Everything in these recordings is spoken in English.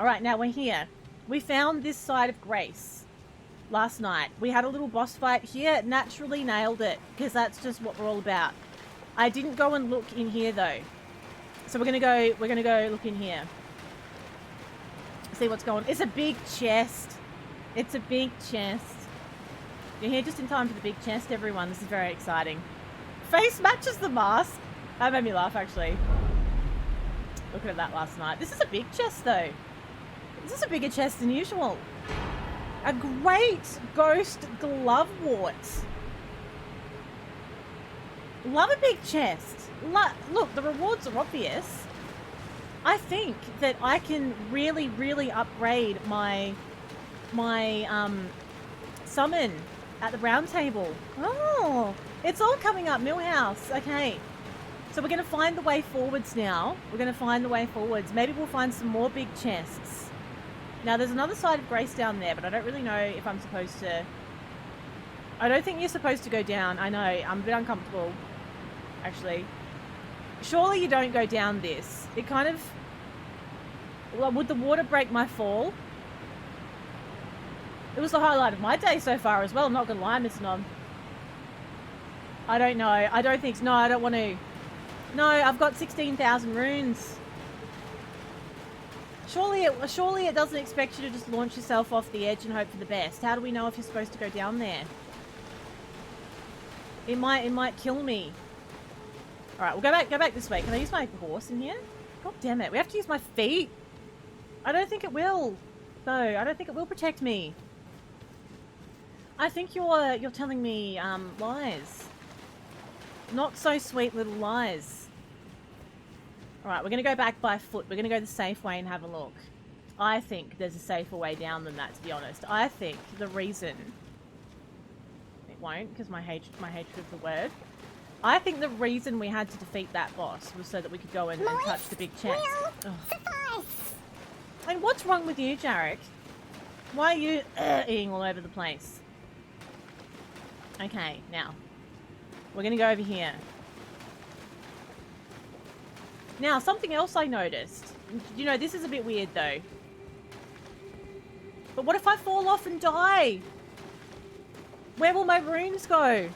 Alright, now we're here. We found this side of Grace last night. We had a little boss fight here. Naturally nailed it, because that's just what we're all about. I didn't go and look in here though. So we're gonna go look in here. See what's going on. It's a big chest. It's a big chest. You're here just in time for the big chest, everyone. This is very exciting. Face matches the mask. That made me laugh, actually. Looking at that last night. This is a big chest, though. This is a bigger chest than usual. A great ghost glovewort. Love a big chest. Look, the rewards are obvious. I think that I can really, really upgrade my summon at the round table. Oh, it's all coming up, Millhouse. Okay. So we're going to find the way forwards now. We're going to find the way forwards. Maybe we'll find some more big chests. Now, there's another side of Grace down there, but I don't really know if I'm supposed to... I don't think you're supposed to go down. I know. I'm a bit uncomfortable, actually. Surely you don't go down this. It kind of... Well, would the water break my fall? It was the highlight of my day so far as well. I'm not going to lie, Mr. Nom. I don't know. I don't think so. No, I don't want to. No, I've got 16,000 runes. Surely it doesn't expect you to just launch yourself off the edge and hope for the best. How do we know if you're supposed to go down there? It might kill me. Alright, we'll go back this way. Can I use my horse in here? God damn it. We have to use my feet. I don't think it will. No, I don't think it will protect me. I think you're telling me lies. Not so sweet little lies. Alright, we're going to go back by foot. We're going to go the safe way and have a look. I think there's a safer way down than that, to be honest. I think the reason... It won't, because my hatred of the word. I think the reason we had to defeat that boss was so that we could go in and touch the big chest. And what's wrong with you, Jarek? Why are you eating all over the place? Okay, now. We're going to go over here. Now, something else I noticed. You know, this is a bit weird, though. But what if I fall off and die? Where will my runes go?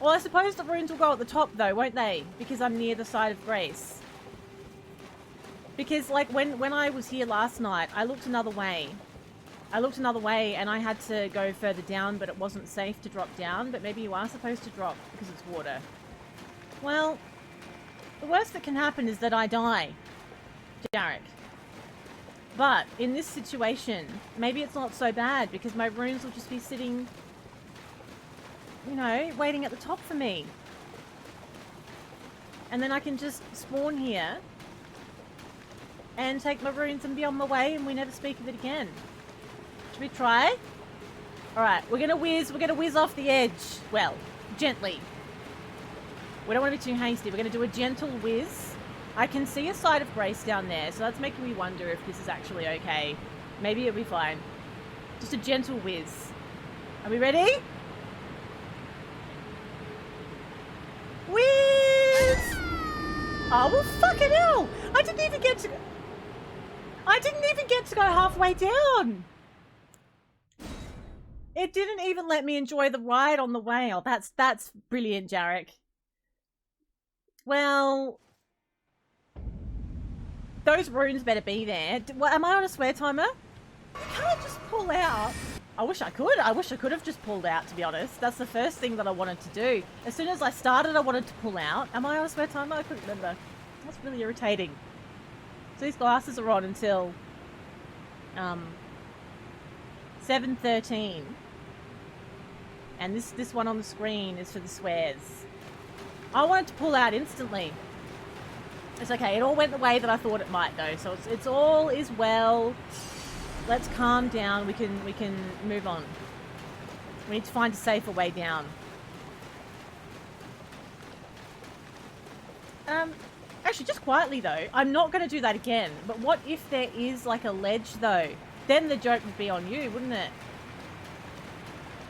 Well, I suppose the runes will go at the top, though, won't they? Because I'm near the side of Grace. Because, like, when I was here last night, I looked another way. And I had to go further down, but it wasn't safe to drop down. But maybe you are supposed to drop because it's water. Well, the worst that can happen is that I die, Jarek. But in this situation, maybe it's not so bad because my runes will just be sitting, you know, waiting at the top for me. And then I can just spawn here and take my runes and be on my way and we never speak of it again. Should we try? Alright, we're gonna whiz off the edge. Well, gently. We don't want to be too hasty. We're gonna do a gentle whiz. I can see a side of Grace down there, so that's making me wonder if this is actually okay. Maybe it'll be fine. Just a gentle whiz. Are we ready? Whiz! Oh, well, fucking hell! I didn't even get to go halfway down! It didn't even let me enjoy the ride on the way. Oh, that's brilliant, Jarek. Well, those runes better be there. Am I on a swear timer? Can't I just pull out? I wish I could. I wish I could have just pulled out, to be honest. That's the first thing that I wanted to do. As soon as I started, I wanted to pull out. Am I on a swear timer? I couldn't remember. That's really irritating. So these glasses are on until 7:13. And this one on the screen is for the swears. I wanted to pull out instantly. It's okay. It all went the way that I thought it might, though. So it's all is well. Let's calm down. We can move on. We need to find a safer way down. Actually, just quietly though, I'm not going to do that again. But what if there is like a ledge though? Then the joke would be on you, wouldn't it?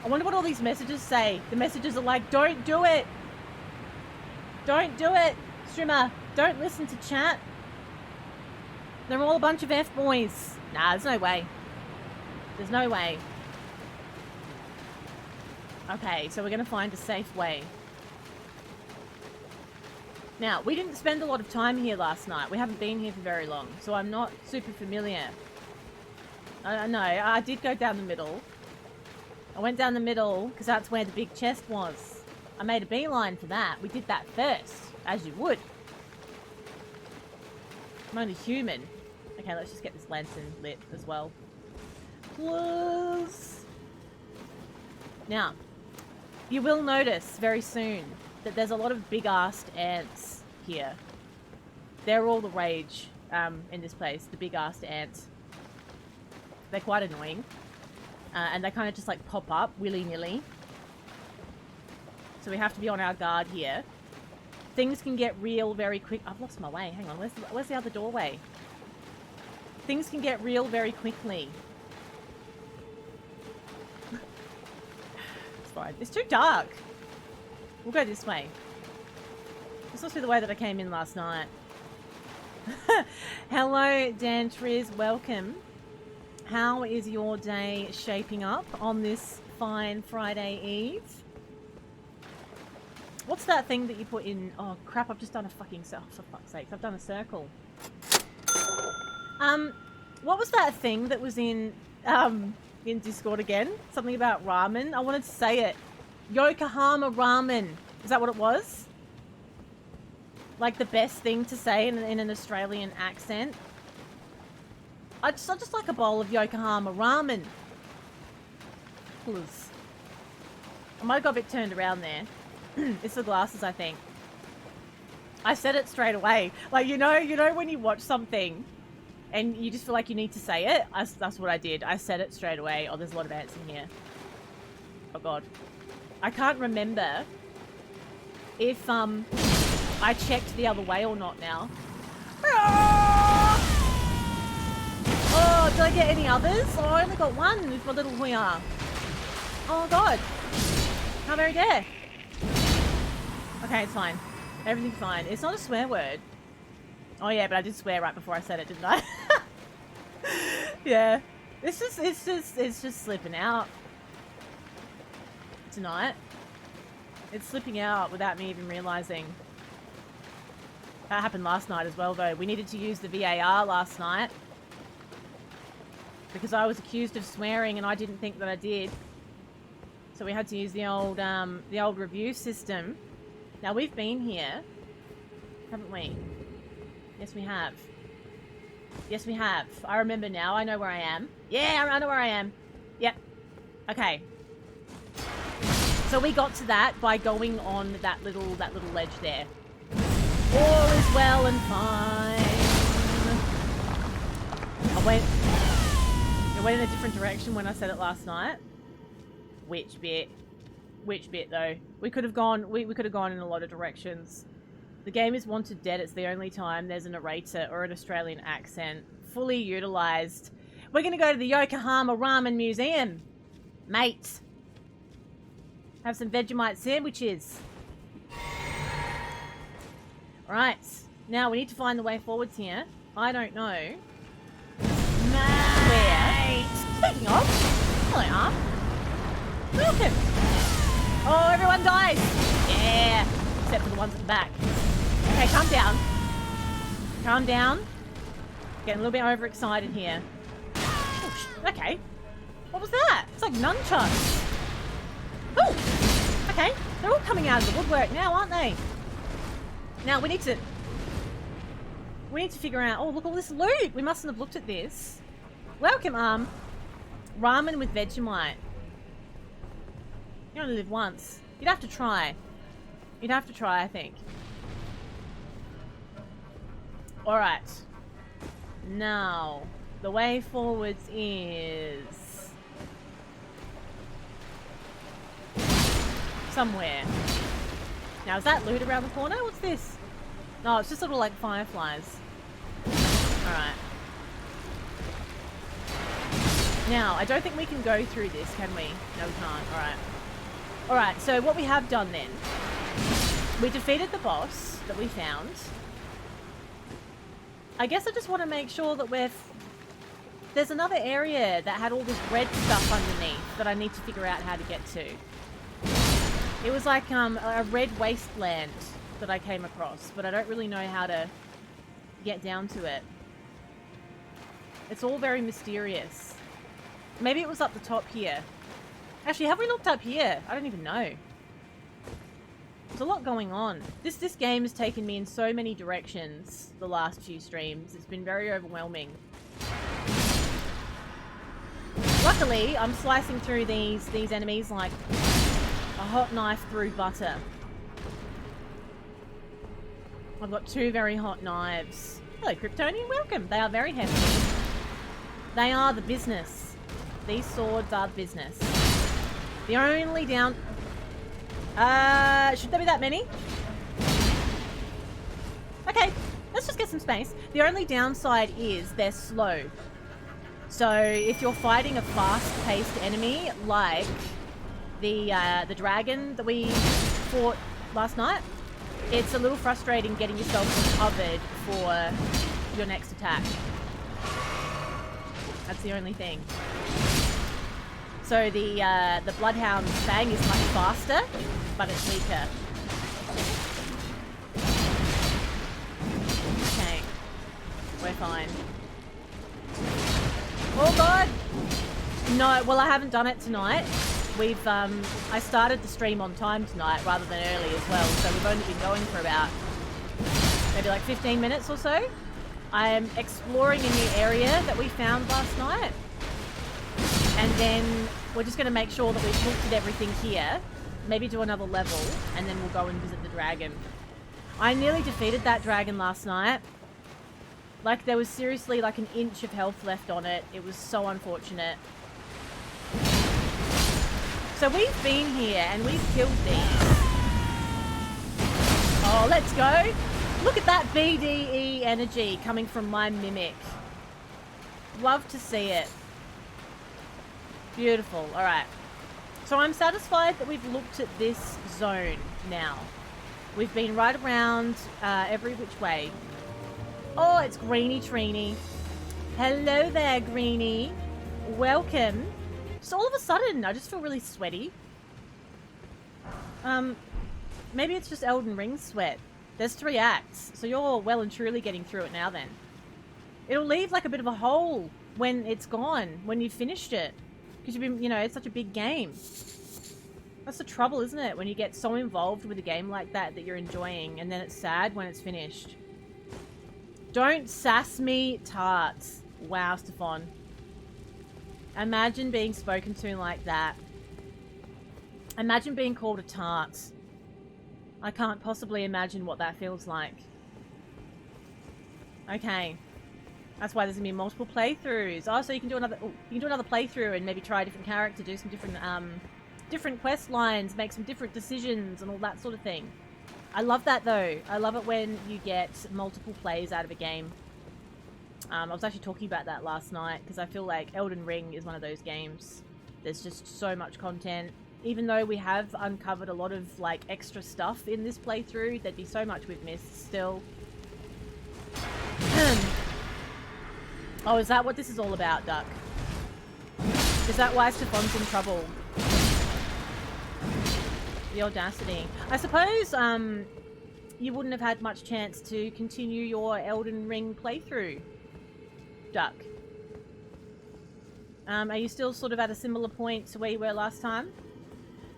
I wonder what all these messages say. The messages are like, don't do it. Don't do it, streamer. Don't listen to chat. They're all a bunch of F-boys. Nah, there's no way. There's no way. Okay, so we're going to find a safe way. Now, we didn't spend a lot of time here last night. We haven't been here for very long, so I'm not super familiar. No, I did go down the middle. I went down the middle because that's where the big chest was. I made a beeline for that. We did that first, as you would. I'm only human. Okay, let's just get this lantern lit as well. Plus... Now, you will notice very soon that there's a lot of big-assed ants here. They're all the rage in this place, the big-assed ants. They're quite annoying. And they kind of just like pop up willy-nilly. So we have to be on our guard here. Things can get real very quick. I've lost my way. Hang on, where's the other doorway? Things can get real very quickly. It's fine. It's too dark. We'll go this way. This must be the way that I came in last night. Hello, Dan Triz. Welcome. How is your day shaping up on this fine Friday Eve? What's that thing that you put in? Oh, crap, I've just done a fucking circle, for fuck's sake. I've done a circle. What was that thing that was in Discord again? Something about ramen? I wanted to say it. Yokohama ramen. Is that what it was? Like the best thing to say in an Australian accent? I just like a bowl of Yokohama ramen. Please. I might have got a bit turned around there. It's the glasses, I think. I said it straight away. Like, you know when you watch something and you just feel like you need to say it? That's what I did. I said it straight away. Oh, there's a lot of ants in here. Oh, God. I can't remember if I checked the other way or not now. Oh, did I get any others? Oh, I only got one with my little huya. Oh, God. How very dare. Okay, it's fine. Everything's fine. It's not a swear word. Oh, yeah, but I did swear right before I said it, didn't I? Yeah. It's just slipping out. Tonight. It's slipping out without me even realizing. That happened last night as well, though. We needed to use the VAR last night. Because I was accused of swearing and I didn't think that I did. So we had to use the old review system. Now we've been here, haven't we? Yes, we have. Yes, we have. I remember now. I know where I am. Yeah, I know where I am. Yep. Okay. So we got to that by going on that little ledge there. All is well and fine. It went in a different direction when I said it last night. Which bit? Which bit though? We could have gone in a lot of directions. The game is Wanted Dead. It's the only time there's a narrator or an Australian accent fully utilised. We're going to go to the Yokohama Ramen Museum, mate. Have some Vegemite sandwiches. Right. Now we need to find the way forwards here. I don't know. Mate. Speaking of, hello, Arm. Welcome. Oh, everyone dies. Yeah. Except for the ones at the back. Okay, calm down. Calm down. Getting a little bit overexcited here. Oh, okay. What was that? It's like nunchucks. Oh, okay. They're all coming out of the woodwork now, aren't they? Now we need to figure out. Oh, look, all this loot. We mustn't have looked at this. Welcome, ramen with Vegemite. You only live once. You'd have to try. You'd have to try, I think. Alright. Now, the way forwards is... somewhere. Now, is that loot around the corner? What's this? No, it's just little, like, fireflies. Alright. Now, I don't think we can go through this, can we? No, we can't. Alright. Alright, so what we have done then, we defeated the boss that we found. I guess I just want to make sure that there's another area that had all this red stuff underneath that I need to figure out how to get to. It was like a red wasteland that I came across, but I don't really know how to get down to it. It's all very mysterious. Maybe it was up the top here. Actually, have we looked up here? I don't even know. There's a lot going on. This game has taken me in so many directions the last few streams. It's been very overwhelming. Luckily, I'm slicing through these enemies like a hot knife through butter. I've got 2 very hot knives. Hello, Kryptonian. Welcome. They are very hefty. They are the business. These swords are the business. The only down... should there be that many? Okay, let's just get some space. The only downside is they're slow. So if you're fighting a fast-paced enemy like the dragon that we fought last night, it's a little frustrating getting yourself covered for your next attack. That's the only thing. So the Bloodhound's fang is much faster, but it's weaker. Okay, we're fine. Oh god! No, well I haven't done it tonight. We've I started the stream on time tonight rather than early as well, so we've only been going for about maybe like 15 minutes or so. I am exploring a new area that we found last night. And then we're just going to make sure that we've looked at everything here. Maybe do another level, and then we'll go and visit the dragon. I nearly defeated that dragon last night. Like, there was seriously like an inch of health left on it. It was so unfortunate. So we've been here, and we've killed these. Oh, let's go. Look at that BDE energy coming from my Mimic. Love to see it. Beautiful. All right. So I'm satisfied that we've looked at this zone now. We've been right around every which way. Oh, it's Greenie Trini. Hello there, Greenie. Welcome. Just all of a sudden, I just feel really sweaty. Maybe it's just Elden Ring sweat. There's 3 acts, so you're well and truly getting through it now then. It'll leave like a bit of a hole when it's gone, when you've finished it. Because you've been, you know, it's such a big game. That's the trouble, isn't it? When you get so involved with a game like that that you're enjoying, and then it's sad when it's finished. Don't sass me, tarts. Wow, Stefan. Imagine being spoken to like that. Imagine being called a tart. I can't possibly imagine what that feels like. Okay. That's why there's gonna be multiple playthroughs. Oh, so you can do another. Oh, you can do another playthrough and maybe try a different character, do some different quest lines, make some different decisions, and all that sort of thing. I love that though. I love it when you get multiple plays out of a game. I was actually talking about that last night because I feel like Elden Ring is one of those games. There's just so much content. Even though we have uncovered a lot of like extra stuff in this playthrough, there'd be so much we've missed still. Oh, is that what this is all about, Duck? Is that why Stefan's in trouble? The audacity. I suppose you wouldn't have had much chance to continue your Elden Ring playthrough, Duck. Are you still sort of at a similar point to where you were last time?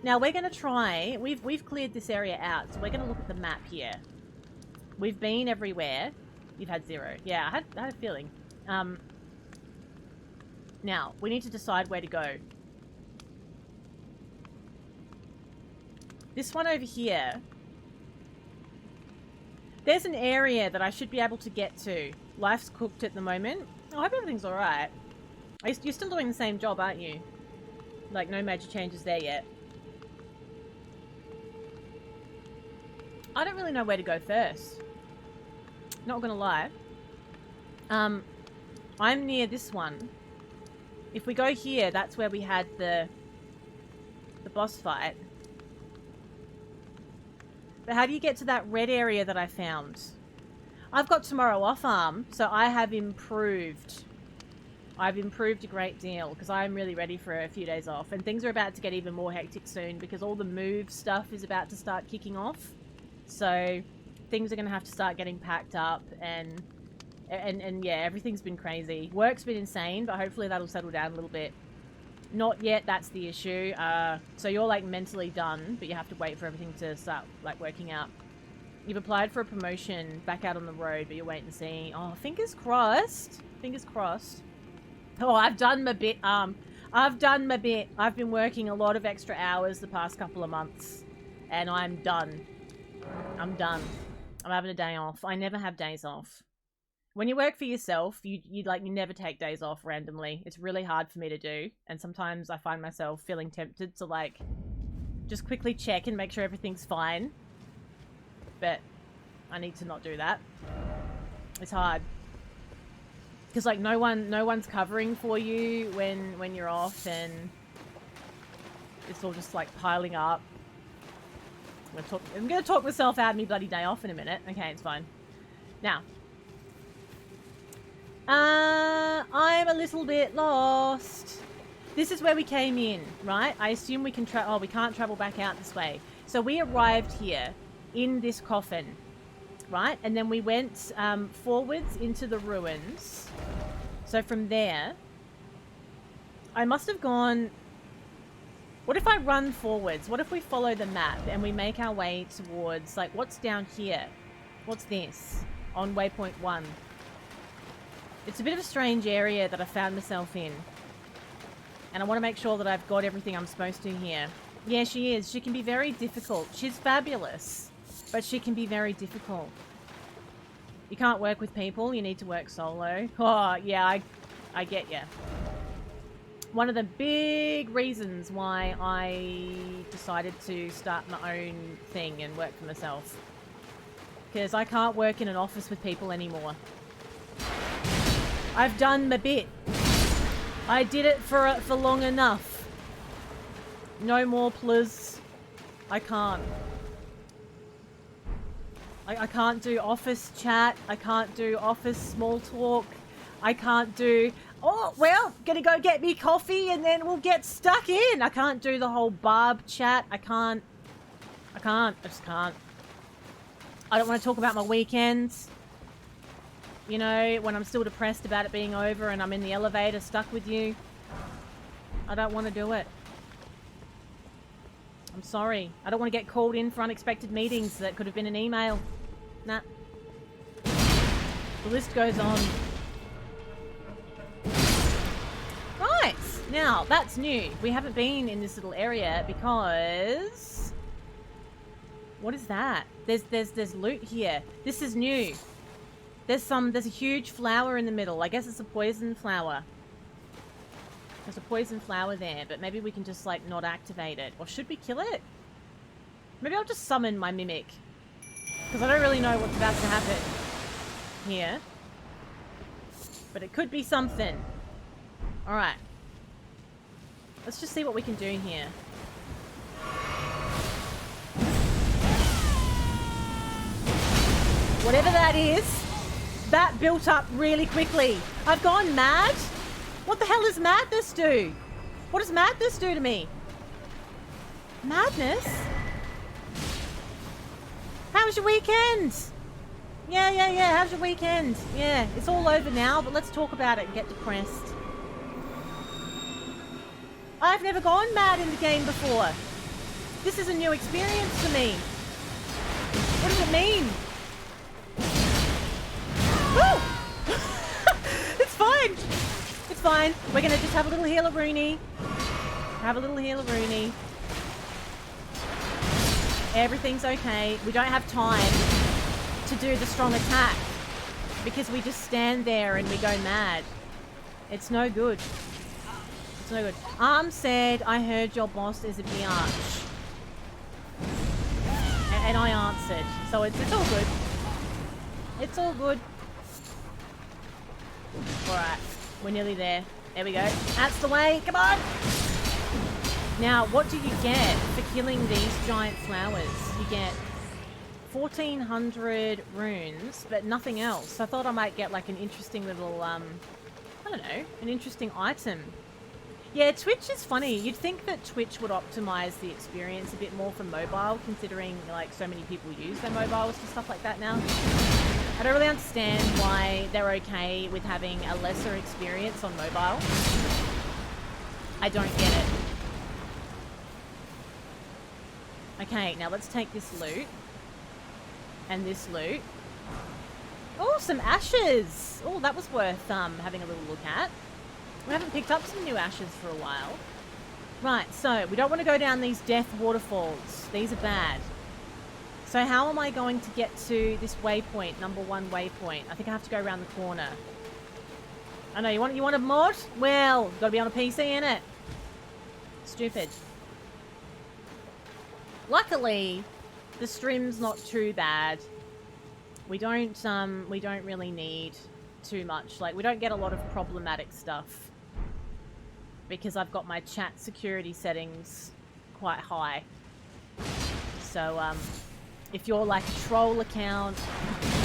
Now we're going to try, we've cleared this area out, so we're going to look at the map here. We've been everywhere. You've had 0. Yeah, I had a feeling. Now, we need to decide where to go. This one over here. There's an area that I should be able to get to. Life's cooked at the moment. I hope everything's alright. You're still doing the same job, aren't you? Like, no major changes there yet. I don't really know where to go first. Not gonna lie. I'm near this one. If we go here, that's where we had the boss fight. But how do you get to that red area that I found? I've got tomorrow off, so I have improved. I've improved a great deal because I'm really ready for a few days off. And things are about to get even more hectic soon because all the move stuff is about to start kicking off. So things are going to have to start getting packed up and yeah, everything's been crazy. Work's been insane, but hopefully that'll settle down a little bit. Not yet, that's the issue. So you're like mentally done, but you have to wait for everything to start like working out. You've applied for a promotion back out on the road, but you're waiting to see. Oh, fingers crossed. Fingers crossed. Oh, I've done my bit, I've done my bit. I've been working a lot of extra hours the past couple of months, and I'm done. I'm done. I'm having a day off. I never have days off. When you work for yourself, you never take days off randomly. It's really hard for me to do, and sometimes I find myself feeling tempted to like just quickly check and make sure everything's fine. But I need to not do that. It's hard. Because like no one's covering for you when you're off, and it's all just like piling up. I'm gonna talk myself out of me bloody day off in a minute. Okay, it's fine. Now, I'm a little bit lost. This is where we came in, right? I assume we can oh, we can't travel back out this way. So we arrived here in this coffin, right? And then we went forwards into the ruins. So from there, I must have gone... What if I run forwards? What if we follow the map and we make our way towards, like, what's down here? What's this? On waypoint 1. It's a bit of a strange area that I found myself in. And I want to make sure that I've got everything I'm supposed to here. Yeah, she is. She can be very difficult. She's fabulous, but she can be very difficult. You can't work with people. You need to work solo. Oh, yeah, I get you. One of the big reasons why I decided to start my own thing and work for myself. Because I can't work in an office with people anymore. I've done my bit. I did it for long enough. No more, please. I can't. I can't do office chat. I can't do office small talk. I can't do, oh, well, gonna go get me coffee and then we'll get stuck in. I can't do the whole barb chat. I just can't. I don't want to talk about my weekends. You know, when I'm still depressed about it being over and I'm in the elevator stuck with you. I don't want to do it. I'm sorry. I don't want to get called in for unexpected meetings that could have been an email. Nah. The list goes on. Right. Now, that's new. We haven't been in this little area because... What is that? There's loot here. This is new. There's a huge flower in the middle. I guess it's a poison flower. There's a poison flower there, but maybe we can just, like, not activate it. Or should we kill it? Maybe I'll just summon my mimic. Because I don't really know what's about to happen here. But it could be something. Alright. Let's just see what we can do here. Whatever that is, that built up really quickly. I've gone mad? What the hell does madness do? What does madness do to me? Madness? How was your weekend? Yeah. How's your weekend? Yeah, it's all over now, but let's talk about it and get depressed. I've never gone mad in the game before. This is a new experience for me. What does it mean? Woo! It's fine. It's fine. We're going to just have a little healer-rooney. Have a little healer-rooney. Everything's okay. We don't have time to do the strong attack because we just stand there and we go mad. It's no good. It's no good. Said, I heard your boss is a biatch. And I answered. So it's all good. It's all good. Alright. We're nearly there. There we go. That's the way. Come on! Now, what do you get for killing these giant flowers? You get 1400 runes, but nothing else. I thought I might get like an interesting little, I don't know, an interesting item. Yeah, Twitch is funny. You'd think that Twitch would optimize the experience a bit more for mobile, considering like so many people use their mobiles for stuff like that now. I don't really understand why they're okay with having a lesser experience on mobile. I don't get it. Okay, now let's take this loot. And this loot. Oh, some ashes! Oh, that was worth having a little look at. We haven't picked up some new ashes for a while. Right, so we don't want to go down these death waterfalls. These are bad. So how am I going to get to this waypoint, number 1 waypoint? I think I have to go around the corner. I know, you want a mod? Well, gotta be on a PC, innit? Stupid. Luckily, the stream's not too bad. We don't really need too much. Like, we don't get a lot of problematic stuff. Because I've got my chat security settings quite high. So, if you're like a troll account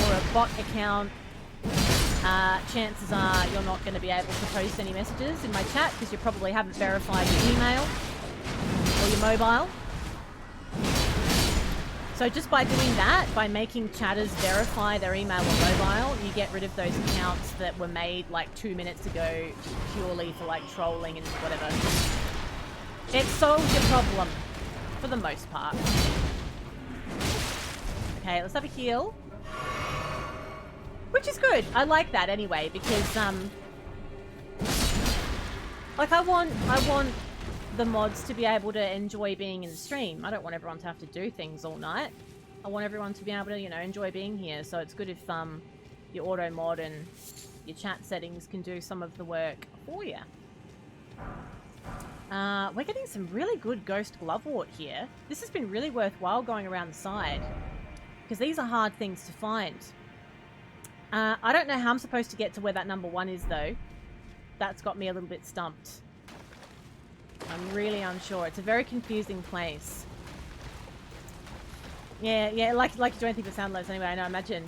or a bot account, chances are you're not going to be able to post any messages in my chat because you probably haven't verified your email or your mobile. So just by doing that, by making chatters verify their email or mobile, you get rid of those accounts that were made like 2 minutes ago purely for like trolling and whatever. It solves your problem for the most part. Okay, let's have a heal. Which is good. I like that anyway, because like I want the mods to be able to enjoy being in the stream. I don't want everyone to have to do things all night. I want everyone to be able to, you know, enjoy being here. So it's good if your auto mod and your chat settings can do some of the work for you. We're getting some really good ghost glovewort here. This has been really worthwhile going around the side, because these are hard things to find. I don't know how I'm supposed to get to where that number 1 is, though. That's got me a little bit stumped. I'm really unsure. It's a very confusing place. Yeah, like you don't think the sound loads anyway, I know, imagine.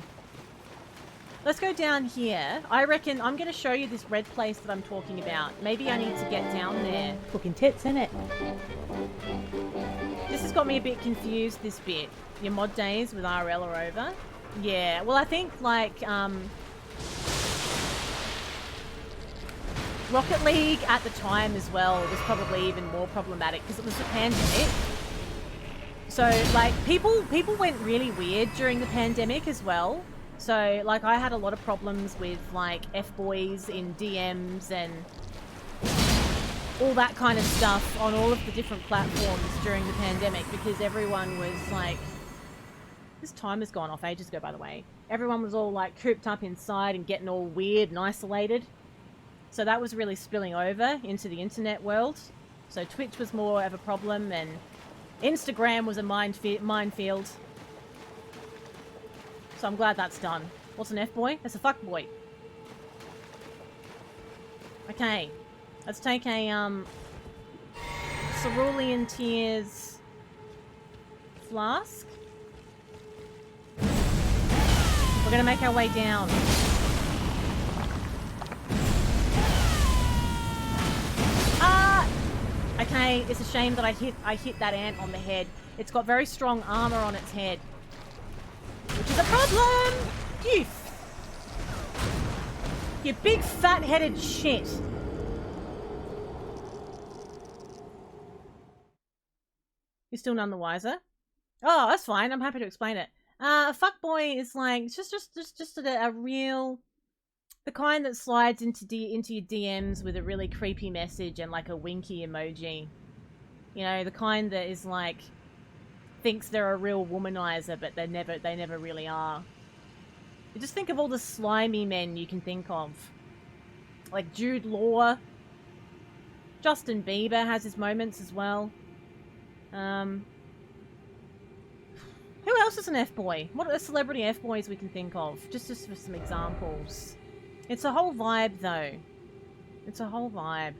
Let's go down here. I reckon I'm going to show you this red place that I'm talking about. Maybe I need to get down there. Looking tits, innit? This has got me a bit confused, this bit. Your mod days with RL are over. Yeah, well, I think, like, Rocket League at the time as well was probably even more problematic because it was the pandemic. So, like, people went really weird during the pandemic as well. So, like, I had a lot of problems with, like, F-boys in DMs and all that kind of stuff on all of the different platforms during the pandemic because everyone was, like... This timer's gone off ages ago, by the way. Everyone was all, like, cooped up inside and getting all weird and isolated. So that was really spilling over into the internet world. So Twitch was more of a problem, and Instagram was a minefield. So I'm glad that's done. What's an F-boy? That's a fuckboy. Okay. Let's take a, Cerulean Tears flask. We're gonna make our way down. Okay, it's a shame that I hit that ant on the head. It's got very strong armor on its head, which is a problem. You big fat-headed shit. You're still none the wiser. Oh, that's fine. I'm happy to explain it. A fuckboy is like it's just a real. The kind that slides into your DMs with a really creepy message and like a winky emoji. You know, the kind that is like thinks they're a real womanizer, but they never really are. You just think of all the slimy men you can think of. Like Jude Law. Justin Bieber has his moments as well. Who else is an F-boy? What are the celebrity F-boys we can think of? Just for some examples. It's a whole vibe, though. It's a whole vibe.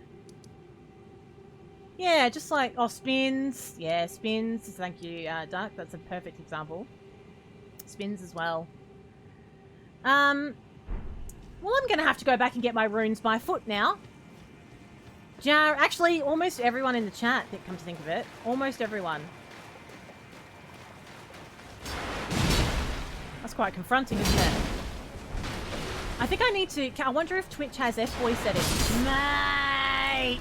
Yeah, just like... Oh, Spins. Yeah, Spins. Thank you, Duck. That's a perfect example. spins as well. Well, I'm going to have to go back and get my runes by foot now. Actually, almost everyone in the chat, come to think of it. Almost everyone. That's quite confronting, isn't it? I think I need to... I wonder if Twitch has F-Boy settings. Mate!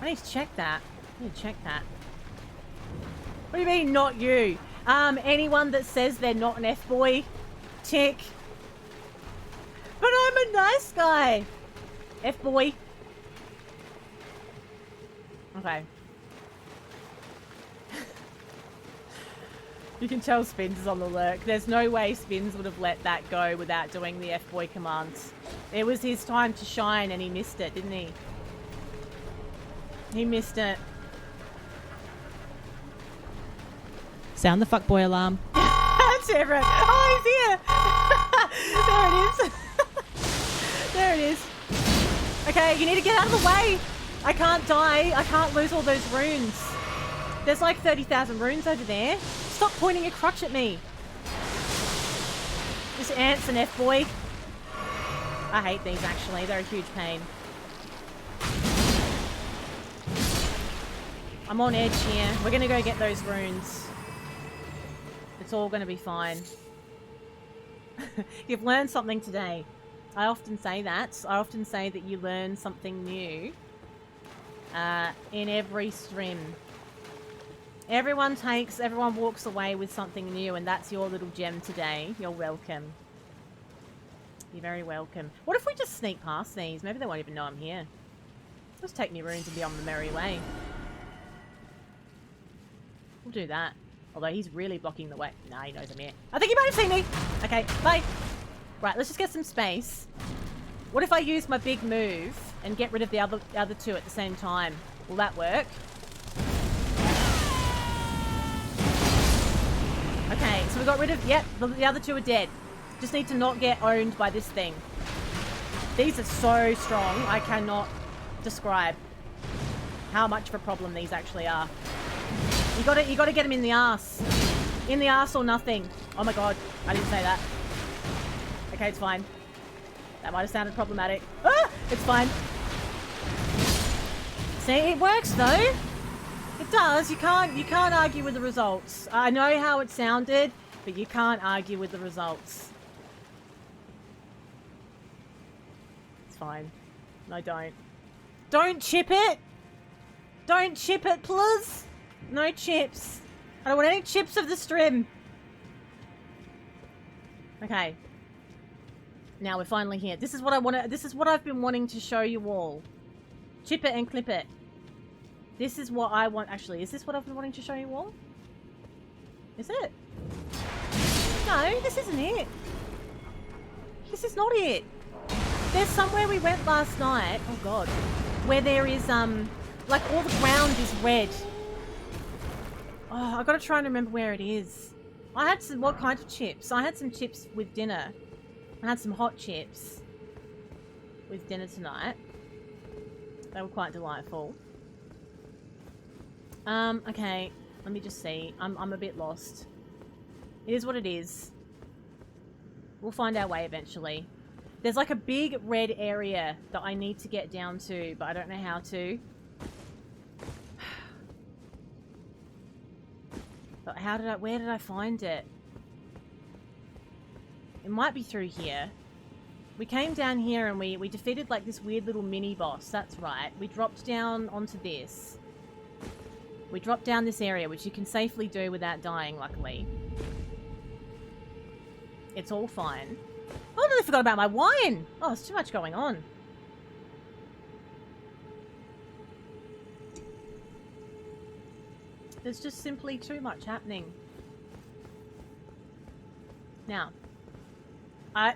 I need to check that. I need to check that. What do you mean, not you? Anyone that says they're not an F-Boy, tick. But I'm a nice guy. F-Boy. Okay. You can tell Spins is on the lurk. There's no way Spins would have let that go without doing the F-Boy commands. It was his time to shine and he missed it, didn't he? He missed it. Sound the fuckboy alarm. That's everyone. Oh, he's here. There it is. There it is. Okay, you need to get out of the way. I can't die. I can't lose all those runes. There's like 30,000 runes over there. Stop pointing your crutch at me. This ant's an F-boy. I hate these actually. They're a huge pain. I'm on edge here. We're going to go get those runes. It's all going to be fine. You've learned something today. I often say that. I often say that you learn something new in every stream. Everyone walks away with something new, and that's your little gem today. You're welcome. You're very welcome. What if we just sneak past these? Maybe they won't even know I'm here. Just take me runes and be on the merry way. We'll do that. Although he's really blocking the way. Nah, he knows I'm here. I think he might have seen me. Okay, bye. Right, let's just get some space. What if I use my big move and get rid of the other two at the same time? Will that work? Okay, so we got rid of... Yep, the other two are dead. Just need to not get owned by this thing. These are so strong, I cannot describe how much of a problem these actually are. You gotta get them in the ass. In the ass or nothing. Oh my god, I didn't say that. Okay, it's fine. That might have sounded problematic. Ah! It's fine. See, it works though. It does. You can't argue with the results. I know how it sounded, but you can't argue with the results. It's fine. No, don't. Don't chip it! Don't chip it, please! No chips. I don't want any chips of the stream. Okay. Now we're finally here. This is what I want to... This is what I've been wanting to show you all. Chip it and clip it. This is what I want... Actually, is this what I've been wanting to show you all? Is it? No, this isn't it. This is not it. There's somewhere we went last night. Oh, God. Where there is, like, all the ground is red. Oh, I've got to try and remember where it is. I had some... What kind of chips? I had some chips with dinner. I had some hot chips with dinner tonight. They were quite delightful. Okay. Let me just see. I'm a bit lost. It is what it is. We'll find our way eventually. There's like a big red area that I need to get down to, but I don't know how to. But where did I find it? It might be through here. We came down here and we defeated like this weird little mini boss. That's right. We dropped down onto this. We dropped down this area, which you can safely do without dying, luckily. It's all fine. Oh, I nearly forgot about my wine. Oh, there's too much going on. There's just simply too much happening. Now.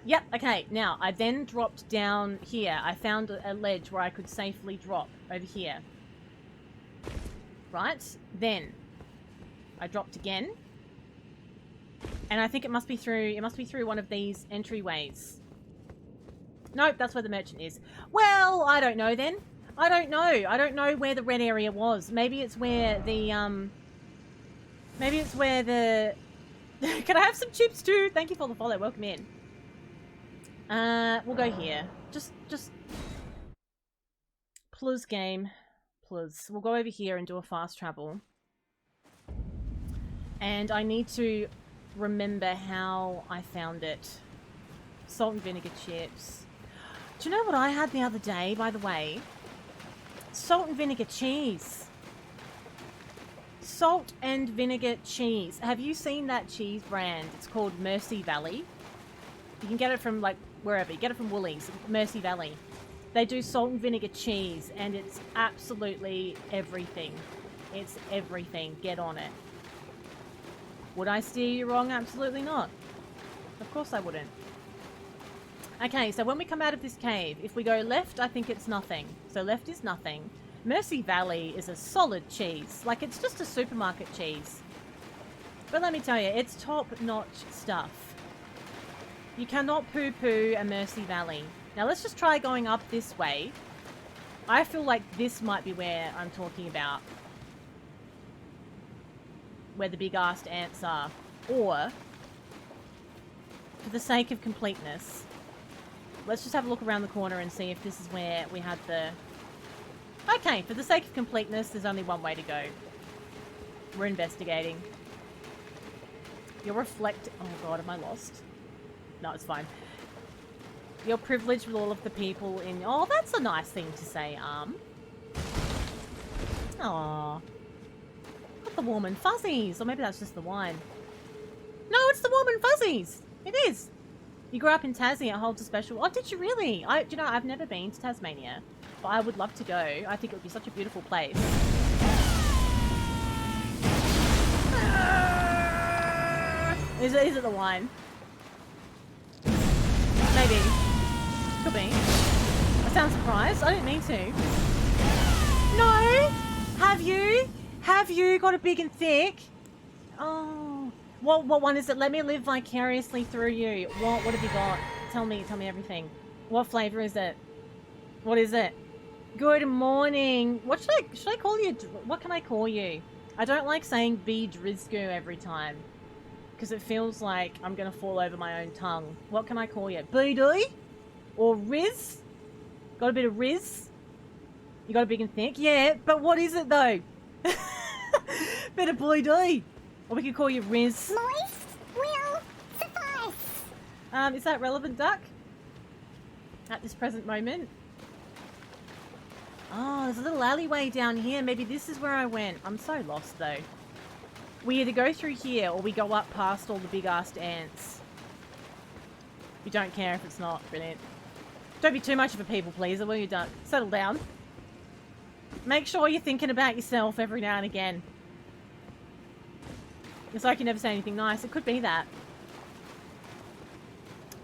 Yep, okay. Now, I then dropped down here. I found a ledge where I could safely drop over here. Right? Then, I dropped again. And I think it must be through one of these entryways. Nope, that's where the merchant is. Well, I don't know then. I don't know. I don't know where the red area was. Maybe it's where the, Can I have some chips too? Thank you for the follow. Welcome in. We'll go here. Just plus game. Plus. We'll go over here and do a fast travel. And I need to remember how I found it. Salt and vinegar chips. Do you know what I had the other day, by the way? Salt and vinegar cheese. Salt and vinegar cheese. Have you seen that cheese brand? It's called Mercy Valley. You can get it from, like, wherever. You get it from Woolies. Mercy Valley. They do salt and vinegar cheese, and it's absolutely everything. It's everything. Get on it. Would I steer you wrong? Absolutely not. Of course I wouldn't. Okay, so when we come out of this cave, if we go left, I think it's nothing. So left is nothing. Mercy Valley is a solid cheese. Like, it's just a supermarket cheese. But let me tell you, it's top-notch stuff. You cannot poo-poo a Mercy Valley. Now, let's just try going up this way. I feel like this might be where I'm talking about. Where the big-assed ants are. Or, for the sake of completeness, let's just have a look around the corner and see if this is where we had the... Okay, for the sake of completeness, there's only one way to go. We're investigating. You're Oh god, am I lost? No, it's fine. You're privileged with all of the people in... Oh, that's a nice thing to say, Aww. Got the warm and fuzzies. Or maybe that's just the wine. No, it's the warm and fuzzies. It is. You grew up in Tassie. It holds a special... Oh, did you really? Do you know, I've never been to Tasmania. But I would love to go. I think it would be such a beautiful place. Is it the wine? Maybe. Could be. I sound surprised. I didn't mean to. No! Have you? Have you got a big and thick? Oh. What one is it? Let me live vicariously through you. What have you got? Tell me everything. What flavor is it? What is it? Good morning. What should I call you? What can I call you? I don't like saying B Drizgu every time. Because it feels like I'm going to fall over my own tongue. What can I call you? BD? Or Riz? Got a bit of Riz? You got a big and thick? Yeah, but what is it though? Bit of BD. Or we could call you Riz. Moist will suffice. Is that relevant, Duck? At this present moment? Oh, there's a little alleyway down here. Maybe this is where I went. I'm so lost, though. We either go through here or we go up past all the big-assed ants. You don't care if it's not. Brilliant. Don't be too much of a people pleaser, will you, Duck? Settle down. Make sure you're thinking about yourself every now and again. It's like you never say anything nice. It could be that.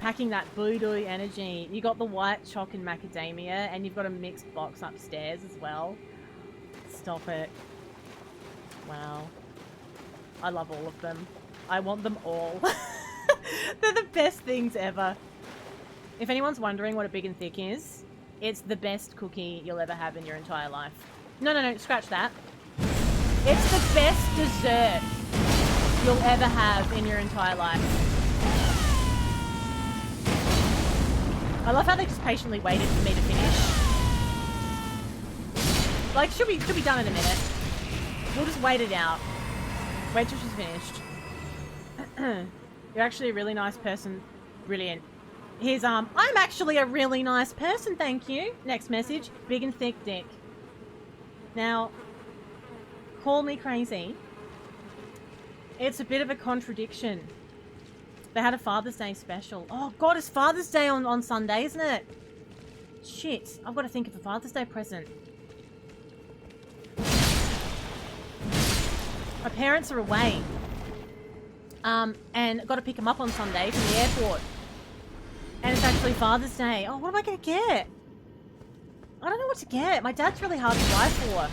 Packing that voodoo energy. You got the white choc and macadamia, and you've got a mixed box upstairs as well. Stop it. Wow. I love all of them. I want them all. They're the best things ever. If anyone's wondering what a big and thick is, it's the best cookie you'll ever have in your entire life. No, scratch that. It's the best dessert you'll ever have in your entire life. I love how they just patiently waited for me to finish. Like, should be done in a minute. We'll just wait it out. Wait till she's finished. You're actually a really nice person. Brilliant. Here's, I'm actually a really nice person, thank you. Next message. Big and thick dick. Now, call me crazy. It's a bit of a contradiction. They had a Father's Day special. Oh, God, it's Father's Day on Sunday, isn't it? Shit, I've got to think of a Father's Day present. My parents are away. And I've got to pick them up on Sunday from the airport. And it's actually Father's Day. Oh, what am I going to get? I don't know what to get. My dad's really hard to buy for.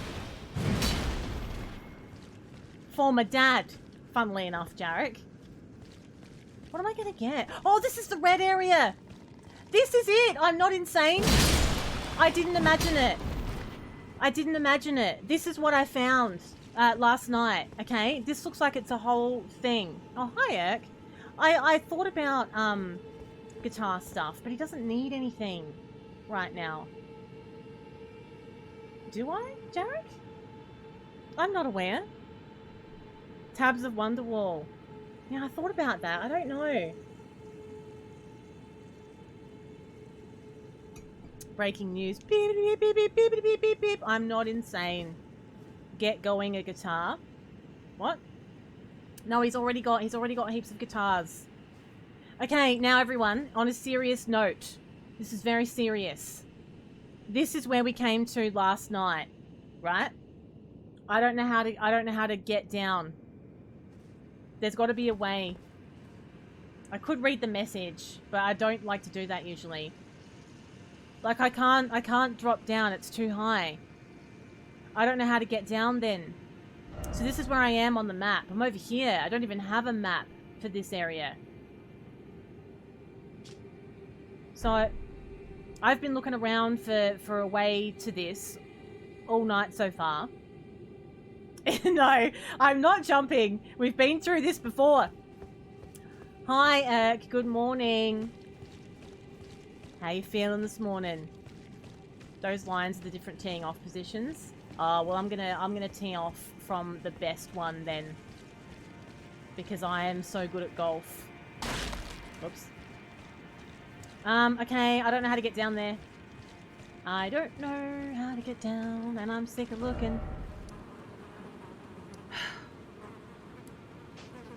For my dad, funnily enough, Jarek. What am I going to get? Oh, this is the red area. This is it. I'm not insane. I didn't imagine it. I didn't imagine it. This is what I found. last night, okay? This looks like it's a whole thing. Oh, hi, Erk. I thought about, guitar stuff, but he doesn't need anything right now. Do I, Jarek? I'm not aware. Tabs of Wonderwall. Yeah, I thought about that. I don't know. Breaking news. Beep, beep, beep, beep, beep, beep, beep, beep. I'm not insane. Get going a guitar. What? No, he's already got heaps of guitars. Okay, now everyone, on a serious note. This is very serious. This is where we came to last night, right? I don't know how to get down. There's got to be a way. I could read the message, but I don't like to do that usually. Like I can't drop down, it's too high. I don't know how to get down then. So this is where I am on the map. I'm over here. I don't even have a map for this area. So I've been looking around for a way to this all night so far. No, I'm not jumping. We've been through this before. Hi, Erk. Good morning. How you feeling this morning? Those lines are the different teeing off positions. Well, I'm gonna tee off from the best one then, because I am so good at golf. Oops. Okay, I don't know how to get down there. I don't know how to get down, and I'm sick of looking.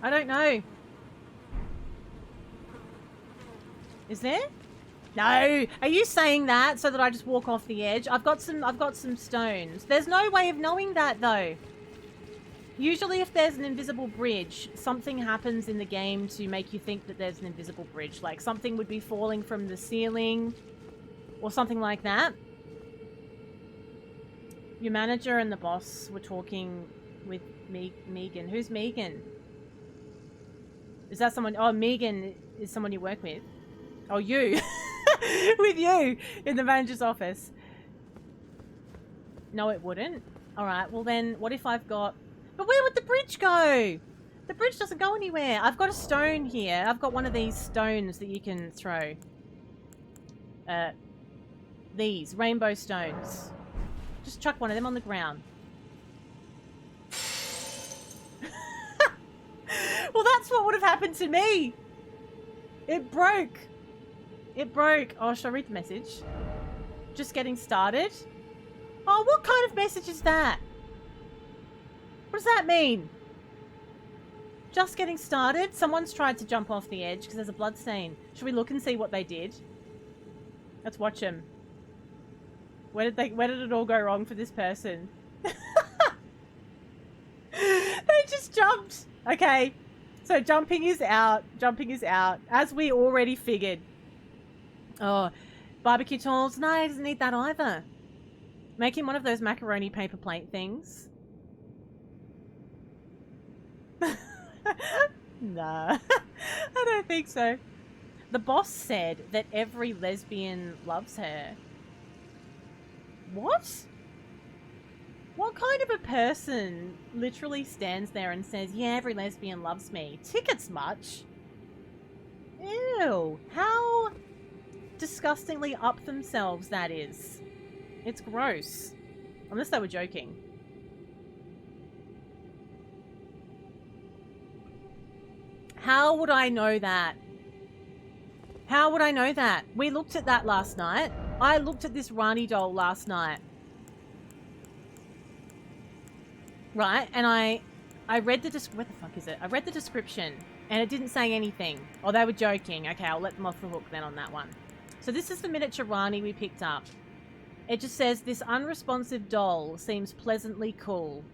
I don't know. Is there? No. Are you saying that so that I just walk off the edge? I've got some stones. There's no way of knowing that though. Usually if there's an invisible bridge, something happens in the game to make you think that there's an invisible bridge. Like something would be falling from the ceiling or something like that. Your manager and the boss were talking with Megan. Who's Megan? Is that someone? Oh, Megan is someone you work with. Oh, you. With you in the manager's office. No, it wouldn't. Alright, well then, what if I've got... But where would the bridge go? The bridge doesn't go anywhere. I've got a stone here. I've got one of these stones that you can throw. These rainbow stones. Just chuck one of them on the ground. Well, that's what would have happened to me. It broke. It broke. Oh, should I read the message? Just getting started? Oh, what kind of message is that? What does that mean? Just getting started? Someone's tried to jump off the edge because there's a blood stain. Should we look and see what they did? Let's watch them. Where did it all go wrong for this person? They just jumped. Okay. So jumping is out. Jumping is out. As we already figured. Oh, barbecue tools. No, he doesn't need that either. Make him one of those macaroni paper plate things. Nah, I don't think so. The boss said that every lesbian loves her. What? What kind of a person literally stands there and says, yeah, every lesbian loves me? Tickets much? Ew. How disgustingly up themselves that is. It's gross. Unless they were joking. How would I know that? How would I know that? We looked at that last night. I looked at this Rani doll last night. Right, and I read the where the fuck is it? I read the description, and it didn't say anything. Oh, they were joking. Okay, I'll let them off the hook then on that one. So this is the miniature Rani we picked up. It just says, this unresponsive doll seems pleasantly cool.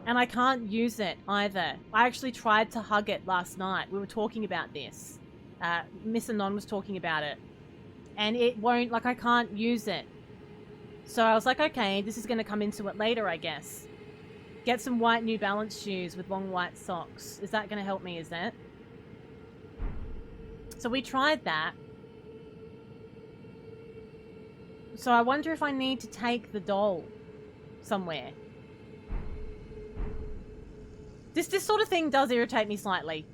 And I can't use it either. I actually tried to hug it last night. We were talking about this. Miss Anon was talking about it. And it won't, like, I can't use it. So I was like, okay, this is going to come into it later, I guess. Get some white New Balance shoes with long white socks. Is that going to help me, is it? So we tried that. So I wonder if I need to take the doll somewhere. This sort of thing does irritate me slightly,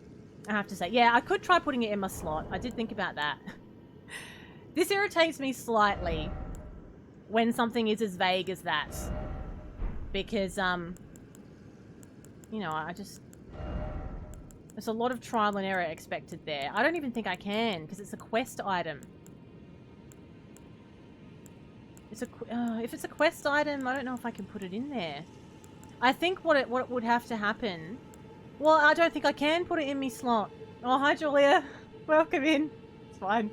I have to say. Yeah, I could try putting it in my slot. I did think about that. This irritates me slightly when something is as vague as that. Because, you know, I just... There's a lot of trial and error expected there. I don't even think I can, because it's a quest item. It's a... if it's a quest item, I don't know if I can put it in there. I think what would have to happen... Well, I don't think I can put it in me slot. Oh, hi, Julia. Welcome in. It's fine.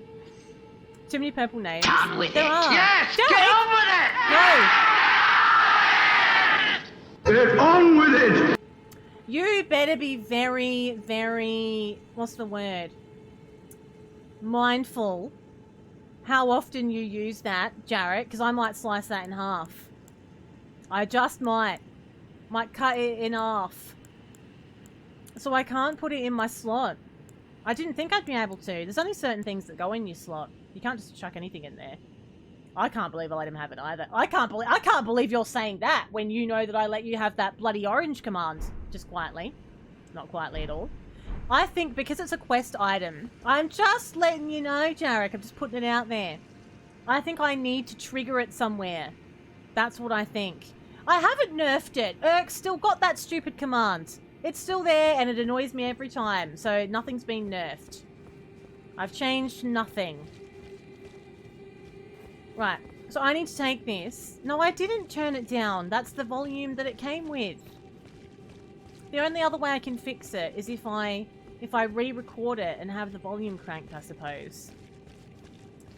Too many purple names. Come with it. Are. Yes, Derek! get on with it. No. Get on with it. You better be very, very... What's the word? Mindful how often you use that, Jarrett, because I might slice that in half. I just might. Might cut it in half. So I can't put it in my slot. I didn't think I'd be able to. There's only certain things that go in your slot. You can't just chuck anything in there. I can't believe I let him have it either. I can't believe you're saying that when you know that I let you have that bloody orange command. Just quietly. Not quietly at all. I think because it's a quest item, I'm just letting you know, Jarek. I'm just putting it out there. I think I need to trigger it somewhere. That's what I think. I haven't nerfed it. Urk's still got that stupid command. It's still there and it annoys me every time. So nothing's been nerfed. I've changed nothing. Right. So I need to take this. No, I didn't turn it down. That's the volume that it came with. The only other way I can fix it is if I re-record it and have the volume cranked, I suppose.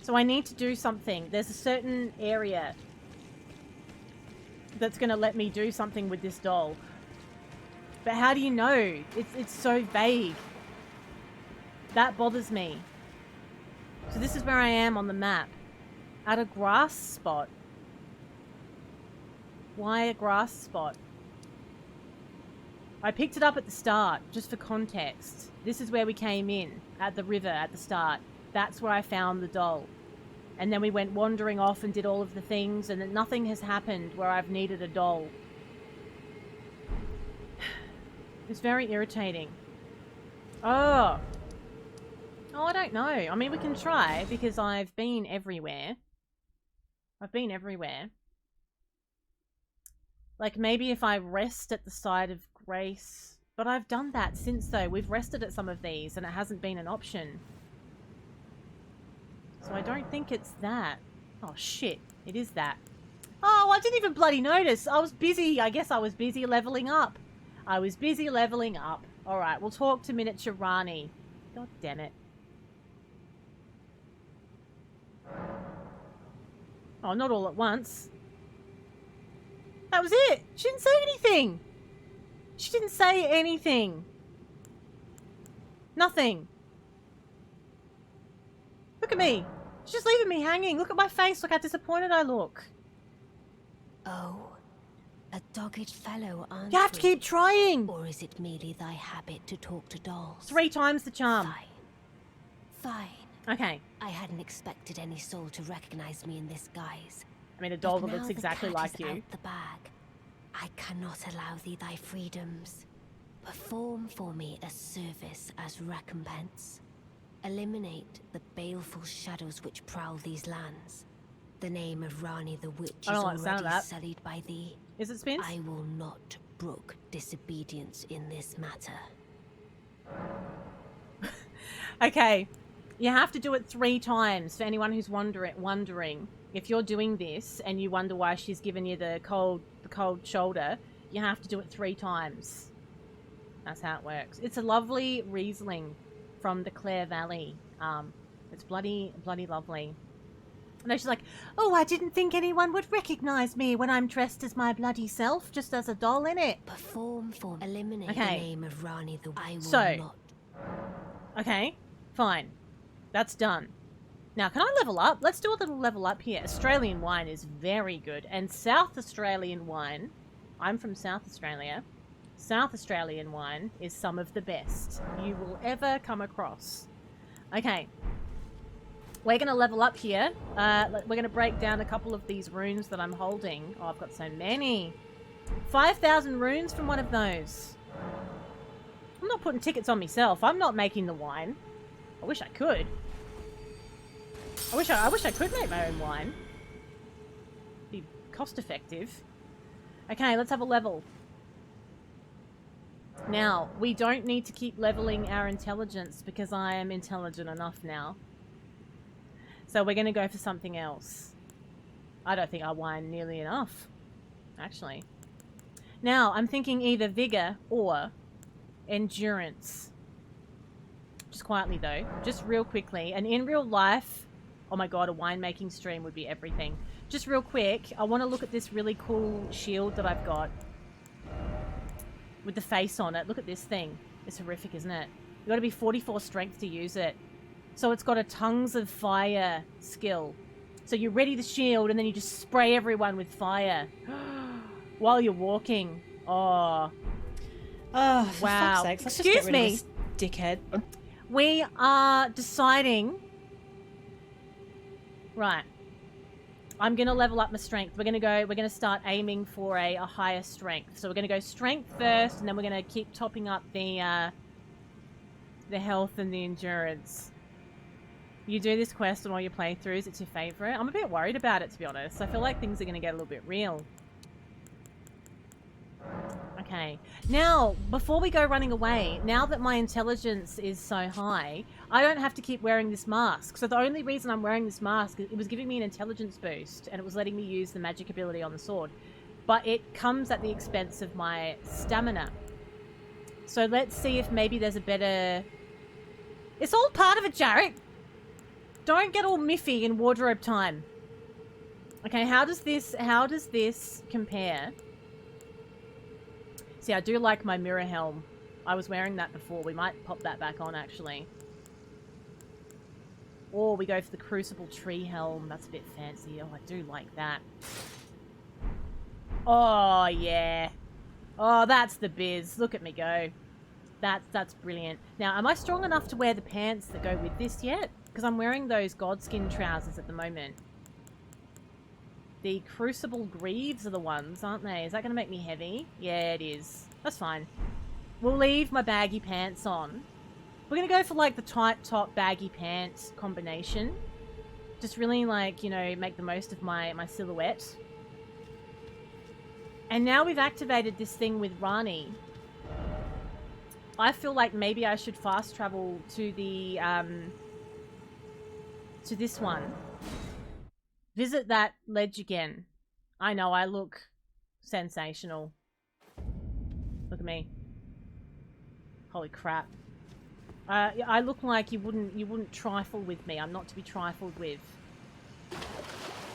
So I need to do something. There's a certain area that's going to let me do something with this doll. But how do you know? It's so vague. That bothers me. So this is where I am on the map. At a grass spot. Why a grass spot? I picked it up at the start, just for context. This is where we came in, at the river at the start. That's where I found the doll. And then we went wandering off and did all of the things, and nothing has happened where I've needed a doll. It's very irritating. Oh. Oh, I don't know. I mean, we can try, because I've been everywhere. I've been everywhere. Like, maybe if I rest at the side of Grace... But I've done that since, though. We've rested at some of these, and it hasn't been an option. So I don't think it's that. Oh, shit. It is that. Oh, I didn't even bloody notice. I was busy. I guess I was busy leveling up. I was busy leveling up. Alright, we'll talk to Miniature Rani. God damn it. Oh, not all at once. That was it. She didn't say anything. She didn't say anything. Nothing. Look at me. She's just leaving me hanging. Look at my face. Look how disappointed I look. Oh, a dogged fellow, aren't You have to keep trying. Or is it merely thy habit to talk to dolls? 3 times the charm. Fine. Okay. I hadn't expected any soul to recognize me in this guise. I mean, a doll But that looks now the exactly cat like is you. out the bag. I cannot allow thee thy freedoms. Perform for me a service as recompense. Eliminate the baleful shadows which prowl these lands. The name of Rani the Witch is already sullied by thee. Is it Spence? I will not brook disobedience in this matter. Okay. You have to do it 3 times for anyone who's wondering. If you're doing this and you wonder why she's given you the cold shoulder, you have to do it 3 times. That's how it works. It's a lovely Riesling from the Clare Valley. It's bloody lovely. And she's like, oh, I didn't think anyone would recognize me when I'm dressed as my bloody self, just as a doll in it. Perform for eliminate the name of Rani the I will not. Okay, fine. That's done. Now, can I level up? Let's do a little level up here. Australian wine is very good. And South Australian wine, I'm from South Australia. South Australian wine is some of the best you will ever come across. Okay. We're going to level up here. We're going to break down a couple of these runes that I'm holding. Oh, I've got so many. 5,000 runes from one of those. I'm not putting tickets on myself. I'm not making the wine. I wish I could. I wish I could make my own wine. Be cost effective. Okay, let's have a level. Now, we don't need to keep leveling our intelligence because I am intelligent enough now. So we're going to go for something else. I don't think I wine nearly enough, actually. Now, I'm thinking either vigor or endurance. Just quietly, though. Just real quickly. And in real life... Oh my god, a winemaking stream would be everything. Just real quick, I want to look at this really cool shield that I've got. With the face on it. Look at this thing. It's horrific, isn't it? You've got to be 44 strength to use it. So it's got a tongues of fire skill. So you ready the shield and then you just spray everyone with fire. While you're walking. Oh. Oh, for wow. fuck's sake. Let's just Excuse get rid me. of this dickhead. We are deciding... Right. I'm going to level up my strength. We're going to start aiming for a higher strength. So we're going to go strength first, and then we're going to keep topping up the health and the endurance. You do this quest on all your playthroughs. It's your favorite. I'm a bit worried about it, to be honest. I feel like things are going to get a little bit real. Okay. Now, before we go running away, now that my intelligence is so high, I don't have to keep wearing this mask. So the only reason I'm wearing this mask, it was giving me an intelligence boost, and it was letting me use the magic ability on the sword. But it comes at the expense of my stamina. So let's see if maybe there's a better... It's all part of it, Jarek! Don't get all miffy in wardrobe time. Okay, how does this compare? See, I do like my mirror helm. I was wearing that before. We might pop that back on, actually. Or we go for the Crucible Tree helm. That's a bit fancy. Oh, I do like that. Oh, yeah. Oh, that's the biz. Look at me go. That's brilliant. Now, am I strong enough to wear the pants that go with this yet? Because I'm wearing those Godskin trousers at the moment. The Crucible Greaves are the ones, aren't they? Is that going to make me heavy? Yeah, it is. That's fine. We'll leave my baggy pants on. We're going to go for, like, the tight top baggy pants combination. Just really, like, you know, make the most of my silhouette. And now we've activated this thing with Rani. I feel like maybe I should fast travel to the, to this one. Visit that ledge again. I know, I look sensational. Look at me. Holy crap. I look like you wouldn't trifle with me. I'm not to be trifled with.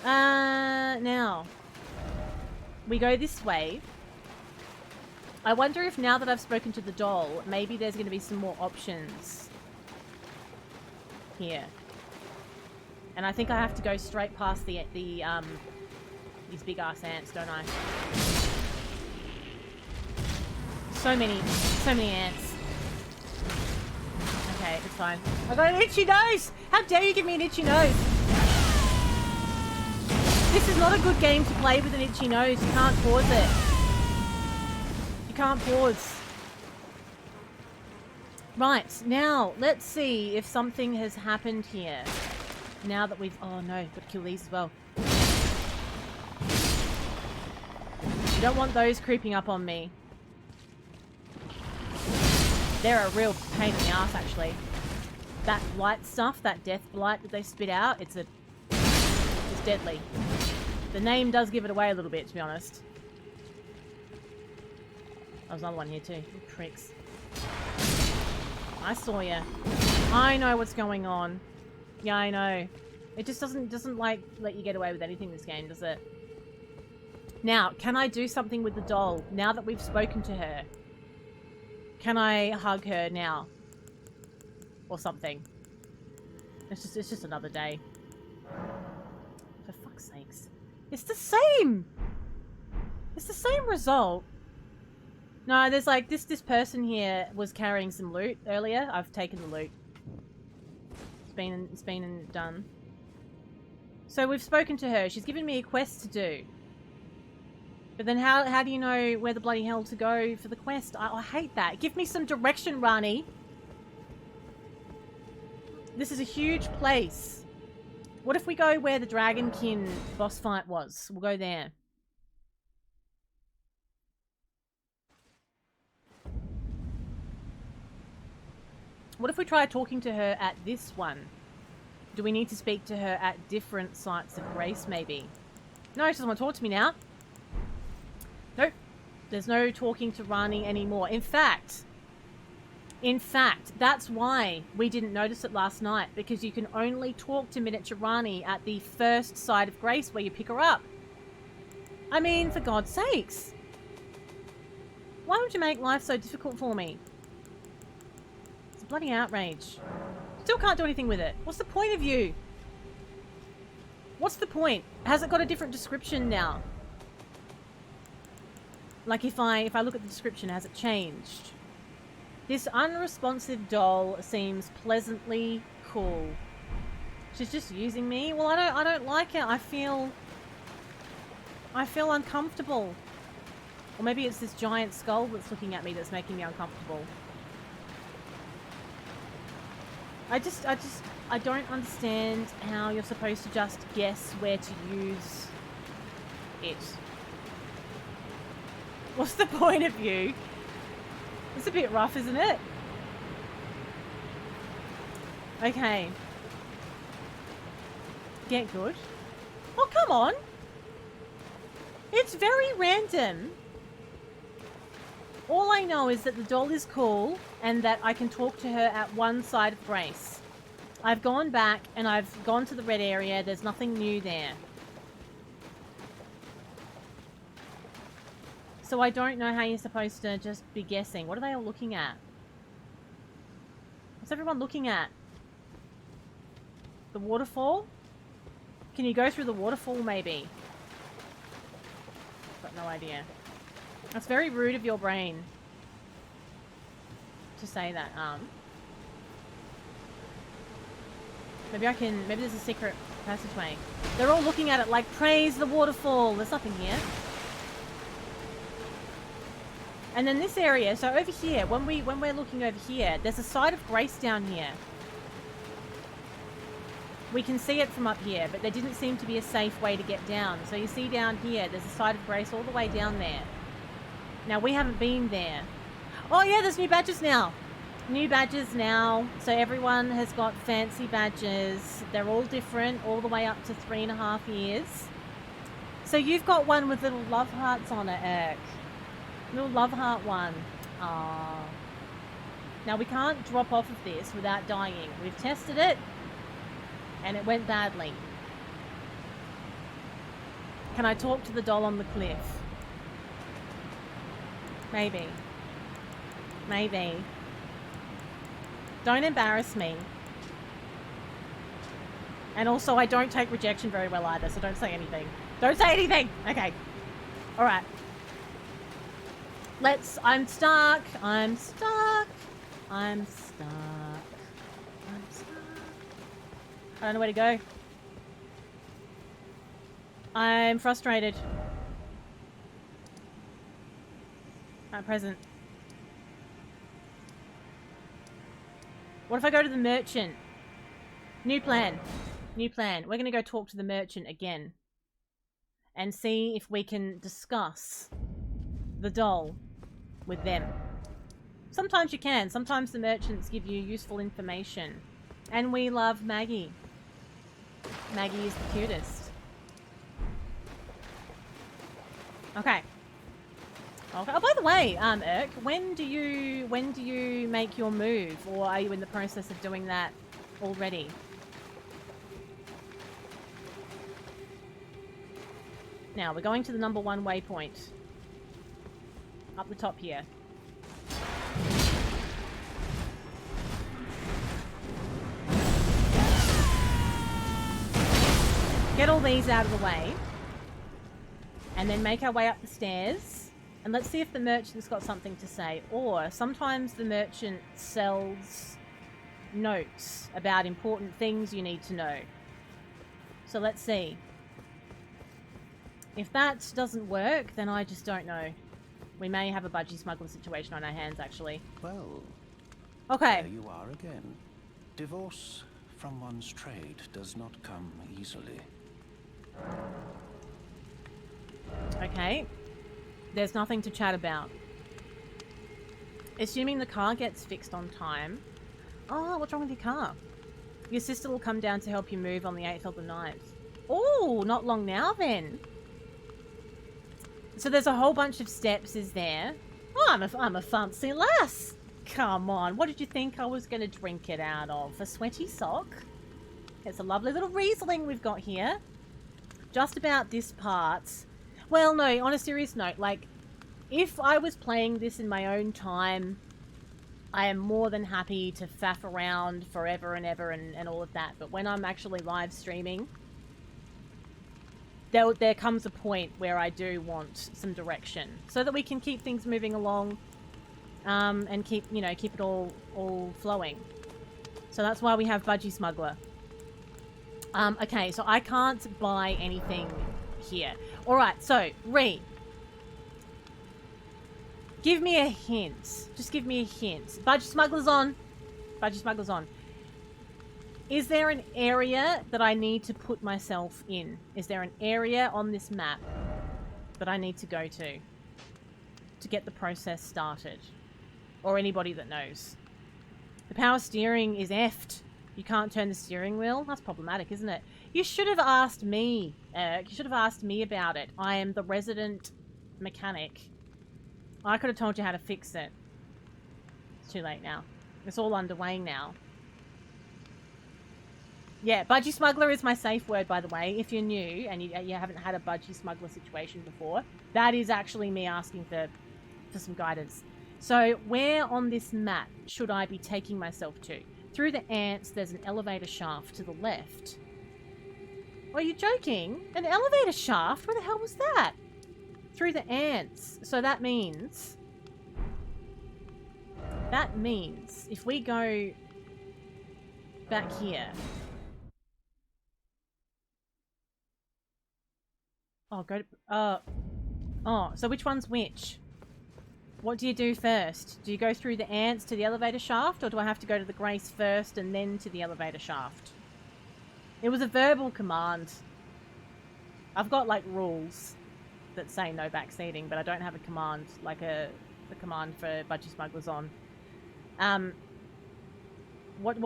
Now. We go this way. I wonder if now that I've spoken to the doll, maybe there's going to be some more options here. And I think I have to go straight past these big ass ants, don't I? So many ants. Okay, it's fine. I got an itchy nose! How dare you give me an itchy nose? This is not a good game to play with an itchy nose. You can't pause it. You can't pause. Right, now, let's see if something has happened here. Now that we've... Oh no, got to kill these as well. You don't want those creeping up on me. They're a real pain in the ass, actually. That blight stuff, that death blight that they spit out, it's deadly. The name does give it away a little bit, to be honest. There's another one here too. You pricks. I saw ya. I know what's going on. Yeah, I know. It just doesn't like let you get away with anything this game, does it? Now, can I do something with the doll now that we've spoken to her? Can I hug her now? Or something? It's just another day. For fuck's sakes. It's the same! It's the same result. No, there's like this person here was carrying some loot earlier. I've taken the loot. It's been done. So we've spoken to her. She's given me a quest to do. But then how do you know where the bloody hell to go for the quest? I hate that. Give me some direction, Rani. This is a huge place. What if we go where the Dragonkin boss fight was? We'll go there. What if we try talking to her at this one? Do we need to speak to her at different sites of grace, maybe? No, she doesn't want to talk to me now. Nope. There's no talking to Rani anymore. In fact, that's why we didn't notice it last night, because you can only talk to miniature Rani at the first side of grace where you pick her up. I mean, for God's sakes. Why would you make life so difficult for me? It's a bloody outrage. Still can't do anything with it. What's the point of you? What's the point? Has it got a different description now? Like if I look at the description, has it changed? This unresponsive doll seems pleasantly cool. She's just using me. Well, I don't like it. I feel uncomfortable. Or maybe it's this giant skull that's looking at me that's making me uncomfortable. I don't understand how you're supposed to just guess where to use it. What's the point of you? It's a bit rough, isn't it? Okay. Get good. Oh, come on. It's very random. All I know is that the doll is cool and that I can talk to her at one side of Grace. I've gone back and I've gone to the red area. There's nothing new there. So I don't know how you're supposed to just be guessing. What are they all looking at? What's everyone looking at? The waterfall? Can you go through the waterfall maybe? Got no idea. That's very rude of your brain to say that. Maybe maybe there's a secret passageway. They're all looking at it like, praise the waterfall. There's nothing here. And then this area, so over here, when we're looking over here, there's a side of grace down here. We can see it from up here, but there didn't seem to be a safe way to get down. So you see down here, there's a side of grace all the way down there. Now, we haven't been there. Oh yeah, there's new badges now. New badges now. So everyone has got fancy badges. They're all different, all the way up to 3.5 years. So you've got one with little love hearts on it, Eric. Little love heart one. Aww. Now we can't drop off of this without dying. We've tested it and it went badly. Can I talk to the doll on the cliff? Maybe. Maybe. Don't embarrass me. And also I don't take rejection very well either, so don't say anything. Don't say anything! Okay. Alright. I'm stuck. I'm stuck. I'm stuck. I'm stuck. I don't know where to go. I'm frustrated. At present. What if I go to the merchant? New plan. New plan. We're going to go talk to the merchant again. And see if we can discuss the doll with them. Sometimes you can. Sometimes the merchants give you useful information. And we love Maggie. Maggie is the cutest. Okay. Okay. Oh, by the way, Urk, when do you make your move, or are you in the process of doing that already? Now we're going to the number 1 waypoint. Up the top here. Get all these out of the way. And then make our way up the stairs. And let's see if the merchant's got something to say. Or sometimes the merchant sells notes about important things you need to know. So let's see. If that doesn't work, then I just don't know. We may have a budgie smuggler situation on our hands, actually. Well, Okay. there you are again. Divorce from one's trade does not come easily. Okay. There's nothing to chat about. Assuming the car gets fixed on time. Oh, what's wrong with your car? Your sister will come down to help you move on the 8th or the 9th. Oh, not long now then. So there's a whole bunch of steps, is there? Oh, I'm a fancy lass. Come on, what did you think I was going to drink it out of? A sweaty sock? It's a lovely little Riesling we've got here. Just about this part. Well, no, on a serious note, like, if I was playing this in my own time, I am more than happy to faff around forever and ever and all of that. But when I'm actually live streaming, there comes a point where I do want some direction so that we can keep things moving along, and keep it all flowing. So that's why we have Budgie Smuggler. Okay, so I can't buy anything here. All right, so Ree, give me a hint. Just give me a hint. Budgie Smuggler's on. Budgie Smuggler's on. Is there an area that I need to put myself in? Is there an area on this map that I need to go to get the process started? Or anybody that knows? The power steering is effed. You can't turn the steering wheel? That's problematic, isn't it? You should have asked me. You should have asked me about it. I am the resident mechanic. I could have told you how to fix it. It's too late now. It's all underway now. Yeah, Budgie Smuggler is my safe word, by the way. If you're new and you haven't had a Budgie Smuggler situation before, that is actually me asking for some guidance. So, where on this map should I be taking myself to? Through the ants, there's an elevator shaft to the left. Are you joking? An elevator shaft? Where the hell was that? Through the ants. So that means if we go back here. Oh, go to... oh, so which one's which? What do you do first? Do you go through the ants to the elevator shaft, or do I have to go to the Grace first and then to the elevator shaft? It was a verbal command. I've got, like, rules that say no backseating, but I don't have a command, like the command for Budgie Smugglers on. What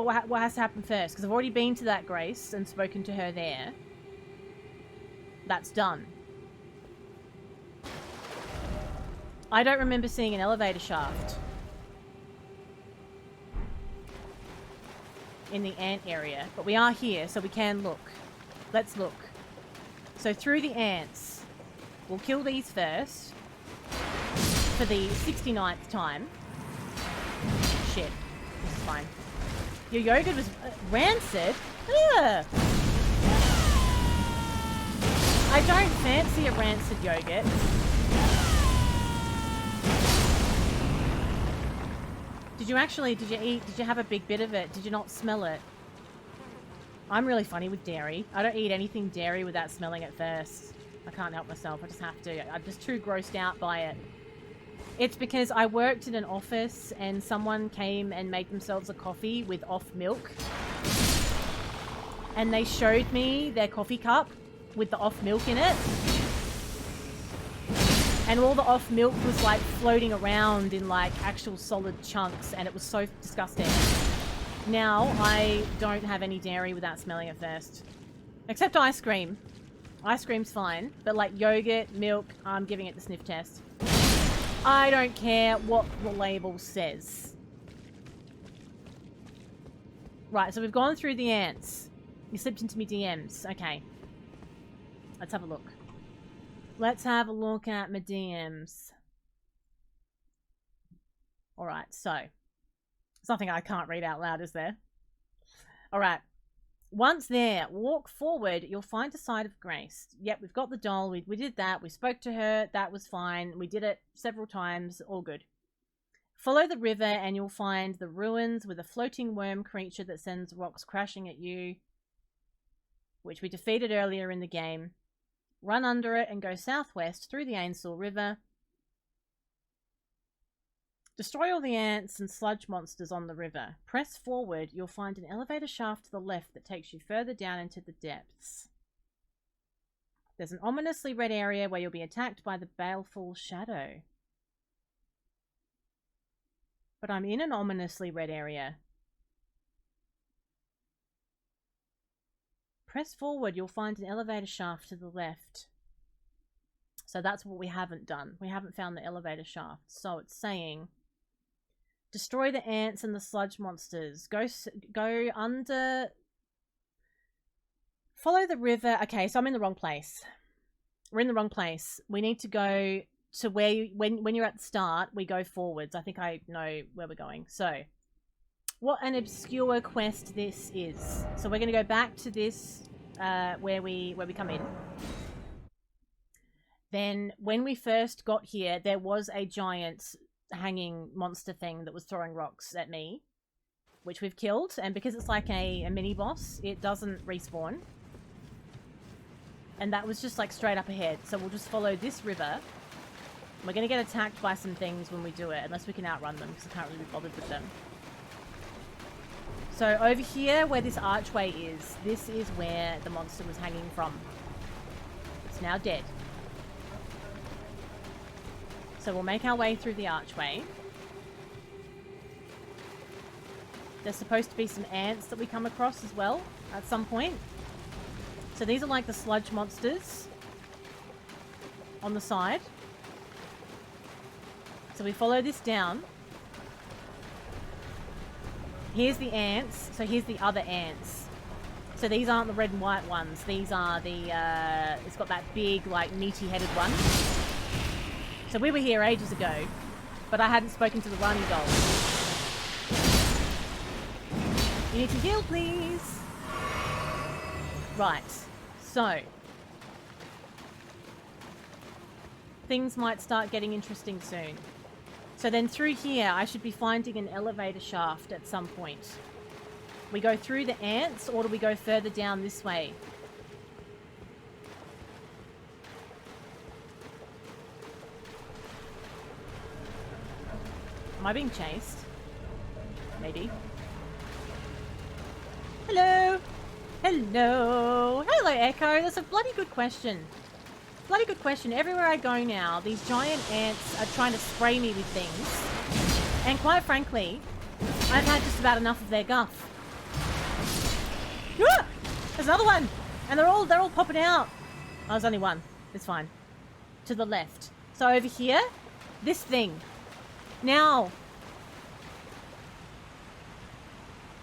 has to happen first? Because I've already been to that Grace and spoken to her there. That's done. I don't remember seeing an elevator shaft in the ant area, but we are here, so we can look. Let's look. So through the ants, we'll kill these first for the 69th time. Shit, this is fine. Your yogurt was rancid? Ugh. I don't fancy a rancid yogurt. Did you have a big bit of it? Did you not smell it? I'm really funny with dairy. I don't eat anything dairy without smelling it first. I can't help myself. I just have to. I'm just too grossed out by it. It's because I worked in an office and someone came and made themselves a coffee with off milk. And they showed me their coffee cup with the off milk in it. And all the off milk was like floating around in like actual solid chunks, and it was so disgusting. Now I don't have any dairy without smelling it first. Except ice cream. Ice cream's fine, but like yogurt, milk, I'm giving it the sniff test. I don't care what the label says. Right, so we've gone through the ants. You slipped into me DMs. Okay. Let's have a look. Let's have a look at my DMs. Alright, so. There's nothing I can't read out loud, is there? Alright. Once there, walk forward, you'll find a site of grace. Yep, we've got the doll. We did that. We spoke to her. That was fine. We did it several times. All good. Follow the river and you'll find the ruins with a floating worm creature that sends rocks crashing at you, which we defeated earlier in the game. Run under it and go southwest through the Ainsel River. Destroy all the ants and sludge monsters on the river. Press forward, you'll find an elevator shaft to the left that takes you further down into the depths. There's an ominously red area where you'll be attacked by the baleful shadow. But I'm in an ominously red area. Press forward, you'll find an elevator shaft to the left. So that's what we haven't done. We haven't found the elevator shaft. So it's saying... Destroy the ants and the sludge monsters. Go under... Follow the river. Okay, so I'm in the wrong place. We're in the wrong place. We need to go to where you... When you're at the start, we go forwards. I think I know where we're going. So, what an obscure quest this is. So we're going to go back to this, where we come in. Then, when we first got here, there was a giant... hanging monster thing that was throwing rocks at me, which we've killed, and because it's like a mini boss, it doesn't respawn, and that was just like straight up ahead. So we'll just follow this river. We're gonna get attacked by some things when we do it, unless we can outrun them, because I can't really be bothered with them. So over here where this archway is, this is where the monster was hanging from. It's now dead. So we'll make our way through the archway. There's supposed to be some ants that we come across as well at some point. So these are like the sludge monsters on the side. So we follow this down. Here's the ants. So here's the other ants. So these aren't the red and white ones. These are the, it's got that big, like, meaty-headed one. So we were here ages ago, but I hadn't spoken to the Rani doll. You need to heal, please. Right. So. Things might start getting interesting soon. So then through here, I should be finding an elevator shaft at some point. We go through the ants, or do we go further down this way? Am I being chased? Maybe. Hello! Hello! Hello, Echo! That's a bloody good question. Bloody good question. Everywhere I go now, these giant ants are trying to spray me with things. And quite frankly, I've had just about enough of their guff. Ah! There's another one! And they're all popping out. Oh, there's only one. It's fine. To the left. So over here, this thing. Now,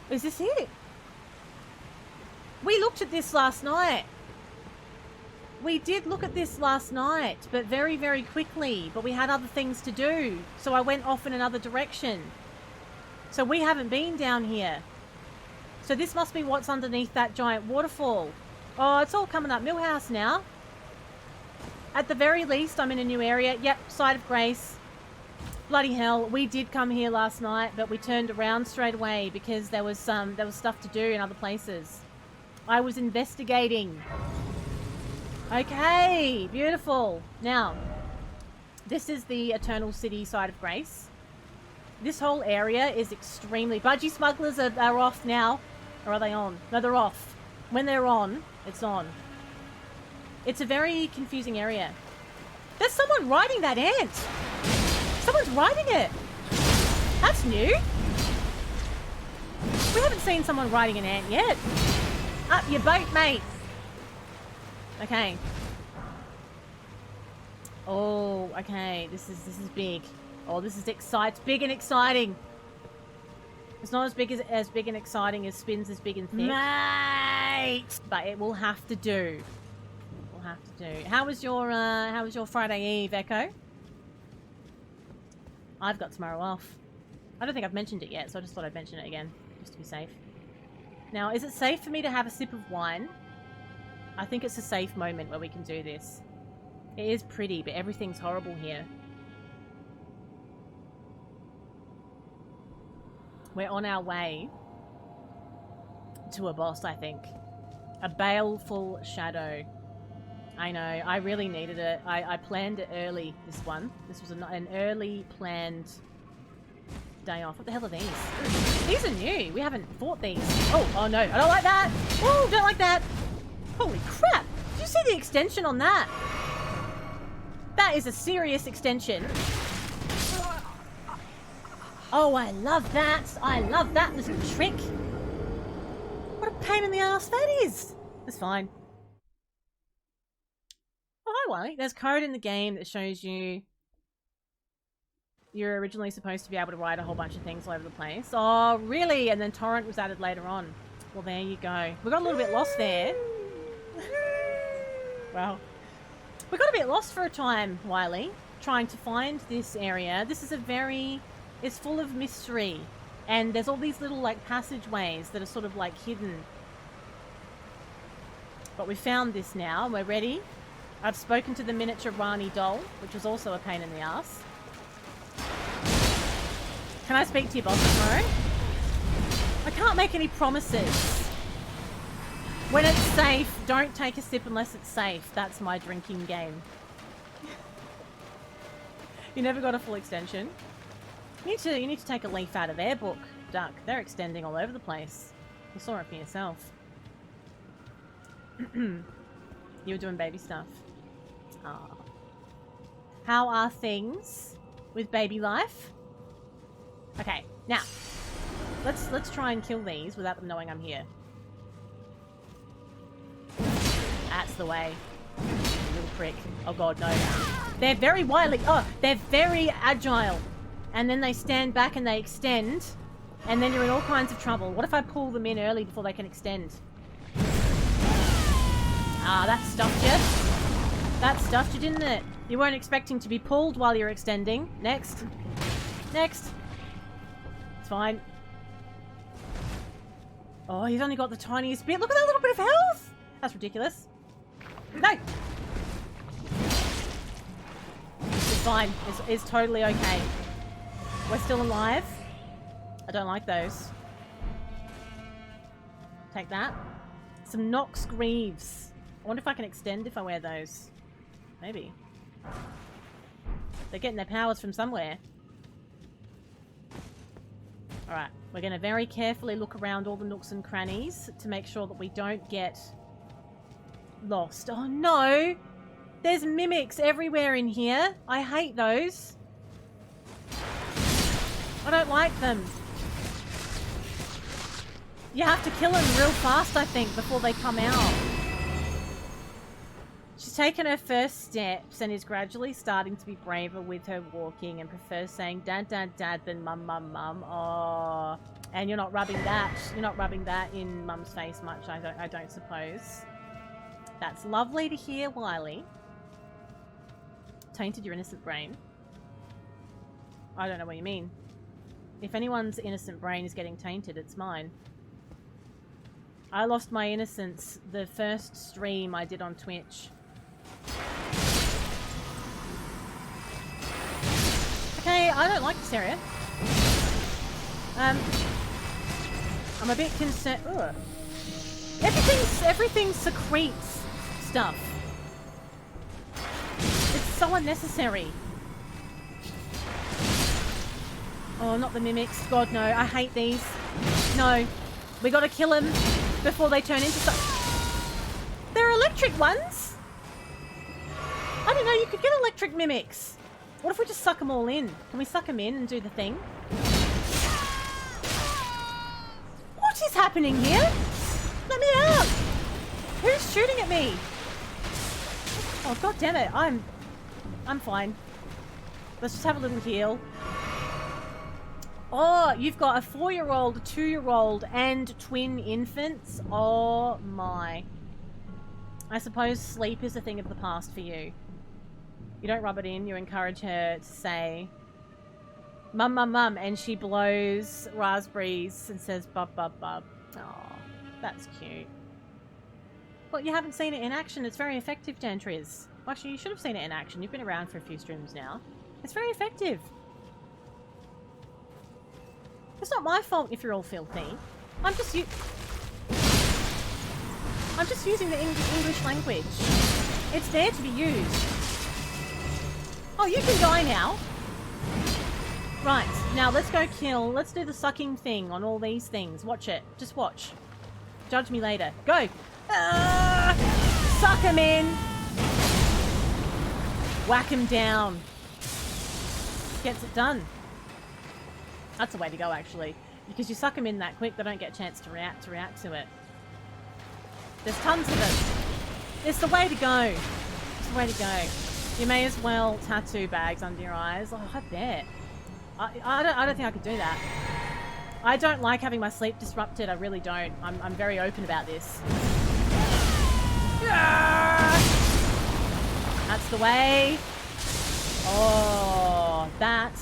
is this it? We looked at this last night. We did look at this last night, but very, very quickly. But we had other things to do, so I went off in another direction. So we haven't been down here. So this must be what's underneath that giant waterfall. Oh, it's all coming up Millhouse now. At the very least, I'm in a new area. Yep, Side of Grace. Bloody hell, we did come here last night, but we turned around straight away because there was stuff to do in other places. I was investigating. Okay, beautiful. Now, this is the Eternal City Side of Grace. This whole area is extremely... Budgie smugglers are off now. Or are they on? No, they're off. When they're on, it's on. It's a very confusing area. There's someone riding that ant! Someone's riding it! That's new! We haven't seen someone riding an ant yet. Up your boat, mate! Okay. Oh, okay. This is big. Oh, this is big and exciting. It's not as big and exciting as Spins as big and thick. Mate! But it will have to do. It will have to do. How was your Friday Eve, Echo? I've got tomorrow off. I don't think I've mentioned it yet, so I just thought I'd mention it again, just to be safe. Now, is it safe for me to have a sip of wine? I think it's a safe moment where we can do this. It is pretty, but everything's horrible here. We're on our way to a boss, I think. A baleful shadow. I know. I really needed it. I planned it early, this one. This was an early planned day off. What the hell are these? These are new. We haven't fought these. Oh no. I don't like that. Oh, don't like that. Holy crap. Did you see the extension on that? That is a serious extension. Oh, I love that. I love that little trick. What a pain in the ass that is. It's fine. Oh, hi, Wally. There's code in the game that shows you you're originally supposed to be able to write a whole bunch of things all over the place. Oh, really? And then torrent was added later on. Well, there you go. We got a little bit lost there. Well, we got a bit lost for a time, Wiley, trying to find this area. This is it's full of mystery. And there's all these little, like, passageways that are sort of, like, hidden. But we found this now, and we're ready. I've spoken to the miniature Rani doll, which was also a pain in the ass. Can I speak to your boss tomorrow? I can't make any promises. When it's safe, don't take a sip unless it's safe. That's my drinking game. You never got a full extension. You need to take a leaf out of their book, Duck. They're extending all over the place. You saw it for yourself. You were doing baby stuff. Aww. How are things with baby life? Okay, now let's try and kill these without them knowing I'm here. That's the way. Little prick. Oh god, no. They're very wily. Oh, they're very agile. And then they stand back and they extend. And then you're in all kinds of trouble. What if I pull them in early before they can extend? Ah, that stuffed you. That stuffed you, didn't it? You weren't expecting to be pulled while you're extending. Next. Next. It's fine. Oh, he's only got the tiniest bit. Look at that little bit of health. That's ridiculous. No. It's fine. It's totally okay. We're still alive. I don't like those. Take that. Some Nox Greaves. I wonder if I can extend if I wear those. Maybe. They're getting their powers from somewhere. Alright, we're going to very carefully look around all the nooks and crannies to make sure that we don't get lost. Oh no! There's mimics everywhere in here. I hate those. I don't like them. You have to kill them real fast, I think, before they come out. She's taken her first steps and is gradually starting to be braver with her walking and prefers saying dad, dad, dad than mum, mum, mum. Oh, and you're not rubbing that. You're not rubbing that in mum's face much, I don't suppose. That's lovely to hear, Wiley. Tainted your innocent brain. I don't know what you mean. If anyone's innocent brain is getting tainted, it's mine. I lost my innocence the first stream I did on Twitch. Okay, I don't like this area. I'm a bit concerned. Ugh. Everything secretes stuff. It's so unnecessary. Oh, not the mimics. God, no. I hate these. No. We gotta kill them before they turn into stuff. They're electric ones? I didn't know you could get electric mimics. What if we just suck them all in? Can we suck them in and do the thing? What is happening here? Let me out! Who's shooting at me? Oh, god damn it. I'm fine. Let's just have a little heal. Oh, you've got a 4-year-old, a 2-year-old, and twin infants. Oh my. I suppose sleep is a thing of the past for you. You don't rub it in, you encourage her to say, mum, mum, mum, and she blows raspberries and says, bub, bub, bub. Oh, that's cute. Well, you haven't seen it in action. It's very effective, Dantriz. Well, actually, you should have seen it in action. You've been around for a few streams now. It's very effective. It's not my fault if you're all filthy. I'm just using the English language. It's there to be used. Oh, you can die now. Right, now let's go kill. Let's do the sucking thing on all these things. Watch it. Just watch. Judge me later. Go. Suck him in. Whack him down. Gets it done. That's the way to go, actually. Because you suck them in that quick, they don't get a chance to react to it. There's tons of them. It's the way to go. It's the way to go. You may as well tattoo bags under your eyes. Oh, I bet. I don't think I could do that. I don't like having my sleep disrupted. I really don't. I'm very open about this. That's the way. Oh, that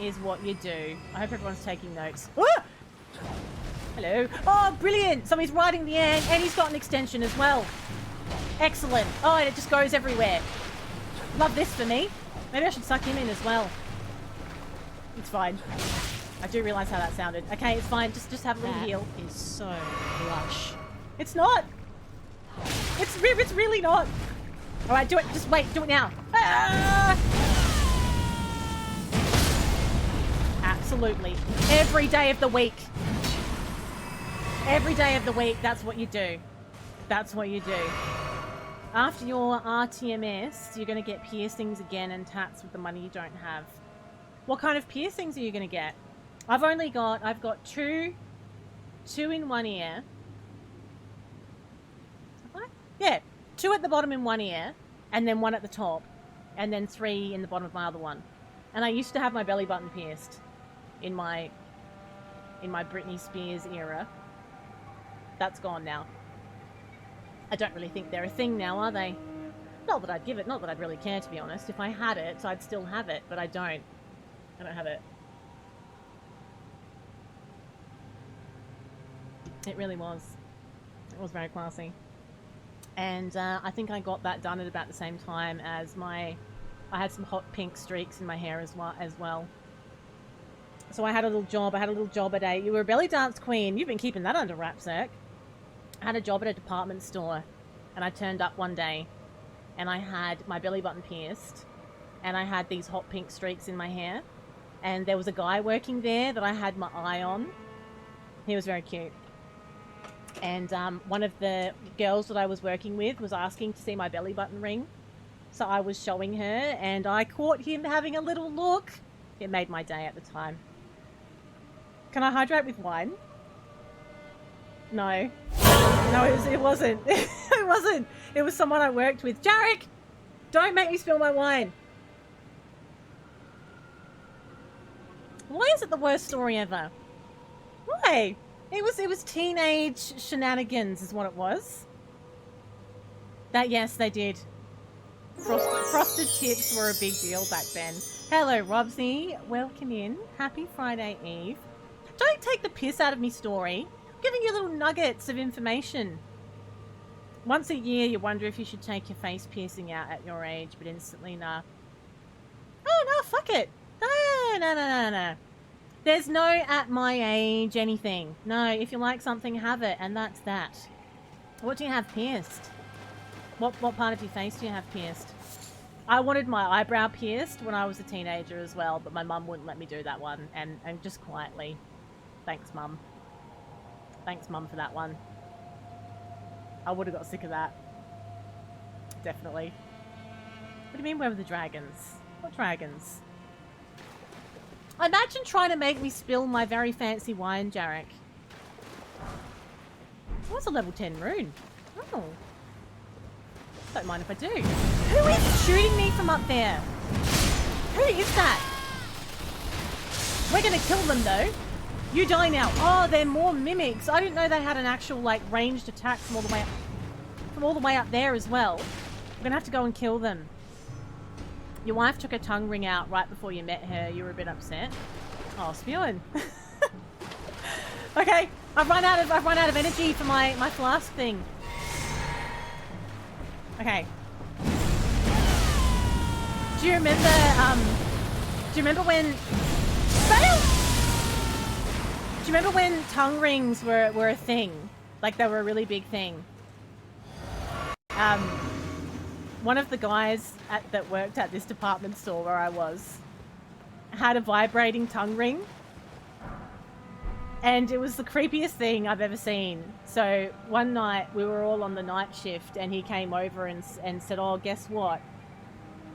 is what you do. I hope everyone's taking notes. Ah! Hello. Oh, brilliant. So he's riding the ant and he's got an extension as well. Excellent. Oh, and it just goes everywhere. Love this for me. Maybe I should suck him in as well. It's fine. I do realise how that sounded. Okay, it's fine. Just have a little heal. That is so lush. It's not. It's really not. All right, do it. Just wait. Do it now. Ah! Absolutely. Every day of the week. Every day of the week, that's what you do. That's what you do. After your RTMS, you're going to get piercings again and tats with the money you don't have. What kind of piercings are you going to get? I've got two in one ear. Yeah, 2 at the bottom in one ear, and then 1 at the top, and then 3 in the bottom of my other one. And I used to have my belly button pierced in my Britney Spears era. That's gone now. I don't really think they're a thing now, are they? Not that I'd give it, not that I'd really care, to be honest. If I had it, I'd still have it, but I don't. I don't have it. It really was. It was very classy. And I think I got that done at about the same time as I had some hot pink streaks in my hair as well. So I had a little job. You were a belly dance queen. You've been keeping that under wraps, Zerk. I had a job at a department store, and I turned up one day, and I had my belly button pierced, and I had these hot pink streaks in my hair, and there was a guy working there that I had my eye on. He was very cute. And one of the girls that I was working with was asking to see my belly button ring. So I was showing her, and I caught him having a little look. It made my day at the time. Can I hydrate with wine? No. No, it wasn't. It wasn't. It was someone I worked with. Jarek! Don't make me spill my wine. Why is it the worst story ever? Why? It was teenage shenanigans is what it was. Yes, they did. Frosted tips were a big deal back then. Hello, Robsy. Welcome in. Happy Friday Eve. Don't take the piss out of me, story. I'm giving you little nuggets of information. Once a year, you wonder if you should take your face piercing out at your age, but instantly, nah. Oh, no, fuck it. No. There's no at my age anything. No, if you like something, have it, and that's that. What do you have pierced? What part of your face do you have pierced? I wanted my eyebrow pierced when I was a teenager as well, but my mum wouldn't let me do that one, and just quietly. Thanks, Mum. Thanks, Mum, for that one. I would have got sick of that. Definitely. What do you mean, where were the dragons? What dragons? Imagine trying to make me spill my very fancy wine, Jarek. Oh, that's a level 10 rune. Oh. Don't mind if I do. Who is shooting me from up there? Who is that? We're gonna kill them, though. You die now. Oh, they're more mimics. I didn't know they had an actual, like, ranged attack from all the way up there as well. We're gonna have to go and kill them. Your wife took her tongue ring out right before you met her. You were a bit upset. Oh, spewing. Okay, I've run out of energy for my flask thing. Okay. Do you remember when tongue rings were a thing? Like they were a really big thing. one of the guys that worked at this department store where I was had a vibrating tongue ring. And it was the creepiest thing I've ever seen. So one night we were all on the night shift and he came over and said, oh, guess what?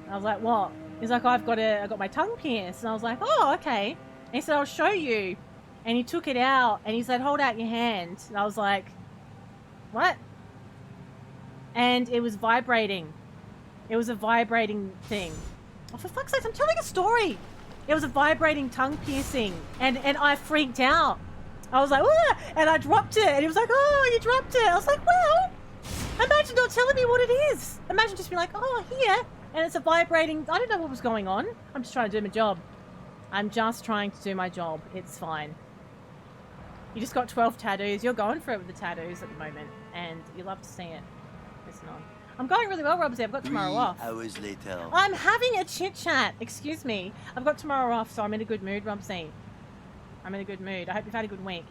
And I was like, what? He's like, oh, I got my tongue pierced. And I was like, oh, okay. And he said, I'll show you. And he took it out and he said, hold out your hand. And I was like, what? And it was vibrating. It was a vibrating thing. Oh, for fuck's sake, I'm telling a story. It was a vibrating tongue piercing. And I freaked out. I was like, ah! And I dropped it. And he was like, oh, you dropped it. I was like, well, imagine not telling me what it is. Imagine just being like, oh, here. And it's a vibrating, I don't know what was going on. I'm just trying to do my job. I'm just trying to do my job. It's fine. You just got 12 tattoos. You're going for it with the tattoos at the moment. And you love to see it. Listen on. I'm going really well, Robsy. I've got tomorrow off. 3 hours later. I'm having a chit chat. Excuse me. I've got tomorrow off, so I'm in a good mood, Robsy. I'm in a good mood. I hope you've had a good week.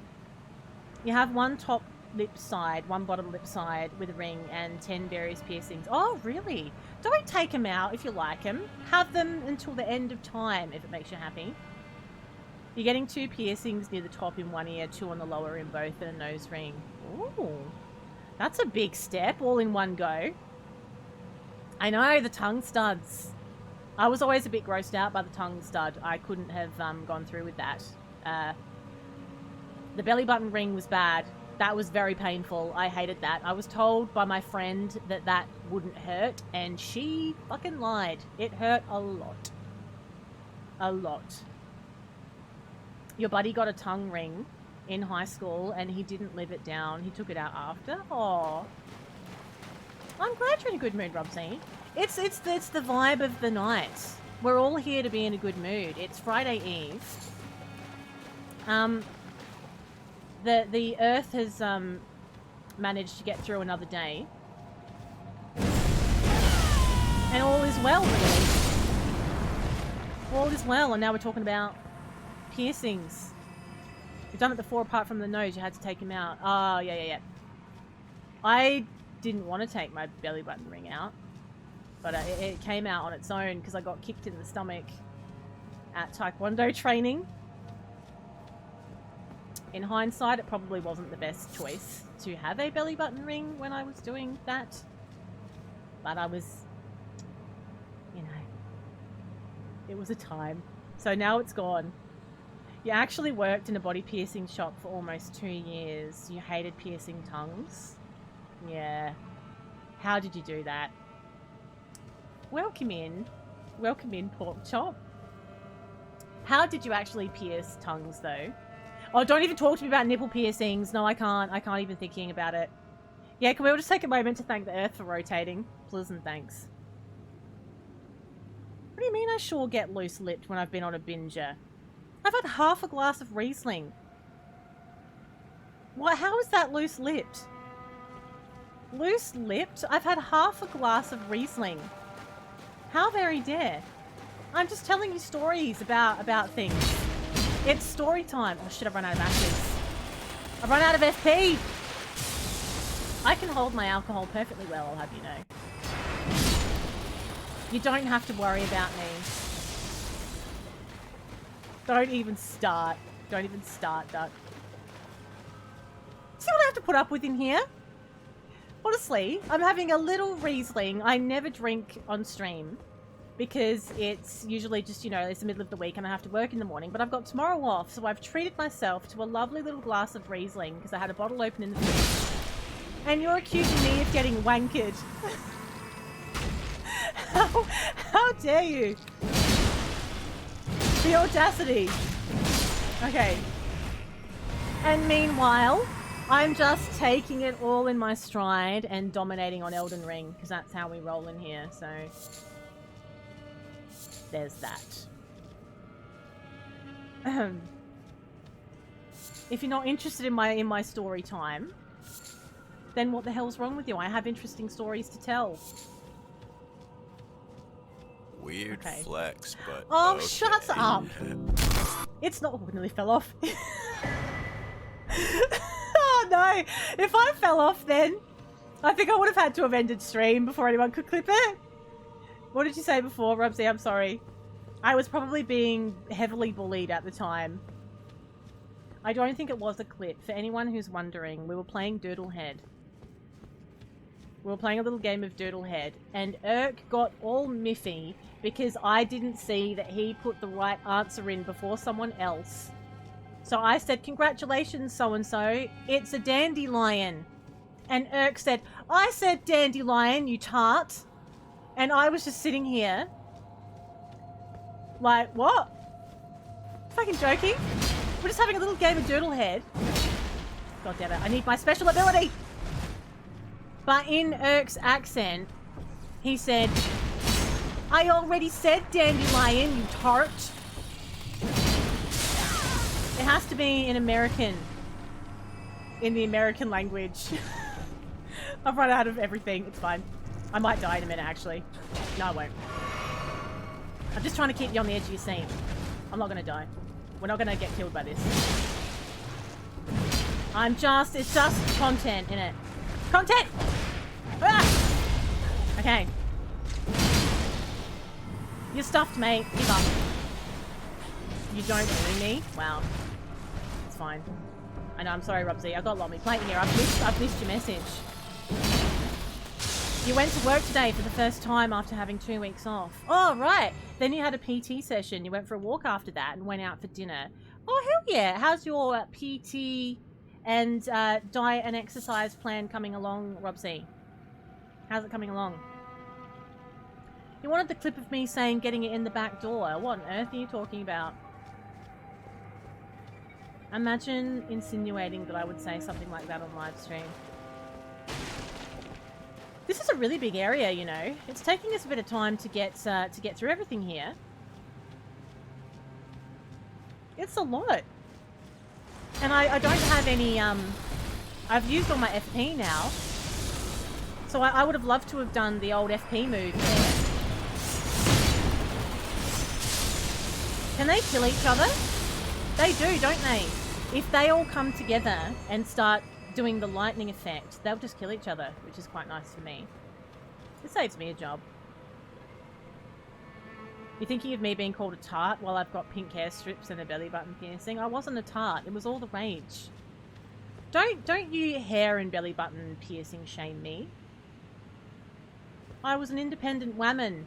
You have one top lip side, one bottom lip side with a ring and 10 various piercings. Oh, really? Don't take them out if you like them. Have them until the end of time if it makes you happy. You're getting 2 piercings near the top in one ear, 2 on the lower in both, and a nose ring. Ooh. That's a big step, all in one go. I know, the tongue studs. I was always a bit grossed out by the tongue stud. I couldn't have gone through with that. The belly button ring was bad. That was very painful. I hated that. I was told by my friend that that wouldn't hurt, and she fucking lied. It hurt a lot. A lot. Your buddy got a tongue ring in high school, and he didn't live it down. He took it out after. Aww. I'm glad you're in a good mood, Robsy. It's the vibe of the night. We're all here to be in a good mood. It's Friday Eve. The Earth has managed to get through another day, and all is well, really. All is well, and now we're talking about piercings. We've done it before, apart from the nose. You had to take him out. Oh, yeah. I didn't want to take my belly button ring out, but it came out on its own because I got kicked in the stomach at Taekwondo training. In hindsight, it probably wasn't the best choice to have a belly button ring when I was doing that. But I was, you know, it was a time. So now it's gone. You actually worked in a body piercing shop for almost 2 years. You hated piercing tongues. Yeah. How did you do that? Welcome in. Welcome in, pork chop. How did you actually pierce tongues, though? Oh, don't even talk to me about nipple piercings. No, I can't. I can't even thinking about it. Yeah, can we all just take a moment to thank the Earth for rotating? Please and thanks. What do you mean I sure get loose-lipped when I've been on a binger? I've had half a glass of Riesling. What? How is that loose-lipped? Loose-lipped? I've had half a glass of Riesling. How very dare. I'm just telling you stories about things. It's story time. Oh shit, I've run out of matches. I've run out of FP! I can hold my alcohol perfectly well, I'll have you know. You don't have to worry about me. Don't even start. Don't even start, Duck. See what I have to put up with in here? Honestly, I'm having a little Riesling. I never drink on stream because it's usually just, you know, it's the middle of the week and I have to work in the morning, but I've got tomorrow off, so I've treated myself to a lovely little glass of Riesling because I had a bottle open in the fridge. And you're accusing me of getting wankered. How dare you? The audacity. Okay. And meanwhile, I'm just taking it all in my stride and dominating on Elden Ring, because that's how we roll in here, so there's that. If you're not interested in my story time, then what the hell's wrong with you? I have interesting stories to tell. Weird flex, but oh, okay. Shut up! It's not. Oh, it nearly fell off. Oh no! If I fell off, then I think I would have had to have ended stream before anyone could clip it. What did you say before, Rubsy? I'm sorry. I was probably being heavily bullied at the time. I don't think it was a clip. For anyone who's wondering, we were playing Doodlehead. We were playing a little game of Doodlehead, and Urk got all miffy because I didn't see that he put the right answer in before someone else. So I said, congratulations, so-and-so, it's a dandelion. And Urk said, I said dandelion, you tart. And I was just sitting here. Like, what? Fucking joking? We're just having a little game of Doodlehead. God damn it, I need my special ability! But in Urk's accent, he said, I already said dandelion, you tart. It has to be in American. In the American language. I've run out of everything. It's fine. I might die in a minute, actually. No, I won't. I'm just trying to keep you on the edge of your seat. I'm not going to die. We're not going to get killed by this. It's just content, innit? Content! Ah! Okay. You're stuffed, mate. Give up. You don't bully me? Wow. It's fine. I know, I'm sorry, Rubsy. I got a lot of me plate here. I've missed your message. You went to work today for the first time after having 2 weeks off. Oh, right. Then you had a PT session. You went for a walk after that and went out for dinner. Oh, hell yeah. How's your PT and diet and exercise plan coming along, Robsy? How's it coming along? You wanted the clip of me saying getting it in the back door. What on earth are you talking about? Imagine insinuating that I would say something like that on live stream. This is a really big area, you know. It's taking us a bit of time to get through everything here. It's a lot. And I don't have any, I've used all my FP now. So I would have loved to have done the old FP move there. Can they kill each other? They do, don't they? If they all come together and start doing the lightning effect, they'll just kill each other, which is quite nice for me. It saves me a job. You're thinking of me being called a tart while I've got pink hair strips and a belly button piercing? I wasn't a tart. It was all the rage. Don't you hair and belly button piercing shame me. I was an independent woman.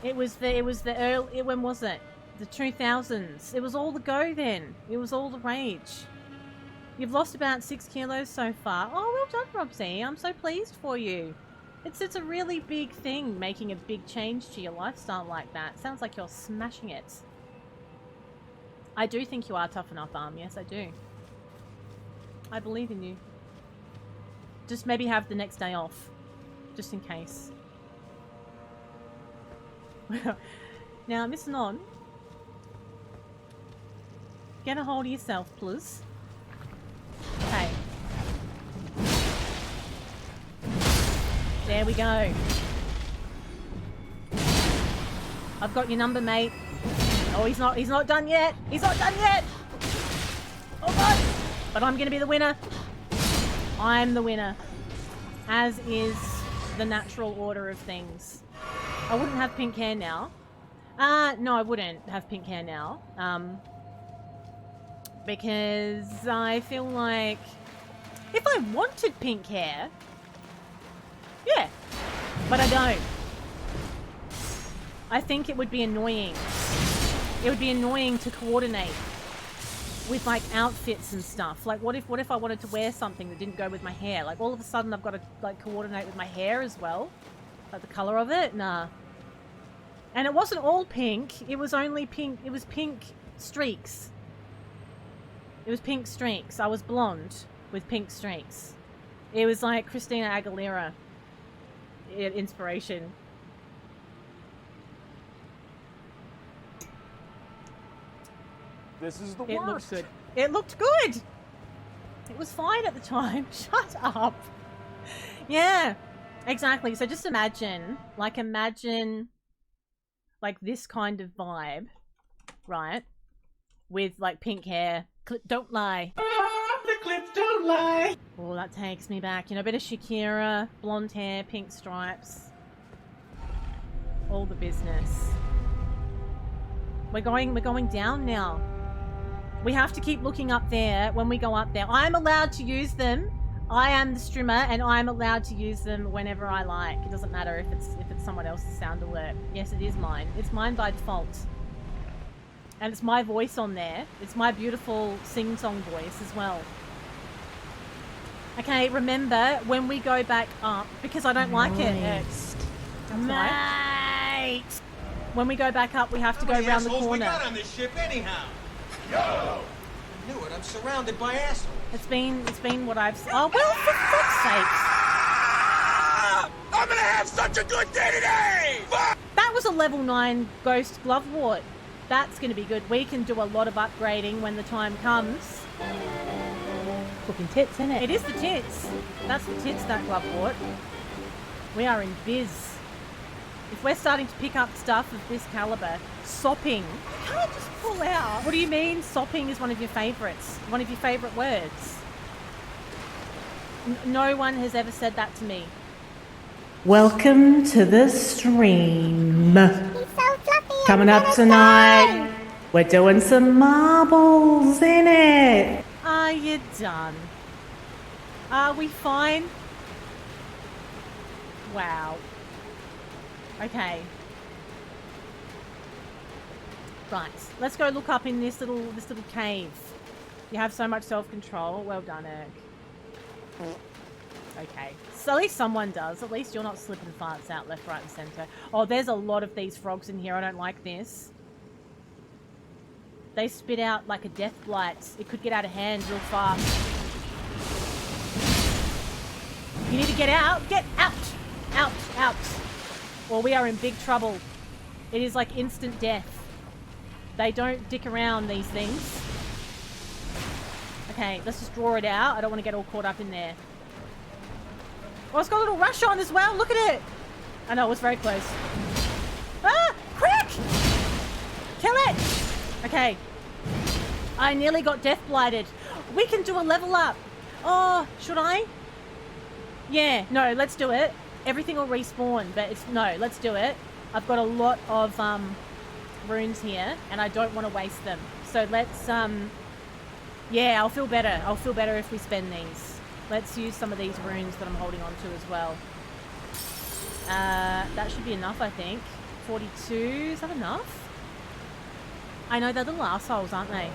It was the early, when was it? The 2000s. It was all the go then. It was all the rage. You've lost about 6 kilos so far. Oh, well done, Robsy. I'm so pleased for you. It's a really big thing, making a big change to your lifestyle like that. Sounds like you're smashing it. I do think you are tough enough, yes I do. I believe in you. Just maybe have the next day off. Just in case. Now, Miss Non. Get a hold of yourself, please. Okay. There we go. I've got your number, mate. Oh, he's not done yet. He's not done yet. Oh god. But I'm gonna be the winner. I'm the winner. As is the natural order of things. I wouldn't have pink hair now. No, I wouldn't have pink hair now. Because I feel like if I wanted pink hair, yeah, but I don't. I think it would be annoying. It would be annoying to coordinate with like outfits and stuff. Like what if I wanted to wear something that didn't go with my hair? Like all of a sudden I've got to like coordinate with my hair as well. Like the color of it? Nah. And it wasn't all pink. It was only pink. It was pink streaks. It was pink streaks. I was blonde with pink streaks. It was like Christina Aguilera inspiration. This is the worst. It looked good. It looked good. It was fine at the time. Shut up. Yeah, exactly. So just imagine like this kind of vibe, right? With like pink hair. Clip don't lie. The clips don't lie. Oh, that takes me back. You know, a bit of Shakira, blonde hair, pink stripes. All the business. We're going down now. We have to keep looking up there when we go up there. I'm allowed to use them. I am the streamer, and I'm allowed to use them whenever I like. It doesn't matter if it's someone else's sound alert. Yes, it is mine. It's mine by default. And it's my voice on there. It's my beautiful sing-song voice as well. Okay, remember, when we go back up, because I don't like it. Mate! When we go back up, we have to go around the corner. We got on this ship anyhow? Yo! I knew it. I'm surrounded by assholes. It's been what I've... Oh, well, for fuck's sake! I'm gonna have such a good day today! That was a level 9 ghost glovewort. That's going to be good. We can do a lot of upgrading when the time comes. Cooking tits, isn't it? It is the tits. That's the tits, that glovewort. We are in biz. If we're starting to pick up stuff of this caliber, sopping. You can't just pull out. What do you mean sopping is one of your favourites? One of your favourite words? No one has ever said that to me. Welcome to the stream. He's so fluffy. Coming up tonight, we're doing some marbles in it. Are you done? Are we fine? Wow. Okay. Right. Let's go look up in this little cave. You have so much self-control. Well done, Erk. Okay. So at least someone does. At least you're not slipping farts out left, right, and centre. Oh, there's a lot of these frogs in here. I don't like this. They spit out like a death blight. It could get out of hand real fast. You need to get out. Get out. Out. Out. Or we are in big trouble. It is like instant death. They don't dick around, these things. Okay, let's just draw it out. I don't want to get all caught up in there. Oh, it's got a little rush on as well. Look at it. I know, it was very close. Ah! Quick! Kill it! Okay. I nearly got death blighted. We can do a level up. Oh, should I? Yeah, no, let's do it. Everything will respawn, but no, let's do it. I've got a lot of runes here, and I don't want to waste them. So let's, yeah, I'll feel better. I'll feel better if we spend these. Let's use some of these runes that I'm holding on to as well. That should be enough, I think. 42, is that enough? I know, they're little assholes, aren't they?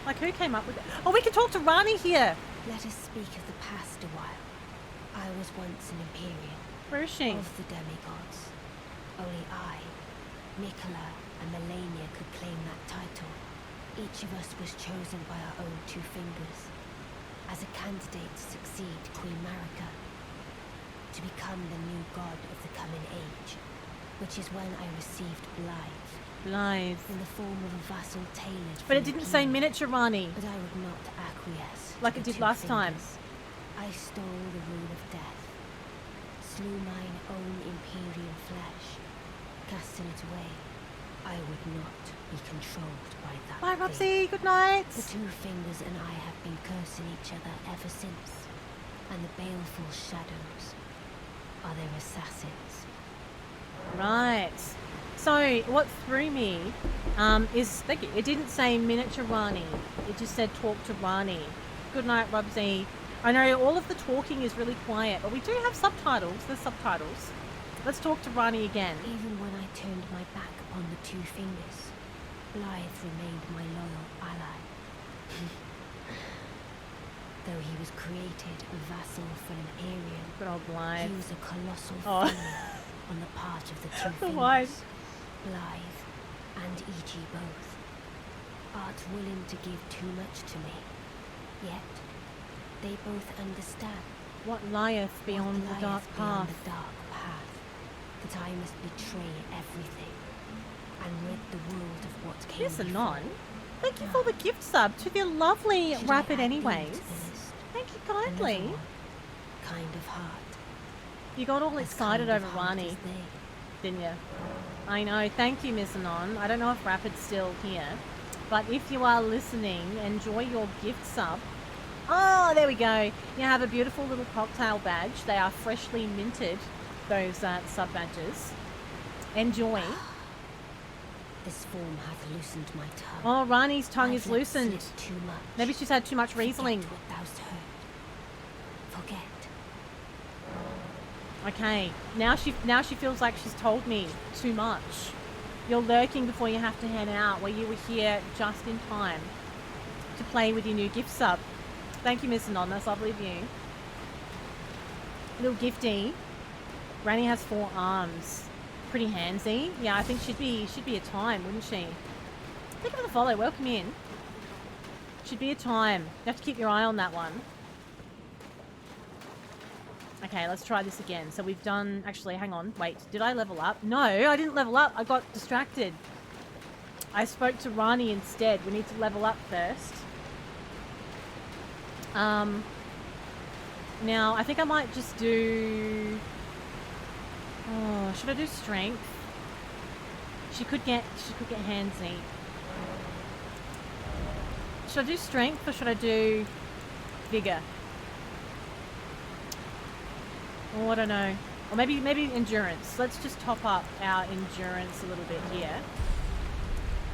Like, who came up with it? Oh, we can talk to Rani here! Let us speak of the past a while. I was once an Imperial. Where is she? Of the demigods. Only I, Nicola, and Melania could claim that title. Each of us was chosen by our own two fingers as a candidate to succeed Queen Marika, to become the new god of the coming age, which is when I received Blythe. Blythe. In the form of a vassal tailored. But it didn't say miniature Rani. But I would not acquiesce. Like it did last time. I stole the rune of death, slew mine own Imperial flesh, casting it away. I would not be controlled by that. Bye, Robsy. Good night. The two fingers and I have been cursing each other ever since, and the baleful shadows are their assassins. Right. So what threw me is it didn't say miniature Rani. It just said talk to Rani. Good night, Robsy. I know all of the talking is really quiet, but we do have subtitles. There's subtitles. Let's talk to Rani again. Even when I turned my back upon the two fingers, Blythe remained my loyal ally. Though he was created a vassal for an Imperial, good old Blythe. He was a colossal failure on the part of the two fingers. Why? Blythe and E.G. both. Art willing to give too much to me, yet they both understand. What lieth beyond the dark path? The dark path. That I must betray everything and rid the world of what came Yes, before. Anon. Thank you for the gift sub to the lovely Rapid Anyways. Thank you kindly. Kind of heart. You got all excited over Rani, didn't you? I know. Thank you, Miss Anon. I don't know if Rapid's still here, but if you are listening, enjoy your gift sub. Oh, there we go. You have a beautiful little cocktail badge. They are freshly minted, those sub badges. Enjoy. This form hath loosened my tongue. Oh, Rani's tongue I've is let loosened. slip too much. Maybe she's had too much Riesling. Forget what thou'st heard. Forget. Okay, now she feels like she's told me too much. You're lurking before you have to head out, where you were here just in time to play with your new gift sub. Thank you, Miss Anonymous. Lovely of you. Little gifty. Granny has 4 arms. Pretty handsy. Yeah, I think she'd be a time, wouldn't she? Thank you for the follow. Welcome in. Should be a time. You have to keep your eye on that one. Okay, let's try this again. So we've done... Actually, hang on. Wait, did I level up? No, I didn't level up. I got distracted. I spoke to Rani instead. We need to level up first. Now, I think I might just do... Oh, should I do strength? She could get handsy. Should I do strength or should I do vigor? Oh, I don't know. Or maybe endurance. Let's just top up our endurance a little bit here.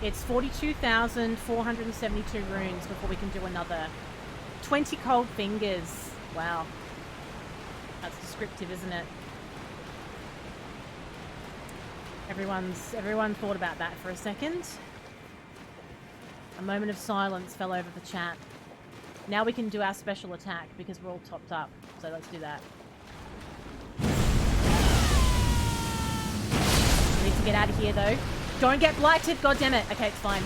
It's 42,472 runes before we can do another. 20 cold fingers. Wow. That's descriptive, isn't it? Everyone thought about that for a second. A moment of silence fell over the chat. Now we can do our special attack because we're all topped up. So let's do that. I need to get out of here though. Don't get blighted, god damn it. Okay, it's fine.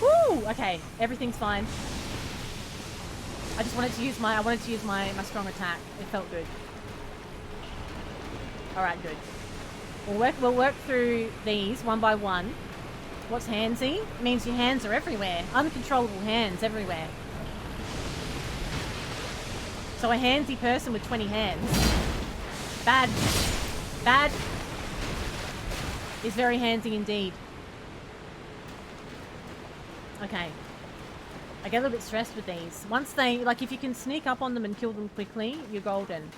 Woo! Okay, everything's fine. I just wanted to use my strong attack. It felt good. Alright, good. We'll work through these one by one. What's handsy? It means your hands are everywhere. Uncontrollable hands everywhere. So a handsy person with 20 hands. Bad. Bad. Is very handsy indeed. Okay. I get a little bit stressed with these. Once they, like, if you can sneak up on them and kill them quickly, you're golden.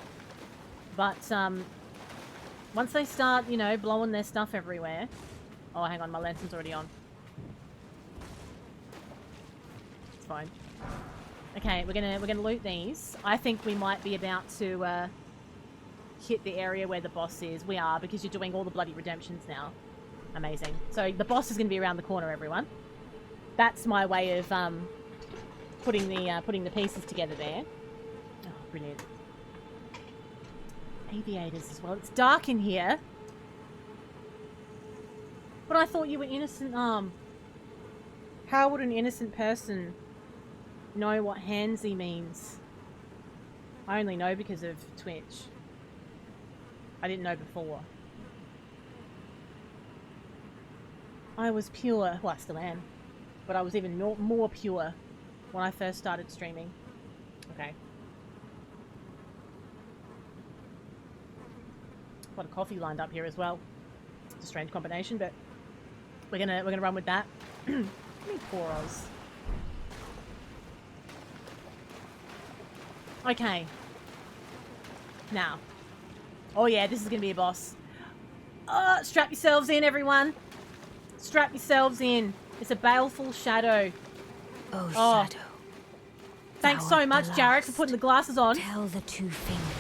But, once they start, you know, blowing their stuff everywhere... Oh, hang on, my lantern's already on. It's fine. Okay, we're gonna loot these. I think we might be about to, hit the area where the boss is. We are, because you're doing all the bloody redemptions now. Amazing. So, the boss is gonna be around the corner, everyone. That's my way of, putting the pieces together there. Oh, brilliant. Aviators as well. It's dark in here. But I thought you were innocent. How would an innocent person know what handsy means? I only know because of Twitch. I didn't know before. I was pure. Well, I still am. But I was even more pure when I first started streaming. Okay. A lot of coffee lined up here as well. It's a strange combination, but we're gonna run with that. Give me Poros. Okay. Now. Oh yeah, this is gonna be a boss. Strap yourselves in, everyone. Strap yourselves in. It's a baleful shadow. Oh, shadow. Thanks so much, Jared, for putting the glasses on. Tell the 2 fingers.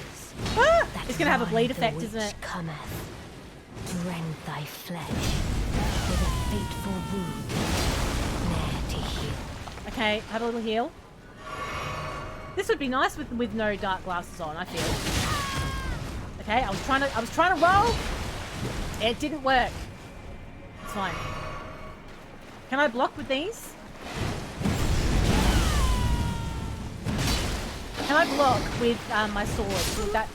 It's gonna have a bleed effect, isn't it? Cometh, to rend thy flesh with a fateful wound, ne'er to heal. Okay, have a little heal. This would be nice with no dark glasses on, I feel. Okay, I was trying to roll. It didn't work. It's fine. Can I block with these? Can I block with my sword? With that?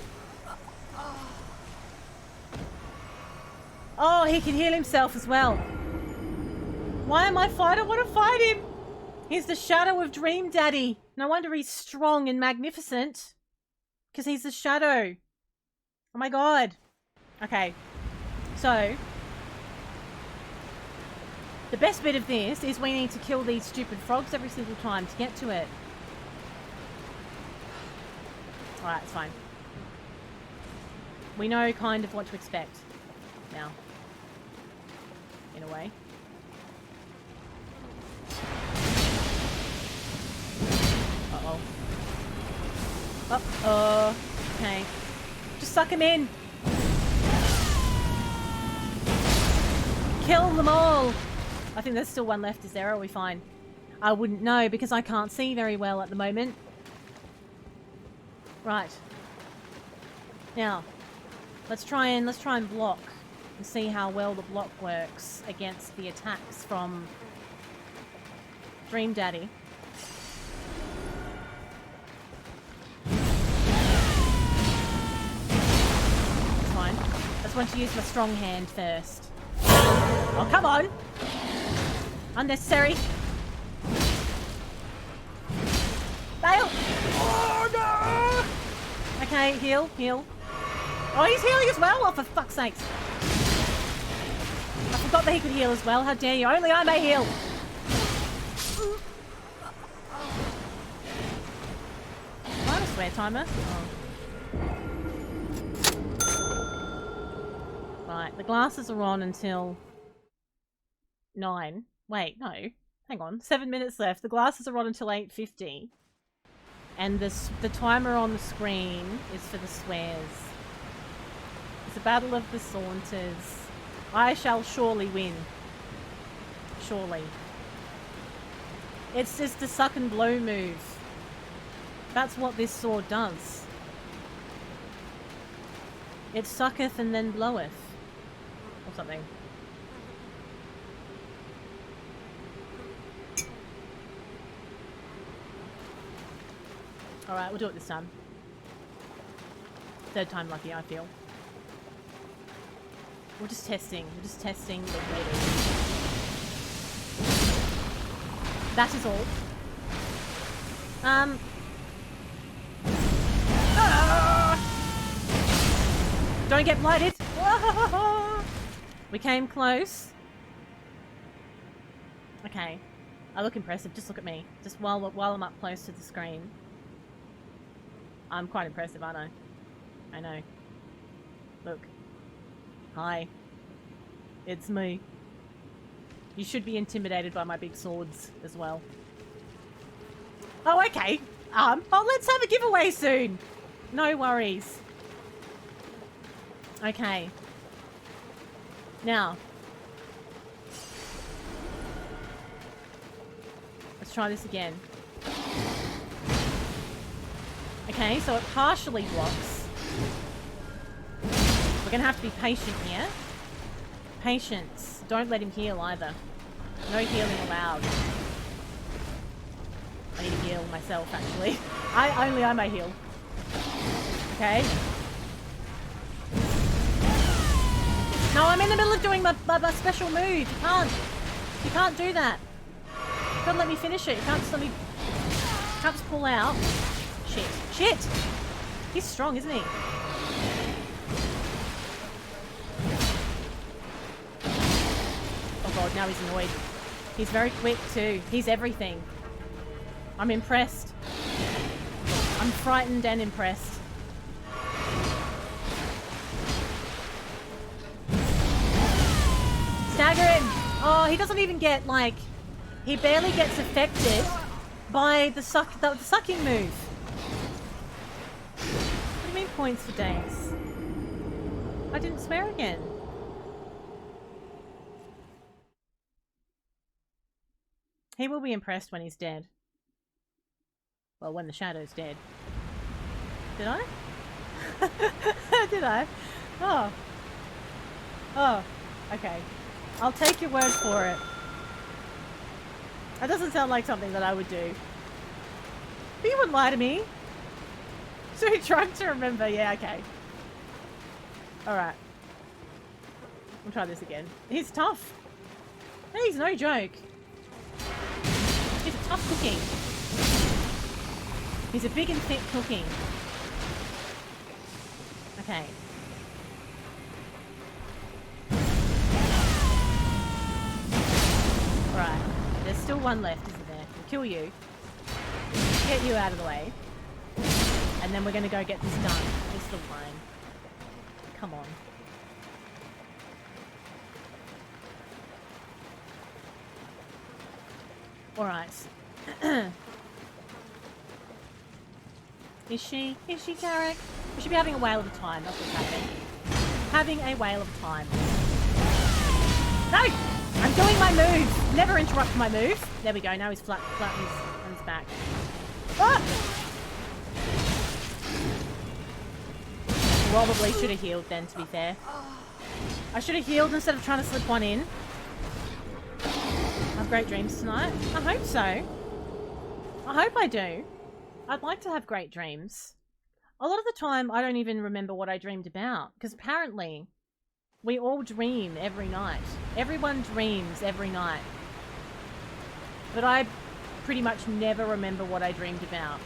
Oh, he can heal himself as well. Why am I fighting? I want to fight him. He's the shadow of Dream Daddy. No wonder he's strong and magnificent. Because he's the shadow. Oh my god. Okay. So, the best bit of this is we need to kill these stupid frogs every single time to get to it. Alright, it's fine. We know kind of what to expect now. in a way. Uh-oh. Uh-oh. Okay. Just suck him in. Kill them all. I think there's still one left. Is there? Are we fine? I wouldn't know because I can't see very well at the moment. Right. Now, let's try and block and see how well the block works against the attacks from Dream Daddy. It's fine. I just want to use my strong hand first. Oh, come on! Unnecessary. Fail! Oh, no! Okay, heal, heal. Oh, he's healing as well? Oh, for fuck's sakes. I forgot that he could heal as well. How dare you? Only I may heal. Do I have a swear timer? Oh. Right, the glasses are on until 9. Wait, no. Hang on. 7 minutes left. The glasses are on until 8:50. And the timer on the screen is for the swears. It's a battle of the Saunters. I shall surely win. Surely. It's just a suck and blow move. That's what this sword does. It sucketh and then bloweth. Or something. Alright, we'll do it this time. Third time lucky, I feel. We're just testing. We're just testing the waters. That is all. Don't get blighted! We came close. Okay. I look impressive. Just look at me. Just while I'm up close to the screen. I'm quite impressive, aren't I? I know. Look. Hi. It's me. You should be intimidated by my big swords as well. Oh, okay. Oh, let's have a giveaway soon. No worries. Okay. Now. Let's try this again. Okay, so it partially blocks. We're gonna have to be patient here. Patience. Don't let him heal either. No healing allowed. I need to heal myself, actually. I may heal. Okay. No, I'm in the middle of doing my special move. You can't do that. You gotta let me finish it. You can't just let me... You can't just pull out. Shit. Shit! He's strong, isn't he? Oh god, now he's annoyed. He's very quick too. He's everything. I'm impressed. I'm frightened and impressed. Stagger him! Oh, he doesn't even get, like... He barely gets affected by the sucking move. What do you mean points for days? I didn't swear again. He will be impressed when he's dead. Well, when the shadow's dead. Did I? Did I? Oh. Oh. Okay. I'll take your word for it. That doesn't sound like something that I would do. But you wouldn't lie to me. Too drunk to remember. Yeah, okay. Alright. We'll try this again. He's tough. He's no joke. He's a tough cookie. He's a big and thick cookie. Okay. Right. There's still one left, isn't there? We'll kill you. Get you out of the way. And then we're going to go get this done. It's the wine. Come on. Alright. Is she, Tarek? We should be having a whale of a time. That's what's happening. Having a whale of a time. No! I'm doing my moves! Never interrupt my moves. There we go. Now he's flat on his back. Ah! Probably should have healed then, to be fair. I should have healed instead of trying to slip one in. Have great dreams tonight. I hope so. I hope I do. I'd like to have great dreams. A lot of the time, I don't even remember what I dreamed about. Because apparently, we all dream every night. Everyone dreams every night. But I pretty much never remember what I dreamed about.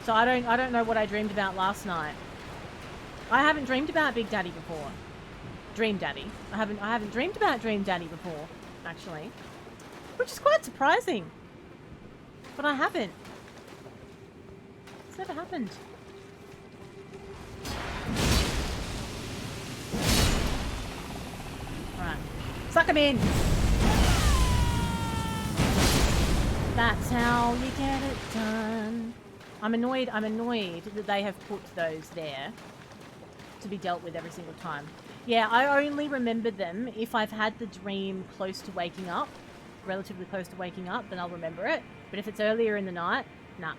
So I don't know what I dreamed about last night. I haven't dreamed about Big Daddy before. Dream Daddy. I haven't dreamed about Dream Daddy before, actually. Which is quite surprising. But I haven't. It's never happened. Alright. Suck him in! That's how you get it done. I'm annoyed that they have put those there to be dealt with every single time. Yeah, I only remember them if I've had the dream close to waking up, relatively close to waking up, then I'll remember it. But if it's earlier in the night, nah,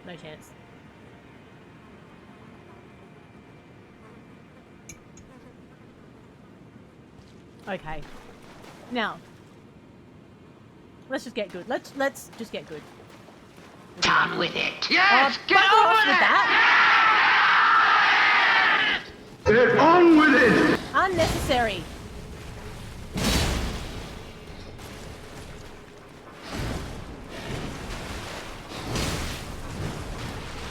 no chance. Okay. Now, let's just get good. Let's just get good. On with it. Yes, oh, get on with it. That. Get on with it. Unnecessary.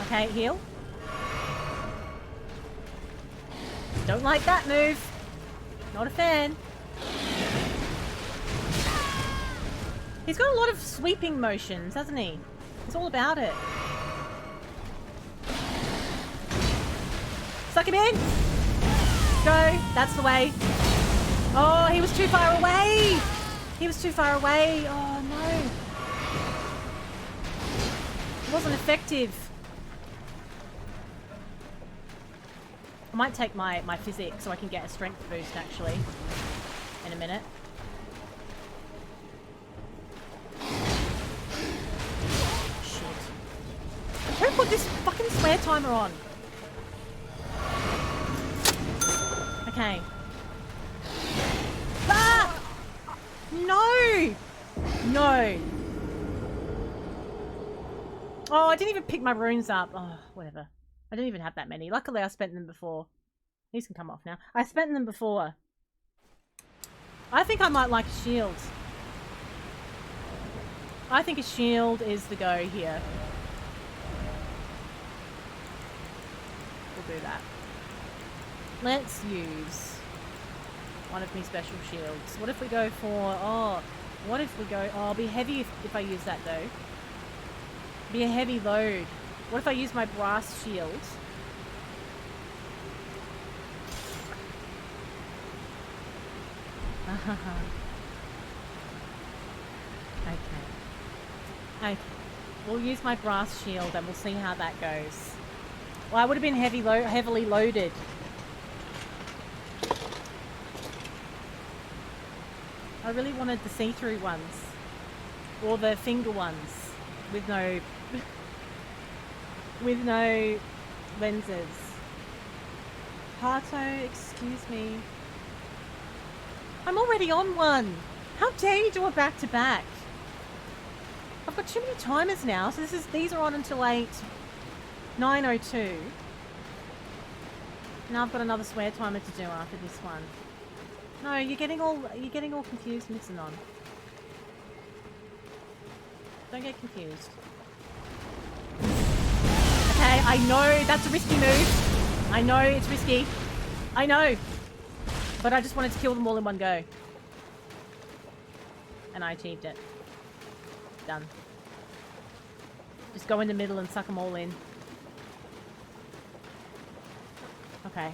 Okay, heal. Don't like that move. Not a fan. He's got a lot of sweeping motions, hasn't he? It's all about it. Suck him in! Go! That's the way. Oh, he was too far away! He was too far away. Oh, no. It wasn't effective. I might take my physics so I can get a strength boost, actually, in a minute. Who put this fucking swear timer on? Okay. Ah! No! No! Oh, I didn't even pick my runes up. Oh, whatever. I didn't even have that many. Luckily, I spent them before. These can come off now. I spent them before. I think I might like a shield. I think a shield is the go here. We'll do that. Let's use one of my special shields. What if we go for... Oh, what if we go... Oh, I'll be heavy if I use that, though. Be a heavy load. What if I use my brass shield? Okay. Okay. We'll use my brass shield and we'll see how that goes. Well, I would have been heavily loaded. I really wanted the see-through ones. Or the finger ones. With no... with no lenses. Pato, excuse me. I'm already on one! How dare you do a back-to-back? I've got too many timers now, so these are on until 9:02. Now I've got another swear timer to do after this one. No, you're getting all confused, Mixing on. Don't get confused. Okay, I know that's a risky move. I know it's risky. I know. But I just wanted to kill them all in one go. And I achieved it. Done. Just go in the middle and suck them all in. Okay.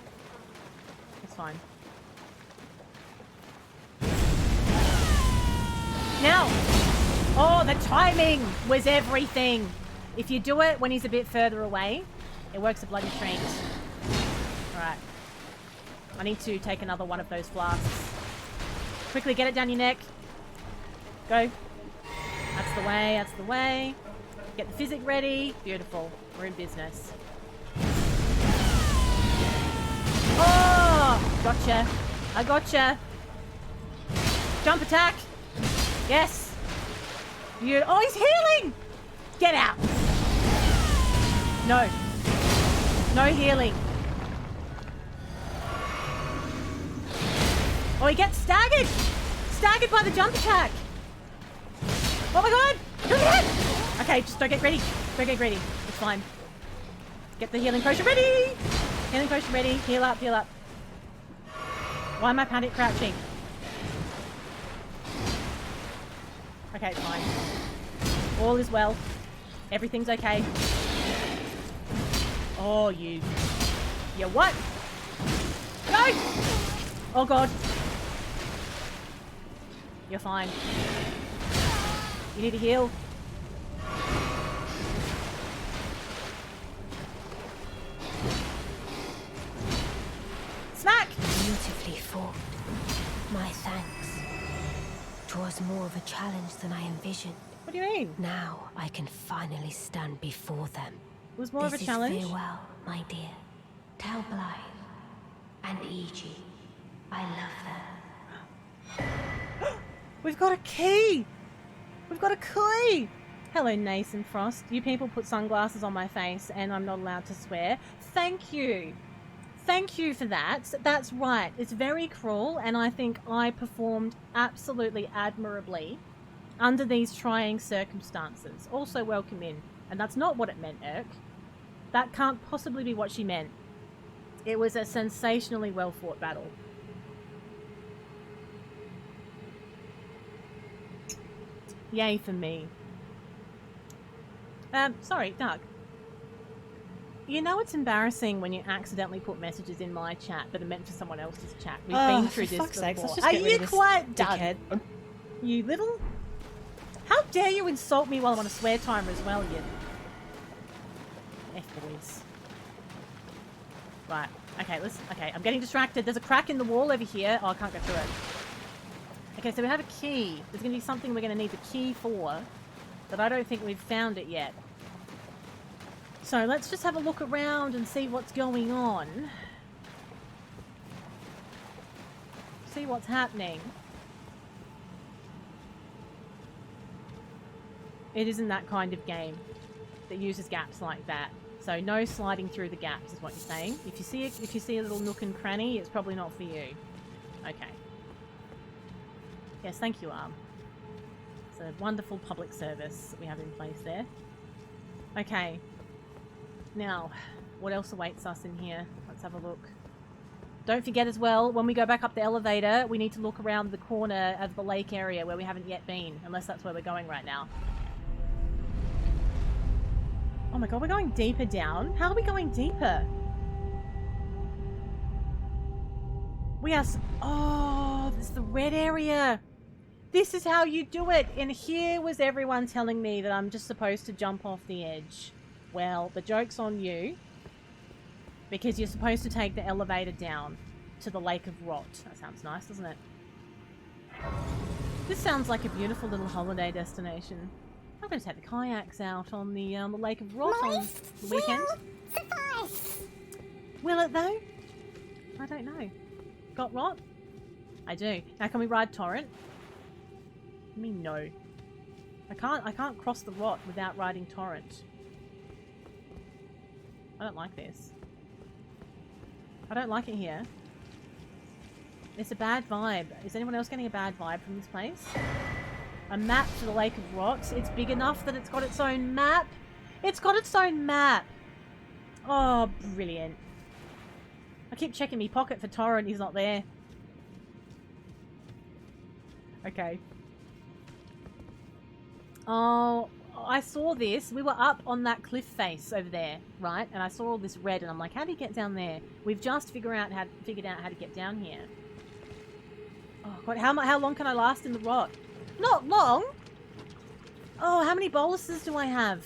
That's fine. Now! Oh, the timing was everything. If you do it when he's a bit further away, it works a bloody treat. Alright. I need to take another one of those flasks. Quickly, get it down your neck. Go. That's the way, that's the way. Get the physic ready. Beautiful. We're in business. Oh! Gotcha. I gotcha. Jump attack. Yes. You. Oh, he's healing! Get out. No. No healing. Oh, he gets staggered! Staggered by the jump attack! Oh my god! Look at that! Okay, just don't get greedy. Don't get greedy. It's fine. Get the healing potion ready! Healing potion ready. Heal up, heal up. Why am I panic crouching? Okay, it's fine. All is well. Everything's okay. Oh, you... You what? Go! Oh god. You're fine. You need to heal. Smack! Beautifully fought. My thanks. 'Twas more of a challenge than I envisioned. What do you mean? Now I can finally stand before them. It was more of a challenge? This is farewell, my dear. Tell Blythe and E.G. I love them. We've got a key! We've got a key! Hello, Nace and Frost. You people put sunglasses on my face and I'm not allowed to swear. Thank you. Thank you for that. That's right. It's very cruel and I think I performed absolutely admirably under these trying circumstances. Also welcome in. And that's not what it meant, Irk. That can't possibly be what she meant. It was a sensationally well-fought battle. Yay for me. Sorry, Doug. You know it's embarrassing when you accidentally put messages in my chat that are meant for someone else's chat. We've been through this before. Sakes, let's just Are get rid you of this quiet, Doug? dickhead. You little... How dare you insult me while I'm on a swear timer as well, you... F-boys. Right. Okay, listen. Okay, I'm getting distracted. There's a crack in the wall over here. Oh, I can't go through it. Okay, so we have a key. There's going to be something we're going to need the key for, but I don't think we've found it yet. So let's just have a look around and see what's going on. See what's happening. It isn't that kind of game that uses gaps like that. So no sliding through the gaps is what you're saying. If you see a little nook and cranny, it's probably not for you. Okay. Yes, thank you, Arm. It's a wonderful public service that we have in place there. Okay. Now, what else awaits us in here? Let's have a look. Don't forget as well, when we go back up the elevator, we need to look around the corner of the lake area where we haven't yet been, unless that's where we're going right now. Oh my god, we're going deeper down? How are we going deeper? We are... Oh, this is the red area. This is how you do it. And here was everyone telling me that I'm just supposed to jump off the edge. Well, the joke's on you. Because you're supposed to take the elevator down to the Lake of Rot. That sounds nice, doesn't it? This sounds like a beautiful little holiday destination. I'm going to take the kayaks out on the Lake of Rot on the weekend. Will suffice. Will it though? I don't know. Got Rot? I do. Now can we ride Torrent? I mean, no. I can't cross the Rot without riding Torrent. I don't like this. I don't like it here. It's a bad vibe. Is anyone else getting a bad vibe from this place? A map to the Lake of Rot. It's big enough that it's got its own map. It's got its own map. Oh, brilliant. I keep checking my pocket for Torrent. He's not there. Okay. Oh, I saw this. We were up on that cliff face over there, right? And I saw all this red and I'm like, how do you get down there? We've just figured out how to get down here. Oh god, how long can I last in the Rot? Not long! Oh, how many boluses do I have?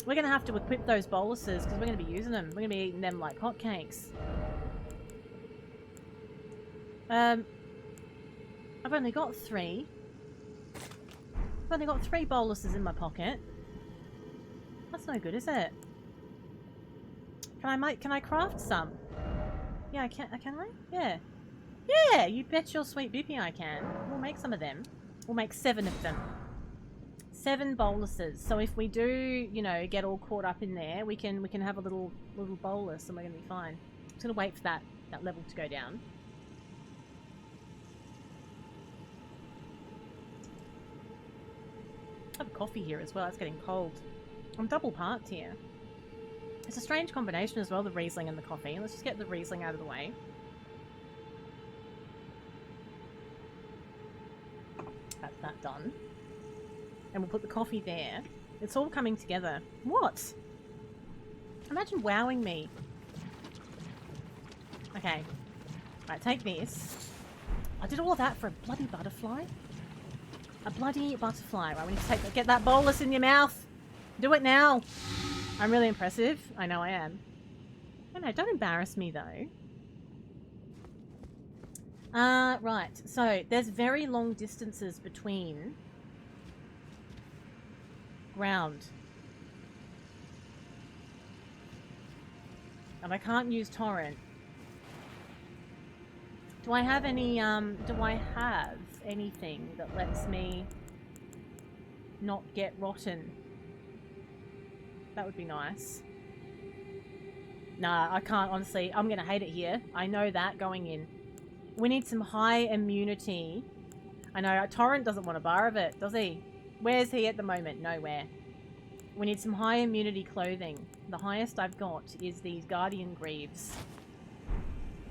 We're going to have to equip those boluses because we're going to be using them. We're going to be eating them like hotcakes. I've only got 3. I've only got 3 boluses in my pocket. That's no good, is it? Can I craft some? Yeah, I can I? Yeah. Yeah, you bet your sweet bippy I can. We'll make some of them. We'll make 7 of them. 7 boluses. So if we do, you know, get all caught up in there, we can have a little bolus and we're gonna be fine. I'm just gonna wait for that level to go down. I have coffee here as well. It's getting cold. I'm double parked here. It's a strange combination as well, the Riesling and the coffee. Let's just get the Riesling out of the way. That's that done. And we'll put the coffee there. It's all coming together. What? Imagine wowing me. Okay. Right, take this. I did all of that for a bloody butterfly? A bloody butterfly. Right, we need to get that bolus in your mouth. Do it now. I'm really impressive. I know I am. No, don't embarrass me though. Right. So, there's very long distances between ground. And I can't use torrent. Do I have any, do I have anything that lets me not get rotten? That would be nice. Nah, I can't, honestly. I'm gonna hate it here. I know that going in. We need some high immunity. I know, Torrent doesn't want a bar of it, does he? Where's he at the moment? Nowhere. We need some high immunity clothing. The highest I've got is these Guardian Greaves.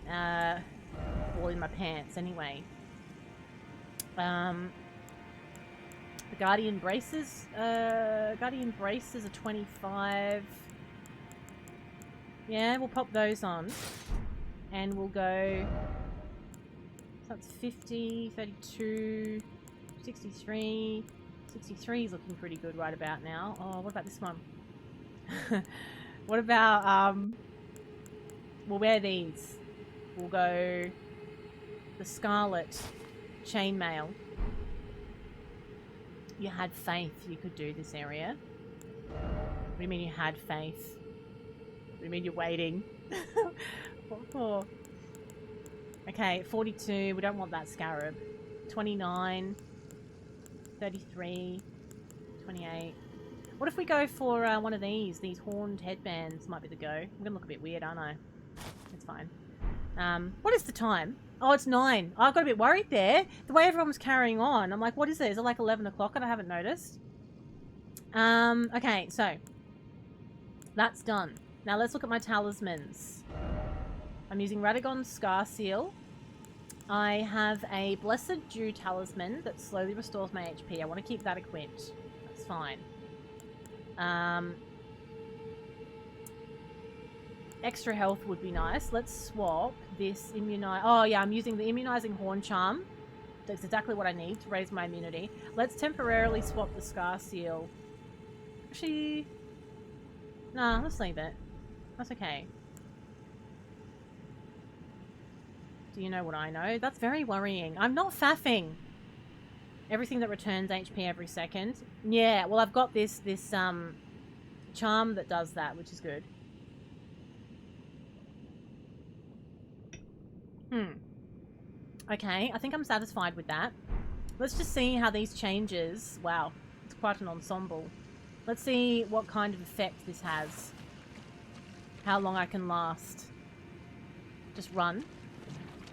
All in my pants, anyway. The Guardian Braces? Guardian Braces are 25. Yeah, we'll pop those on. And we'll go... So that's 50, 32, 63... 63 is looking pretty good right about now. Oh, what about this one? What about, we'll wear these. We'll go the Scarlet Chainmail. You had faith you could do this area. What do you mean you had faith? What do you mean you're waiting? What for? Okay, 42. We don't want that Scarab. 29. 33, 28. What if we go for one of these? These horned headbands might be the go. I'm going to look a bit weird, aren't I? It's fine. What is the time? Oh, it's 9. Oh, I got a bit worried there. The way everyone was carrying on. I'm like, what is it? Is it like 11 o'clock and I haven't noticed? Okay, so. That's done. Now let's look at my talismans. I'm using Radagon's Scar Seal. I have a Blessed Dew Talisman that slowly restores my HP. I want to keep that equipped. That's fine. Extra health would be nice. Let's swap this immunize... Oh, yeah, I'm using the Immunizing Horn Charm. That's exactly what I need to raise my immunity. Let's temporarily swap the Scar Seal. Actually... Nah, let's leave it. That's okay. Do you know what I know? That's very worrying. I'm not faffing. Everything that returns HP every second. Yeah, well I've got this charm that does that, which is good. Okay, I think I'm satisfied with that. Let's just see how these changes... Wow, it's quite an ensemble. Let's see what kind of effect this has. How long I can last. Just run.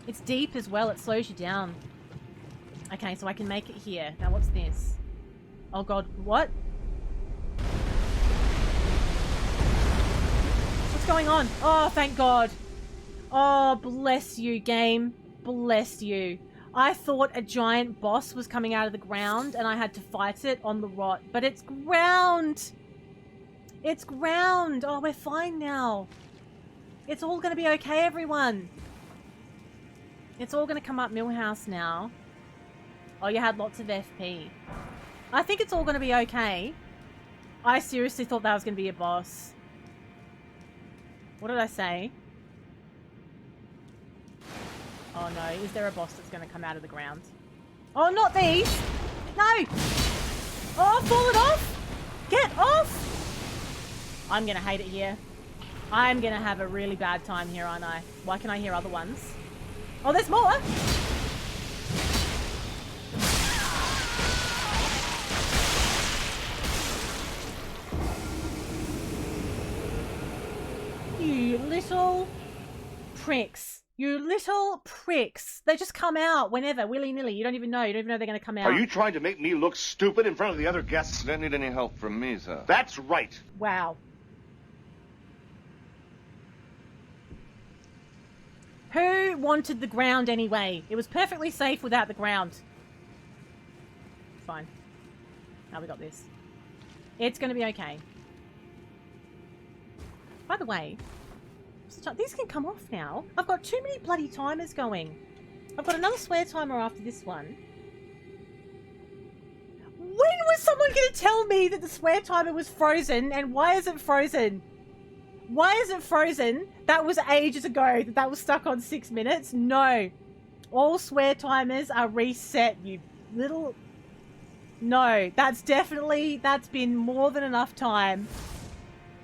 It's deep as well, it slows you down. Okay, so I can make it here. Now what's this? Oh god, what? What's going on? Oh, thank god. Oh, bless you, game. Bless you. I thought a giant boss was coming out of the ground and I had to fight it on the rot. But it's ground! It's ground! Oh, we're fine now. It's all gonna be okay, everyone. It's all going to come up Millhouse now. Oh, you had lots of FP. I think it's all going to be okay. I seriously thought that was going to be a boss. What did I say? Oh no, is there a boss that's going to come out of the ground? Oh, not these! No! Oh, I've fallen off! Get off! I'm going to hate it here. I'm going to have a really bad time here, aren't I? Why can I hear other ones? Oh, there's more! You little pricks. You little pricks. They just come out whenever, willy-nilly. You don't even know. You don't even know they're going to come out. Are you trying to make me look stupid in front of the other guests? You don't need any help from me, sir. That's right. Wow. Who wanted the ground anyway? It was perfectly safe without the ground. Fine. Now we got this. It's going to be okay. By the way, these can come off now. I've got too many bloody timers going. I've got another swear timer after this one. When was someone going to tell me that the swear timer was frozen, and why is it frozen? Why is it frozen? That was ages ago that was stuck on 6 minutes. No. All swear timers are reset, you little... No, that's been more than enough time.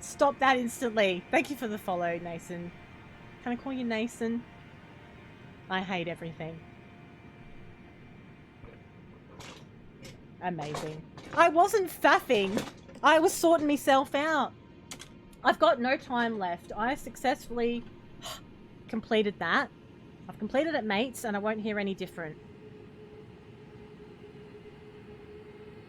Stop that instantly. Thank you for the follow, Nason. Can I call you Nason? I hate everything. Amazing. I wasn't faffing. I was sorting myself out. I've got no time left. I successfully completed that. I've completed it, mates, and I won't hear any different.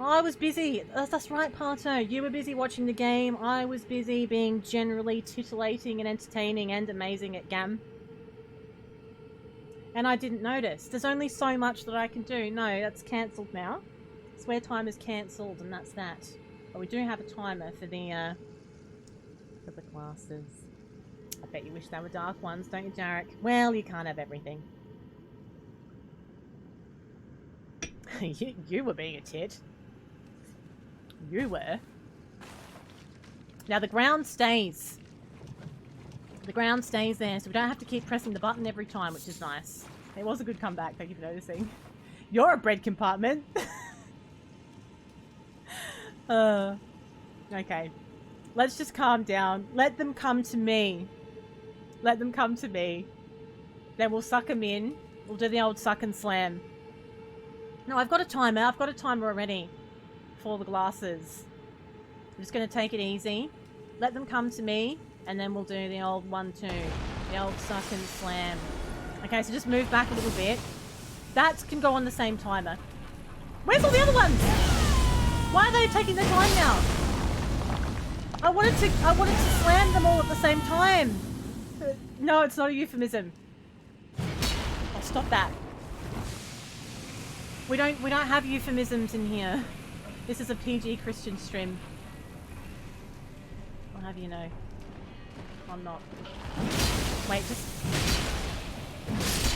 I was busy. That's right, Parto. You were busy watching the game. I was busy being generally titillating and entertaining and amazing at GAM. And I didn't notice. There's only so much that I can do. No, that's cancelled now. Swear time is cancelled, and that's that. But we do have a timer for the glasses. I bet you wish they were dark ones, don't you, Jarek? Well, you can't have everything. you were being a tit. You were. Now the ground stays. The ground stays there, so we don't have to keep pressing the button every time, which is nice. It was a good comeback, thank you for noticing. You're a bread compartment. Okay. Let's just calm down. Let them come to me. Let them come to me. Then we'll suck them in. We'll do the old suck and slam. No, I've got a timer. I've got a timer already. For the glasses. I'm just going to take it easy. Let them come to me. And then we'll do the old 1-2. The old suck and slam. Okay, so just move back a little bit. That can go on the same timer. Where's all the other ones? Why are they taking their time now? I wanted to slam them all at the same time. No, it's not a euphemism. Oh, stop that. We don't have euphemisms in here. This is a PG Christian stream. I'll have you know. I'm not. Wait, just...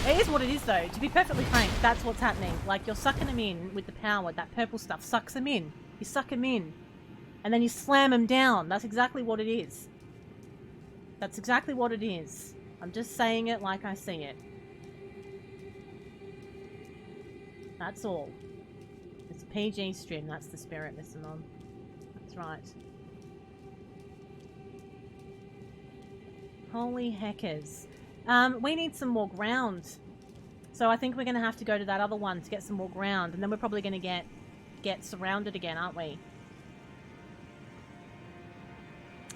It is what it is though. To be perfectly frank, that's what's happening. Like, you're sucking them in with the power. That purple stuff sucks them in. You suck them in. And then you slam them down. That's exactly what it is. That's exactly what it is. I'm just saying it like I see it. That's all. It's a PG stream. That's the spirit, listen on. That's right. Holy heckers. We need some more ground. So I think we're going to have to go to that other one to get some more ground. And then we're probably going to get surrounded again, aren't we?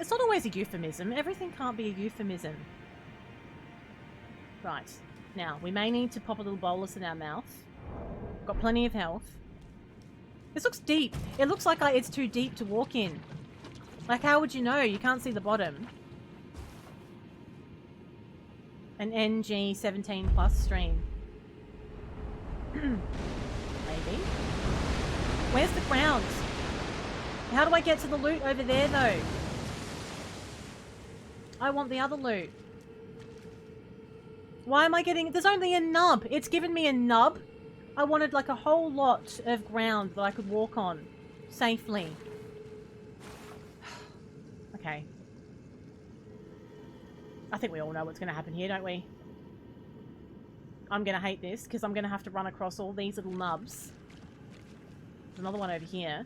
It's not always a euphemism. Everything can't be a euphemism. Right. Now, we may need to pop a little bolus in our mouth. Got plenty of health. This looks deep. It looks like it's too deep to walk in. Like, how would you know? You can't see the bottom. An NG 17 plus stream. Maybe. Where's the ground? How do I get to the loot over there, though? I want the other loot. Why am I getting... There's only a nub. It's given me a nub. I wanted like a whole lot of ground that I could walk on. safely. Okay. I think we all know what's going to happen here, don't we? I'm going to hate this because I'm going to have to run across all these little nubs. There's another one over here.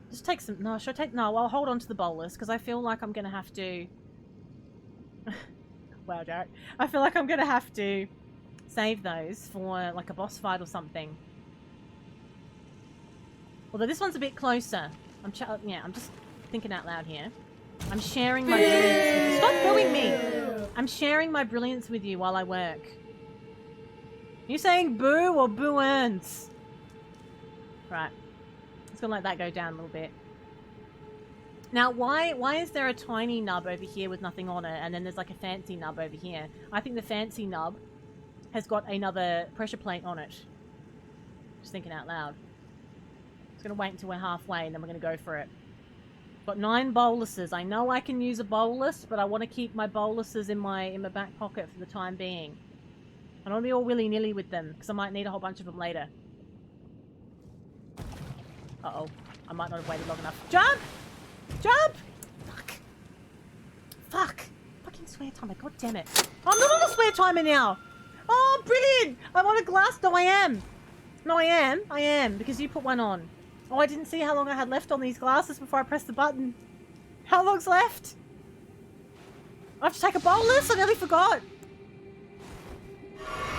Just take some... No, should I take... No, I'll hold on to the bolus because I feel like I'm going to have to... Wow, Jared. I feel like I'm going to have to save those for like a boss fight or something. Although this one's a bit closer. I'm just thinking out loud here. I'm sharing my brilliance with you. Stop booing me! I'm sharing my brilliance with you while I work. Are you saying boo or boo-earns? Right. Just gonna let that go down a little bit. Now, why is there a tiny nub over here with nothing on it, and then there's like a fancy nub over here? I think the fancy nub has got another pressure plate on it. Just thinking out loud. Just gonna wait until we're halfway, and then we're gonna go for it. Got 9 boluses. I know I can use a bolus, but I want to keep my boluses in my back pocket for the time being. I don't want to be all willy-nilly with them, because I might need a whole bunch of them later. Uh-oh. I might not have waited long enough. Jump! Jump! Fuck. Fuck. Fucking swear timer. God damn it. I'm not on a swear timer now! Oh, brilliant! I'm on a glass. No, I am. No, I am. I am, because you put one on. Oh, I didn't see how long I had left on these glasses before I pressed the button. How long's left? I have to take a bolus? I nearly forgot.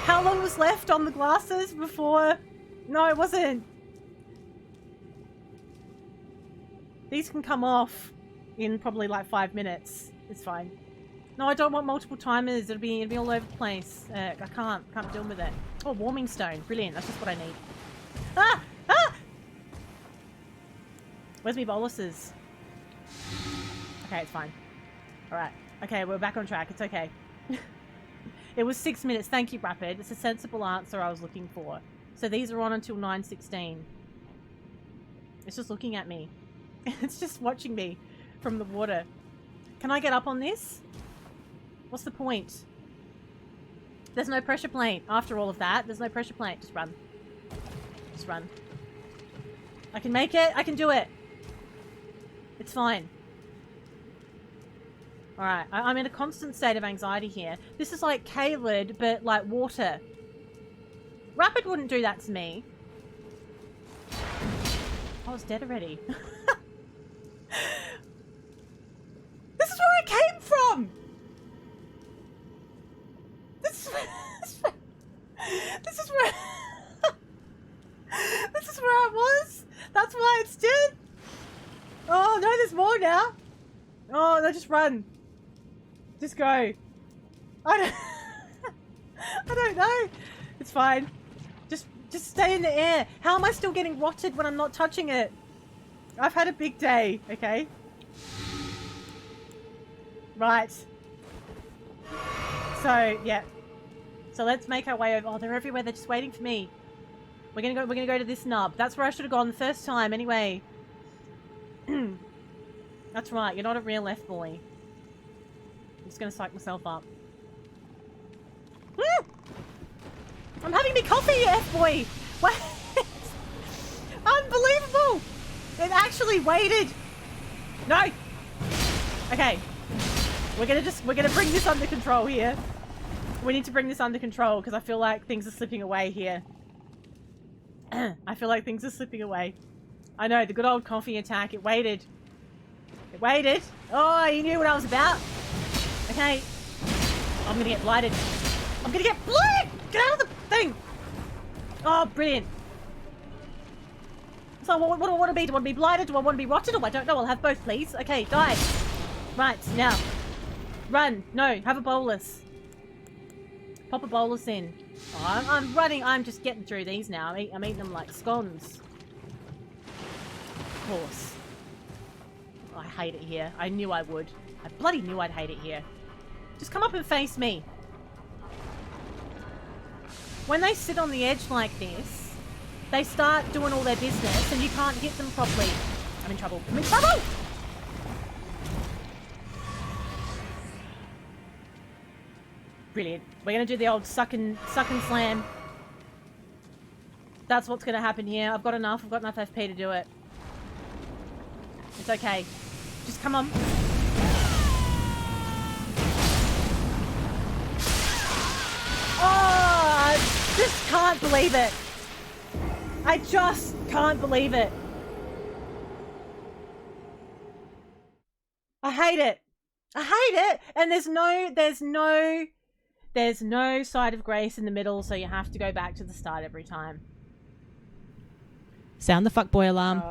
How long was left on the glasses before... No, it wasn't. These can come off in probably like 5 minutes. It's fine. No, I don't want multiple timers. It'll be all over the place. I can't deal with it. Oh, warming stone. Brilliant. That's just what I need. Ah! Ah! Where's my boluses? Okay, it's fine. Alright. Okay, we're back on track. It's okay. It was 6 minutes. Thank you, Rapid. It's a sensible answer I was looking for. So these are on until 9:16. It's just looking at me. It's just watching me from the water. Can I get up on this? What's the point? There's no pressure plate. After all of that, there's no pressure plate. Just run. Just run. I can make it. I can do it. It's fine. Alright, I'm in a constant state of anxiety here. This is like Caelid, but like water. Rapid wouldn't do that to me. I was dead already. This is where I came from! This is where... This is where... This is where I was! That's why it's dead! Oh, no, there's more now! Oh, no, just run. Just go. I don't know. It's fine. Just stay in the air. How am I still getting rotted when I'm not touching it? I've had a big day, okay? Right. So, yeah. So let's make our way over. Oh, they're everywhere. They're just waiting for me. We're gonna go to this nub. That's where I should have gone the first time anyway. That's right. You're not a real F-boy. I'm just gonna psych myself up. Woo! I'm having me coffee, you F-boy! What? Unbelievable! It actually waited! No! Okay. We're gonna bring this under control here. We need to bring this under control because I feel like things are slipping away here. I feel like things are slipping away. I know, the good old coffee attack. It waited. It waited. Oh, you knew what I was about. Okay. I'm gonna get blighted. I'm gonna get blighted! Get out of the thing! Oh, brilliant. So what do I want to be? Do I want to be blighted? Do I want to be rotted? Oh, I don't know. I'll have both, please. Okay, die. Right, now. Run. No, have a bolus. Pop a bolus in. Oh, I'm running. I'm just getting through these now. I'm eating them like scones. Of course. Oh, I hate it here. I knew I would. I bloody knew I'd hate it here. Just come up and face me. When they sit on the edge like this, they start doing all their business and you can't hit them properly. I'm in trouble. I'm in trouble! Brilliant. We're going to do the old suck and slam. That's what's going to happen here. I've got enough. I've got enough FP to do it. It's okay. Just come on. Oh, I just can't believe it. I just can't believe it. I hate it. I hate it. And there's no side of grace in the middle, so you have to go back to the start every time. Sound the fuckboy alarm.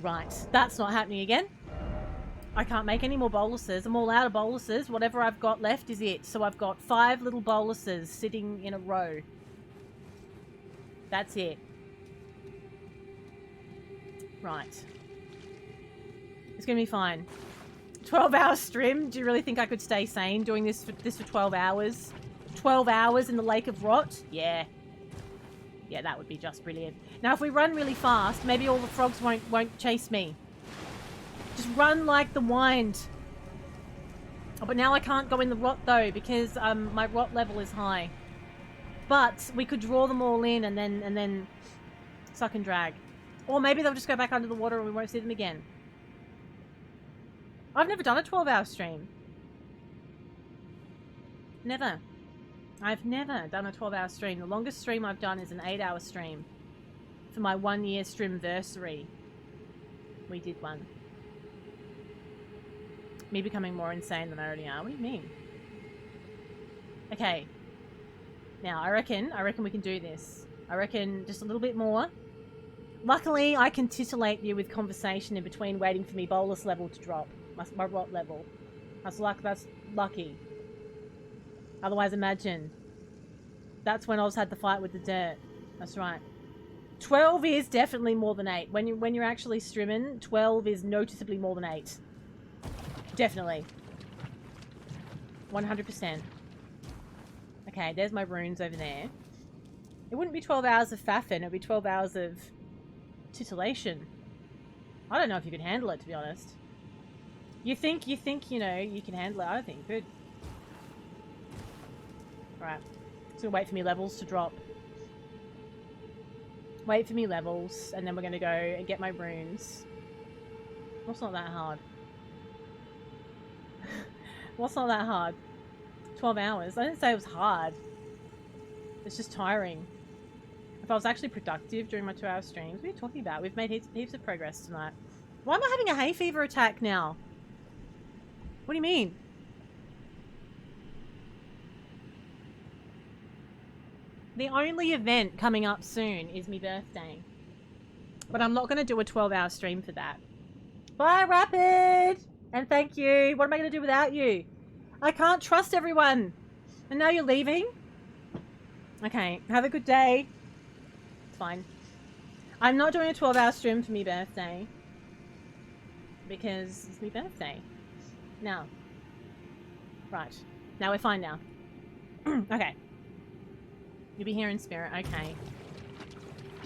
Right, that's not happening again. I can't make any more boluses. I'm all out of boluses. Whatever I've got left is it. So I've got 5 little boluses sitting in a row. That's it. Right. It's gonna be fine. 12-hour stream? Do you really think I could stay sane doing this for 12 hours? 12 hours in the Lake of Rot? Yeah. Yeah, that would be just brilliant. Now, if we run really fast, maybe all the frogs won't chase me. Just run like the wind. Oh, but now I can't go in the rot, though, because my rot level is high. But we could draw them all in and then suck and drag. Or maybe they'll just go back under the water and we won't see them again. I've never done a 12-hour stream. Never. I've never done a 12-hour stream. The longest stream I've done is an 8-hour stream. For my 1-year streamversary. We did one. Me becoming more insane than I already am. What do you mean? Okay. Now, I reckon we can do this. I reckon just a little bit more. Luckily, I can titillate you with conversation in between waiting for me bolus level to drop. My rot level. That's lucky. Otherwise, imagine. That's when I was had the fight with the dirt. That's right. 12 is definitely more than 8. When you're actually streaming, 12 is noticeably more than 8. Definitely. 100%. Okay, there's my runes over there. It wouldn't be 12 hours of faffin, it would be 12 hours of titillation. I don't know if you could handle it, to be honest. You think, you know, you can handle it. I don't think you could. Right. Just gonna wait for me levels to drop. Wait for me levels, and then we're gonna go and get my runes. What's not that hard? What's not that hard? 12 hours. I didn't say it was hard. It's just tiring. If I was actually productive during my 2-hour streams, what are you talking about? We've made heaps of progress tonight. Why am I having a hay fever attack now? What do you mean? The only event coming up soon is my birthday. But I'm not going to do a 12-hour stream for that. Bye, Rapid! And thank you. What am I going to do without you? I can't trust everyone. And now you're leaving? Okay, have a good day. It's fine. I'm not doing a 12-hour stream for my birthday. Because it's my birthday. Now. Right. Now we're fine now. Okay. You'll be here in spirit. Okay.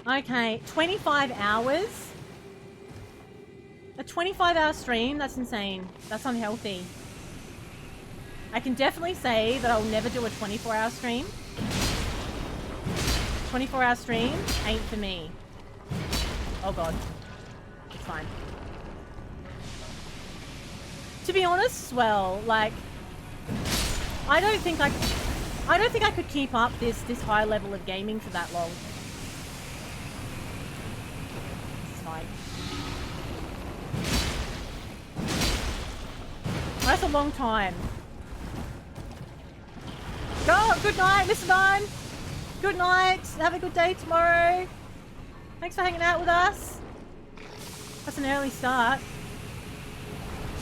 Okay. 25 hours? A 25-hour stream? That's insane. That's unhealthy. I can definitely say that I'll never do a 24-hour stream. 24-hour stream ain't for me. Oh god. It's fine. To be honest, well, like, I don't think I could keep up this high level of gaming for that long. It's fine. That's a long time. Go! Good night, Mr. Nine! Good night! Have a good day tomorrow! Thanks for hanging out with us! That's an early start.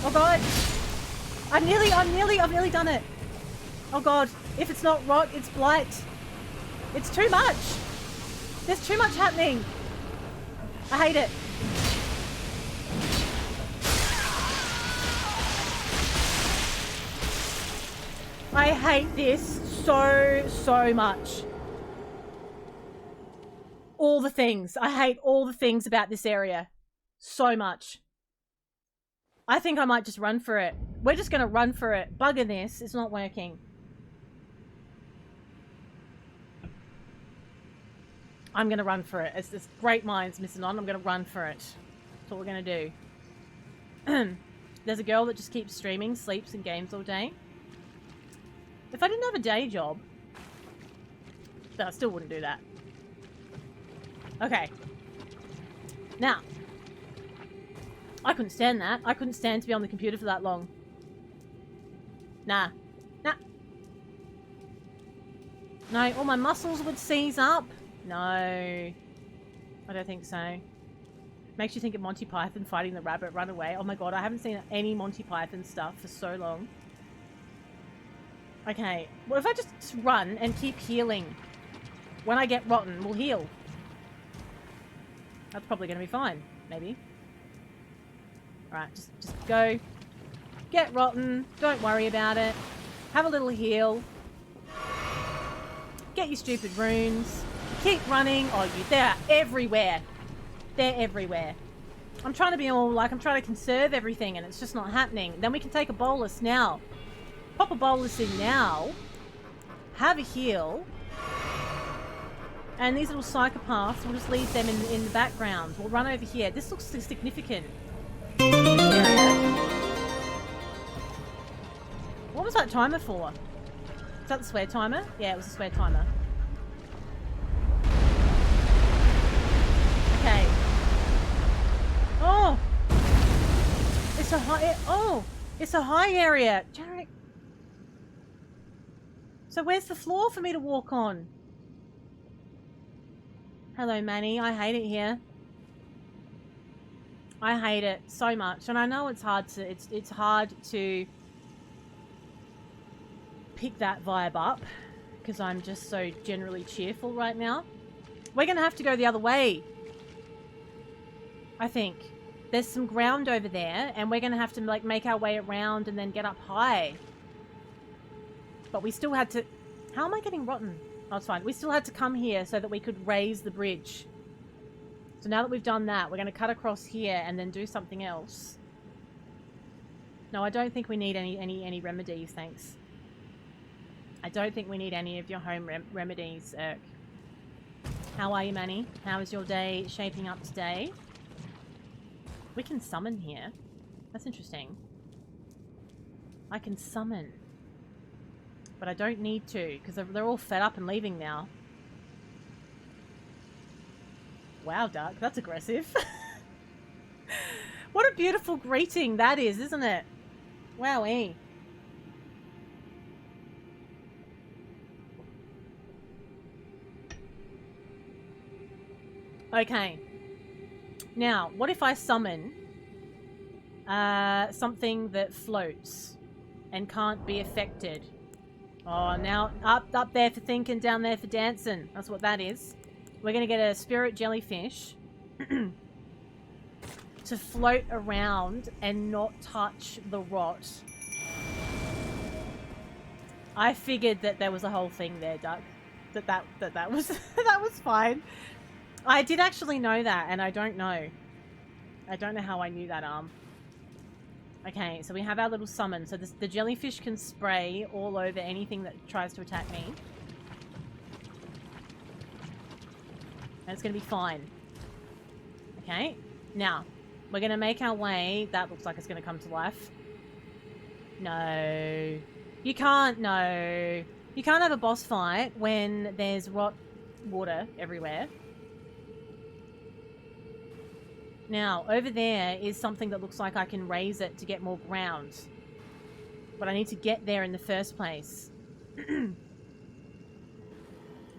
Oh god! I've nearly done it! Oh god, if it's not rot, it's blight. It's too much! There's too much happening! I hate it. I hate this so much. All the things. I hate all the things about this area. So much. I think I might just run for it. We're just going to run for it. Bugger this. It's not working. I'm going to run for it. It's great minds missing on. I'm going to run for it. That's what we're going to do. There's a girl that just keeps streaming, sleeps, and games all day. If I didn't have a day job, then I still wouldn't do that. Okay. Now, I couldn't stand that. I couldn't stand to be on the computer for that long. Nah. Nah. No, all my muscles would seize up. No. I don't think so. Makes you think of Monty Python fighting the rabbit run away. Oh my god, I haven't seen any Monty Python stuff for so long. Okay. Well, if I just run and keep healing, when I get rotten, we'll heal. That's probably going to be fine. Maybe. Alright, just go. Get rotten. Don't worry about it. Have a little heal. Get your stupid runes. Keep running. Oh, they're everywhere. They're everywhere. I'm trying to be all like, I'm trying to conserve everything and it's just not happening. Then we can take a bolus now. Pop a bolus in now. Have a heal. And these little psychopaths, we'll just leave them in the background. We'll run over here. This looks significant. What was that timer for? Is that the swear timer? Yeah, it was a swear timer. Okay. Oh! It's a high... Oh! It's a high area. Jarek. So where's the floor for me to walk on? Hello, Manny. I hate it here. I hate it so much. And I know it's hard to... It's hard to pick that vibe up. Because I'm just so generally cheerful right now. We're going to have to go the other way. I think. There's some ground over there, and we're going to have to like make our way around and then get up high. But we still had to... How am I getting rotten? Oh, it's fine. We still had to come here so that we could raise the bridge. So now that we've done that, we're going to cut across here and then do something else. No, I don't think we need any remedies, thanks. I don't think we need any of your home remedies, Urk. How are you, Manny? How is your day shaping up today? We can summon here. That's interesting. I can summon. But I don't need to, because they're all fed up and leaving now. Wow, Duck, that's aggressive. What a beautiful greeting that is, isn't it? Wowee. Okay. Now, what if I summon something that floats and can't be affected? Oh, now up there for thinking, down there for dancing. That's what that is. We're going to get a spirit jellyfish to float around and not touch the rot. I figured that there was a whole thing there, Doug. That was that was fine. I did actually know that, and I don't know. I don't know how I knew that, Okay, so we have our little summon. So the jellyfish can spray all over anything that tries to attack me. And it's going to be fine. Okay, now, we're going to make our way. That looks like it's going to come to life. No. You can't, no. You can't have a boss fight when there's rot water everywhere. Now, over there is something that looks like I can raise it to get more ground. But I need to get there in the first place. But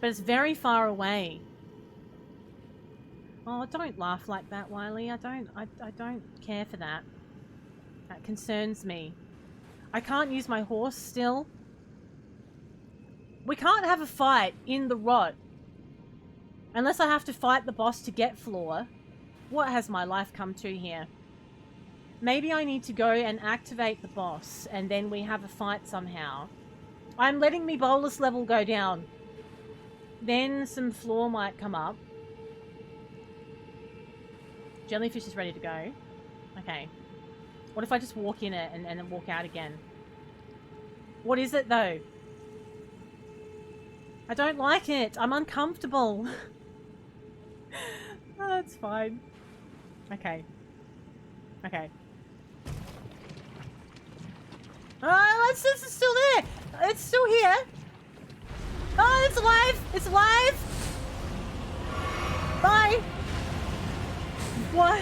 it's very far away. Oh, don't laugh like that, Wiley. I don't care for that. That concerns me. I can't use my horse still. We can't have a fight in the rot. Unless I have to fight the boss to get floor. What has my life come to here? Maybe I need to go and activate the boss, and then we have a fight somehow. I'm letting me bolus level go down. Then some floor might come up. Jellyfish is ready to go. Okay. What if I just walk in it and then walk out again? What is it, though? I don't like it. I'm uncomfortable. It's fine. Okay. Okay. Oh, it's still there. It's still here. Oh, it's alive. It's alive. Bye. What?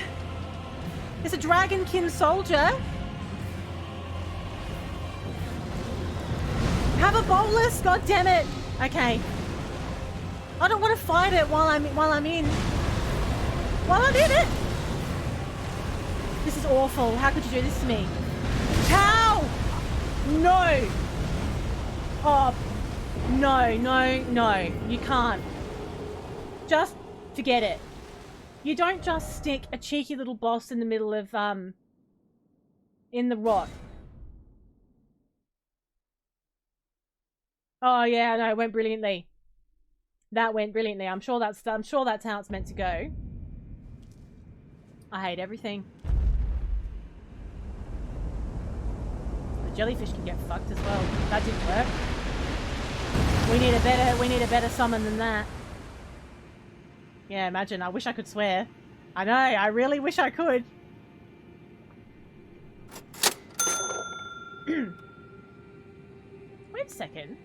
It's a Dragonkin soldier. Have a bolus. God damn it. Okay. I don't want to fight it while I'm in it. This is awful. How could you do this to me? How? No. Oh, no. You can't. Just forget it. You don't just stick a cheeky little boss in the middle of, in the rot. Oh yeah, no, it went brilliantly. That went brilliantly. I'm sure that's how it's meant to go. I hate everything. The jellyfish can get fucked as well. That didn't work. We need a better summon than that. Yeah, imagine. I wish I could swear. I know, I really wish I could. Wait a second.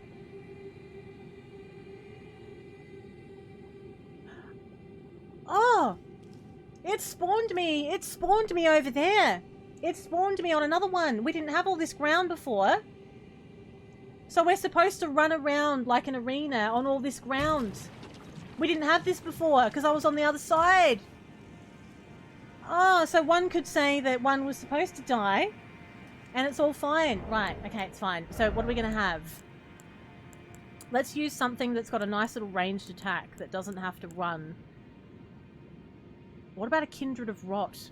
Oh! It spawned me over there. It spawned me on another one. We didn't have all this ground before. So we're supposed to run around like an arena on all this ground. We didn't have this before because I was on the other side. Oh, so one could say that one was supposed to die and it's all fine. Right, okay, it's fine. So what are we going to have? Let's use something that's got a nice little ranged attack that doesn't have to run. What about a Kindred of Rot?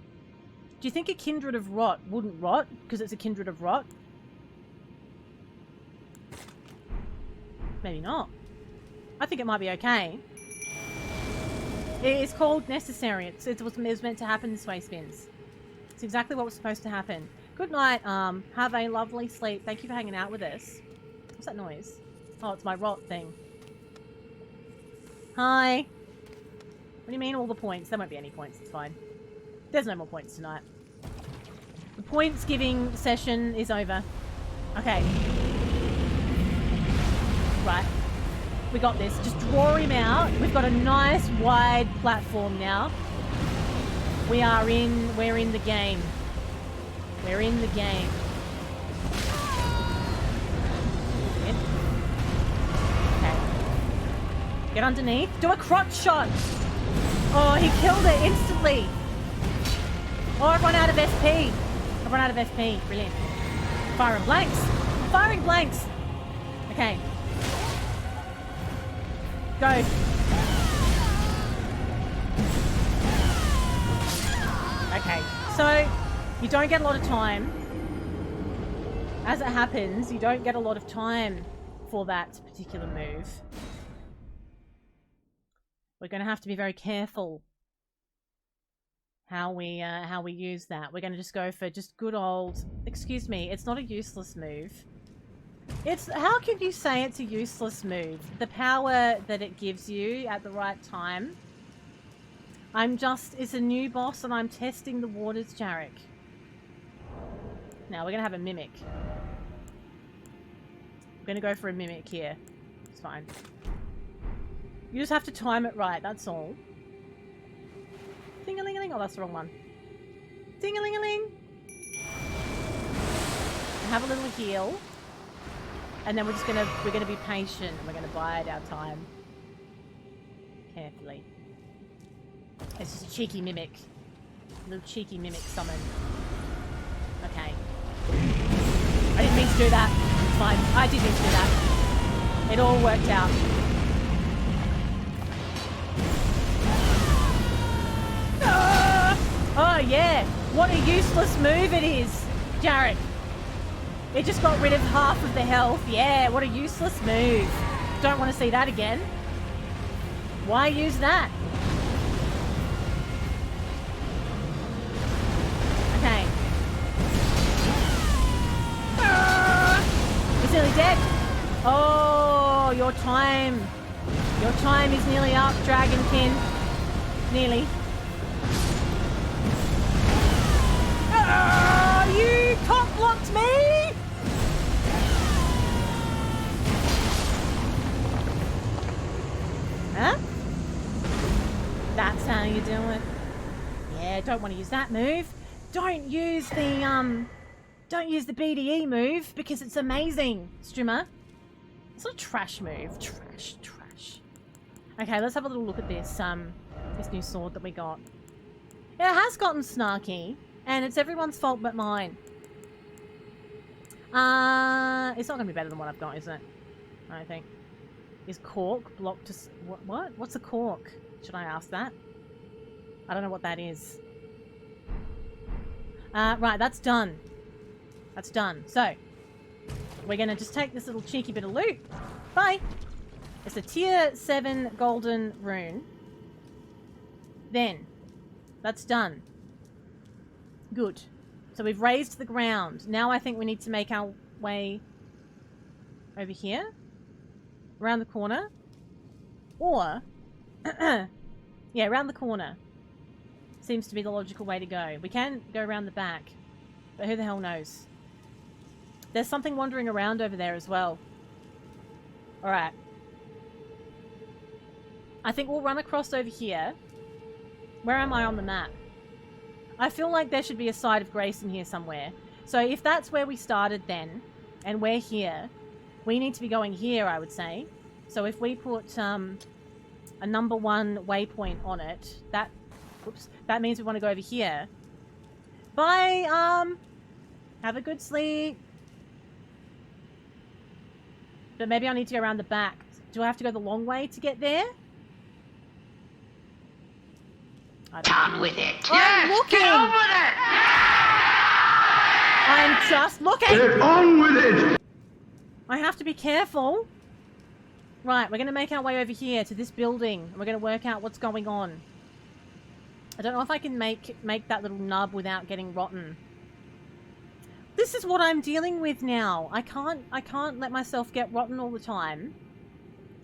Do you think a Kindred of Rot wouldn't rot because it's a Kindred of Rot? Maybe not. I think it might be okay. It's called necessary. It was meant to happen this way, Spins. It's exactly what was supposed to happen. Good night. Have a lovely sleep. Thank you for hanging out with us. What's that noise? Oh, it's my rot thing. Hi. What do you mean all the points? There won't be any points. It's fine. There's no more points tonight. The points giving session is over. Okay. Right. We got this. Just draw him out. We've got a nice wide platform now. We're in the game. We're in the game. Okay. Get underneath. Do a crotch shot. Oh, he killed it instantly. Oh, I've run out of FP. I've run out of FP. Brilliant. Firing blanks. Firing blanks. Okay. Go. Okay, so you don't get a lot of time. As it happens, you don't get a lot of time for that particular move. We're going to have to be very careful how we use that. We're going to just go for just good old... Excuse me, it's not a useless move. It's... How can you say it's a useless move? The power that it gives you at the right time. It's a new boss and I'm testing the waters, Jarek. Now we're going to have a mimic. We're going to go for a mimic here. It's fine. You just have to time it right, that's all. Ding-a-ling-a-ling. Oh, that's the wrong one. Ding-a-ling-a-ling. Have a little heal. And then we're gonna be patient and we're gonna bide our time. Carefully. It's just a cheeky mimic. A little cheeky mimic summon. Okay. I didn't mean to do that. It's fine. I did mean to do that. It all worked out. Oh yeah, what a useless move it is, Jarek. It just got rid of half of the health. Yeah, what a useless move. Don't want to see that again. Why use that? Okay. He's nearly dead. Oh, your time is nearly up, Dragonkin. Nearly. You cock blocked me! Huh? That's how you do it. Yeah, don't want to use that move. Don't use the BDE move because it's amazing, Strimmer. It's not a trash move. Trash. Okay, let's have a little look at this this new sword that we got. It has gotten snarky, and it's everyone's fault but mine. It's not going to be better than what I've got, is it? I don't think. Is cork blocked to... What? What's a cork? Should I ask that? I don't know what that is. Right, that's done. That's done. So, we're going to just take this little cheeky bit of loot. Bye! It's a tier 7 golden rune. Then, that's done. Good. So we've raised the ground. Now I think we need to make our way over here. Around the corner. Or, yeah, around the corner. Seems to be the logical way to go. We can go around the back. But who the hell knows? There's something wandering around over there as well. Alright. I think we'll run across over here. Where am I on the map? I feel like there should be a side of grace in here somewhere. So if that's where we started then, and we're here, we need to be going here, I would say. So if we put a number 1 waypoint on it, that means we want to go over here. Bye, have a good sleep. But maybe I need to go around the back. Do I have to go the long way to get there? Down with it. I'm looking. Get on with it. I'm just looking. Get on with it. I have to be careful. Right, we're going to make our way over here to this building. And we're going to work out what's going on. I don't know if I can make that little nub without getting rotten. This is what I'm dealing with now. I can't let myself get rotten all the time.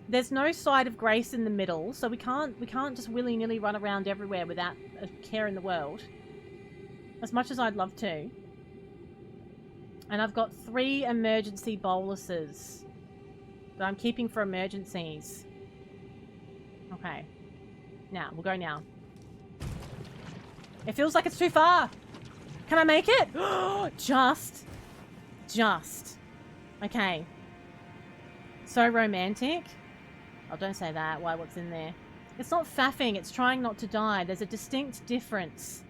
There's no side of grace in the middle, so we can't just willy-nilly run around everywhere without a care in the world. As much as I'd love to. And I've got 3 emergency boluses that I'm keeping for emergencies. Okay. Now, we'll go now. It feels like it's too far. Can I make it? Just. Okay. So romantic. Oh, don't say that. Why? What's in there? It's not faffing. It's trying not to die. There's a distinct difference.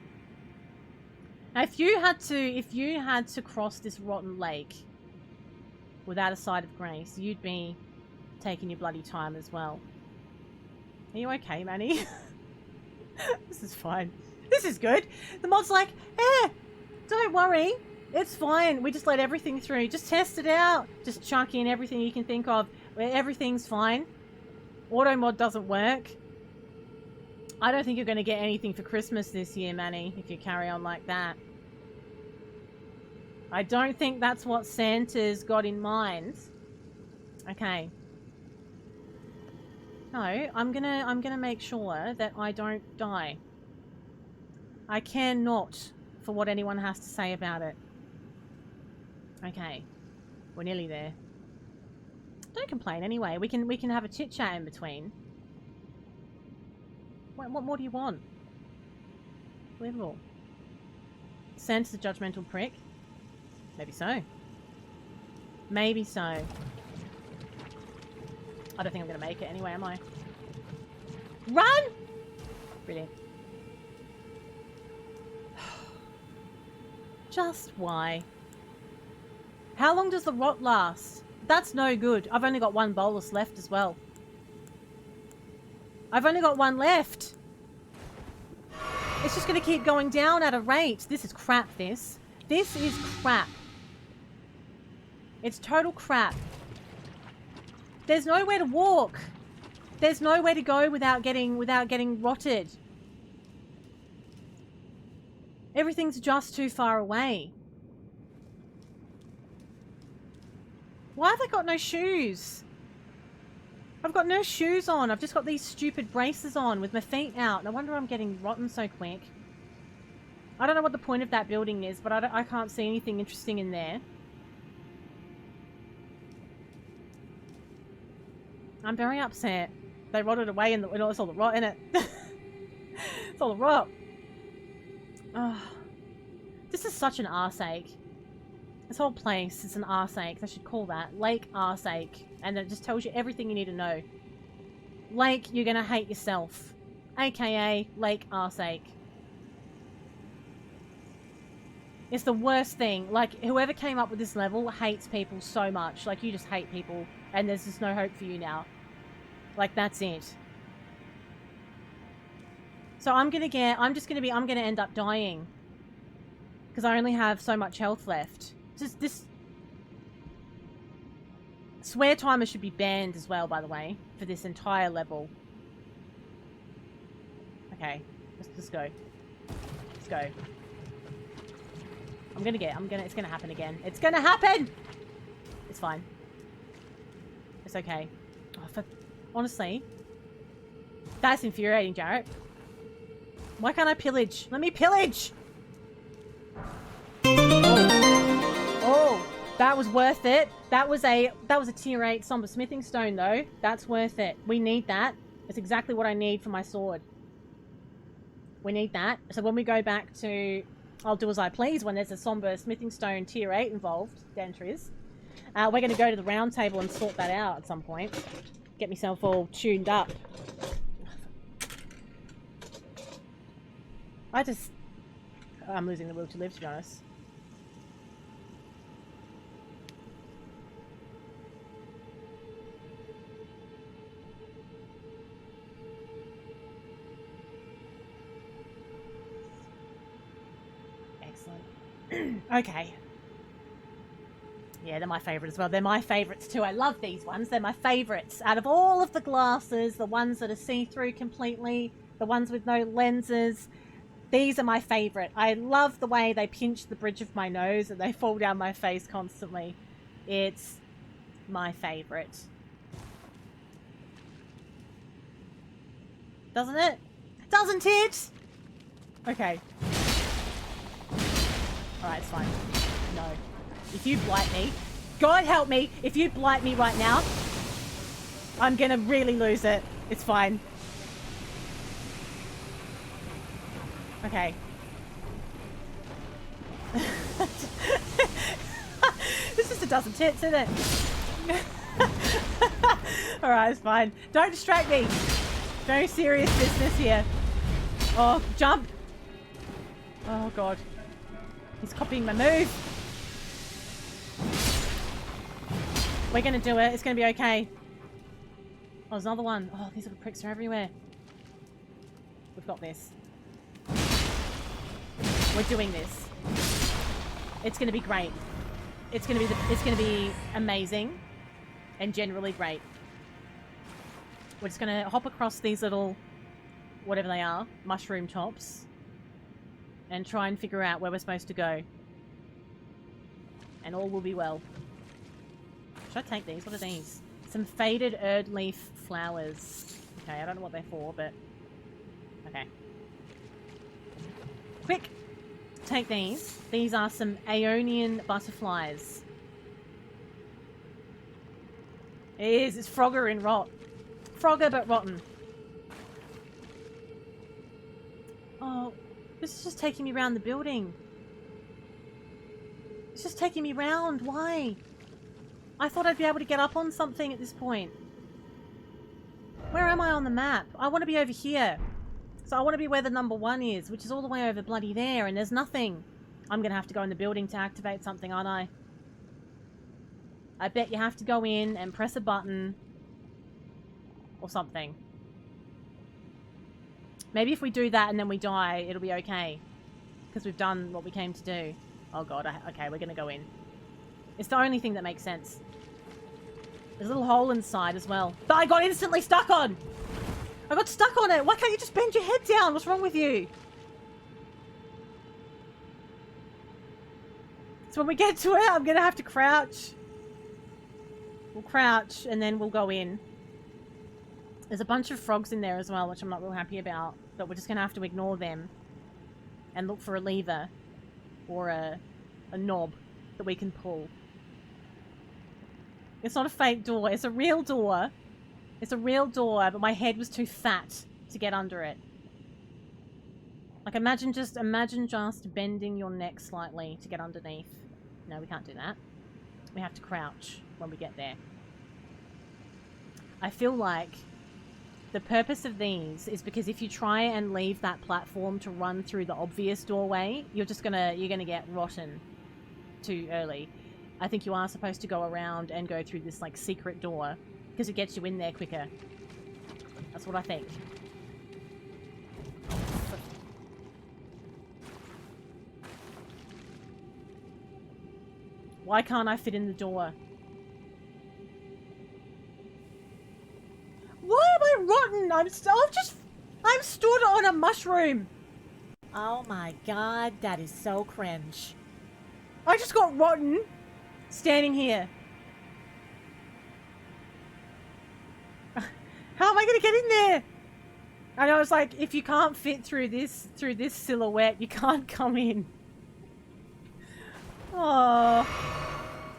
Now, if you had to cross this rotten lake without a side of grace, you'd be taking your bloody time as well. Are you okay, Manny? This is fine. This is good. The mod's like, don't worry. It's fine. We just let everything through. Just test it out. Just chuck in everything you can think of. Where everything's fine. Auto mod doesn't work. I don't think you're going to get anything for Christmas this year, Manny, if you carry on like that. I don't think that's what Santa's got in mind. Okay. No, I'm gonna make sure that I don't die. I care not for what anyone has to say about it. Okay. We're nearly there. Don't complain anyway. We can have a chit chat in between. What more do you want? Unbelievable. Santa's a judgmental prick. Maybe so. Maybe so. I don't think I'm going to make it anyway, am I? Run! Brilliant. Just why? How long does the rot last? That's no good. I've only got 1 bolus left as well. I've only got 1 left. It's just going to keep going down at a rate. This is crap, this. This is crap. It's total crap. There's nowhere to walk. There's nowhere to go without getting rotted. Everything's just too far away. Why have I got no shoes? I've got no shoes on. I've just got these stupid braces on with my feet out. No wonder I'm getting rotten so quick. I don't know what the point of that building is, but I can't see anything interesting in there. I'm very upset. They rotted away in the... It's all the rot in it. It's all the rot. Oh, this is such an arseache. This whole place is an arseache. They should call that Lake Arseache. And then it just tells you everything you need to know. Lake, you're gonna hate yourself. AKA Lake Arseache. It's the worst thing. Like, whoever came up with this level hates people so much. Like, you just hate people. And there's just no hope for you now. Like, that's it. So I'm gonna end up dying. Because I only have so much health left. Just this... Swear timer should be banned as well, by the way. For this entire level. Okay. Let's go. Let's go. It's gonna happen again. It's gonna happen! It's fine. It's okay. Oh, honestly. That's infuriating, Jarrett. Why can't I pillage? Let me pillage! Oh, that was worth it. That was a tier 8 somber smithing stone though. That's worth it. We need that. It's exactly what I need for my sword. We need that. So when we go back to... I'll do as I please when there's a somber smithing stone tier 8 involved. The answer is. We're going to go to the round table and sort that out at some point. Get myself all tuned up. I'm losing the will to live, to be honest. Excellent. Okay. Yeah, they're my favourite as well. They're my favourites too. I love these ones. They're my favourites. Out of all of the glasses, the ones that are see-through completely, the ones with no lenses, these are my favourite. I love the way they pinch the bridge of my nose and they fall down my face constantly. It's my favourite. Doesn't it? Doesn't it? Okay. Alright, it's fine. No. If you blight me, God help me, if you blight me right now, I'm gonna really lose it. It's fine. Okay. This just a dozen tits, isn't it? Alright, it's fine. Don't distract me. Very serious business here. Oh, jump. Oh, God. He's copying my move. We're gonna do it. It's gonna be okay. Oh, there's another one. Oh, these little pricks are everywhere. We've got this. We're doing this. It's gonna be great. It's gonna be amazing and generally great. We're just gonna hop across these little, whatever they are, mushroom tops, and try and figure out where we're supposed to go. And all will be well. Should I take these? What are these? Some faded Erd leaf flowers. Okay, I don't know what they're for, but... Okay. Quick! Take these. These are some Aeonian butterflies. It is. It's Frogger in rot. Frogger but rotten. Oh, this is just taking me around the building. It's just taking me round. Why? I thought I'd be able to get up on something at this point. Where am I on the map? I want to be over here. So I want to be where the number 1 is, which is all the way over bloody there, and there's nothing. I'm going to have to go in the building to activate something, aren't I? I bet you have to go in and press a button. Or something. Maybe if we do that and then we die, it'll be okay. Because we've done what we came to do. Oh god, okay, we're going to go in. It's the only thing that makes sense. There's a little hole inside as well. That I got instantly stuck on! I got stuck on it! Why can't you just bend your head down? What's wrong with you? So when we get to it, I'm going to have to crouch. We'll crouch and then we'll go in. There's a bunch of frogs in there as well, which I'm not real happy about. But we're just going to have to ignore them. and look for a lever or a knob that we can pull. It's not a fake door. It's a real door. It's a real door, but my head was too fat to get under it. Like, imagine just bending your neck slightly to get underneath. No, we can't do that. We have to crouch when we get there. I feel like the purpose of these is because if you try and leave that platform to run through the obvious doorway, you're gonna get rotten too early. I think you are supposed to go around and go through this like secret door because it gets you in there quicker. That's what I think. Why can't I fit in the door? Why am I rotten? I'm stood on a mushroom. Oh my god, that is so cringe. I just got rotten standing here. How am I gonna get in there? I know, it's like, if you can't fit through this silhouette, you can't come in. Oh,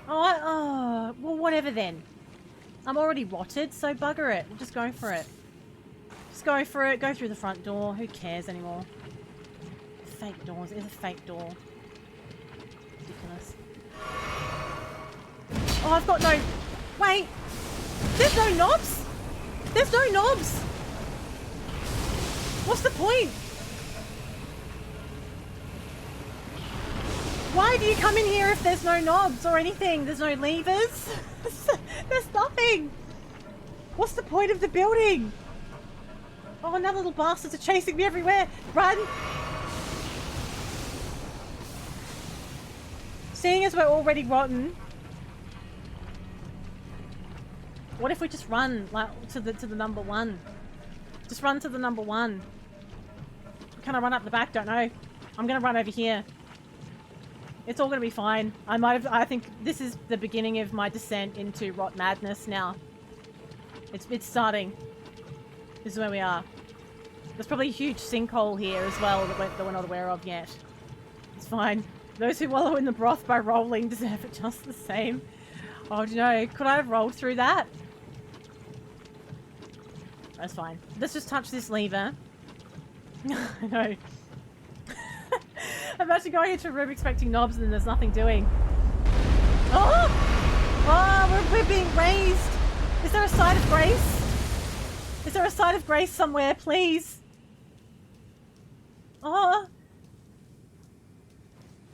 well, whatever then. I'm already rotted, so bugger it. We'll just go for it. Just go for it. Go through the front door. Who cares anymore? Fake doors. It's a fake door. Ridiculous. Oh, I've got no... Wait! There's no knobs? There's no knobs! What's the point? Why do you come in here if there's no knobs or anything? There's no levers? There's nothing! What's the point of the building? Oh, now little bastards are chasing me everywhere! Run! Seeing as we're already rotten, what if we just run like to the number one? Just run to the number one. Can I run up the back? Don't know. I'm gonna run over here. It's all gonna be fine. I think this is the beginning of my descent into rot madness now. It's starting. This is where we are. There's probably a huge sinkhole here as well that we're not aware of yet. It's fine. Those who wallow in the broth by rolling deserve it just the same. Oh, do you know, could I have rolled through that? That's fine. Let's just touch this lever. I know. I'm actually going into a room expecting knobs and then there's nothing doing. Oh! Oh, we're being raised! Is there a side of grace? Is there a side of grace somewhere, please? Oh!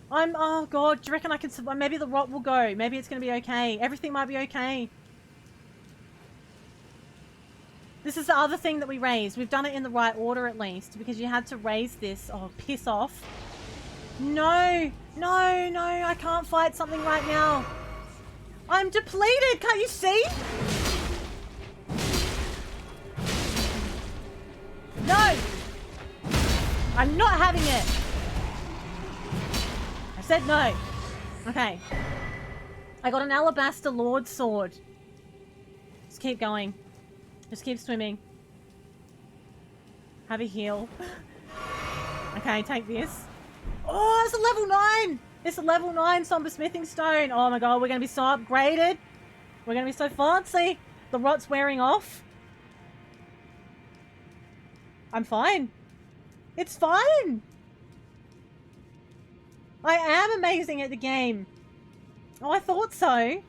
Oh god, do you reckon I can survive? Maybe the rot will go. Maybe it's gonna be okay. Everything might be okay. This is the other thing that we raised. We've done it in the right order at least, because you had to raise this. Oh, piss off. No! No, no, I can't fight something right now. I'm depleted, can't you see? No! I'm not having it! I said no. Okay. I got an alabaster lord sword. Just keep going. Just keep swimming. Have a heal. Okay, take this. Oh, it's a level 9! It's a level 9 somber smithing stone. Oh my god, we're going to be so upgraded. We're going to be so fancy. The rot's wearing off. I'm fine. It's fine. I am amazing at the game. Oh, I thought so.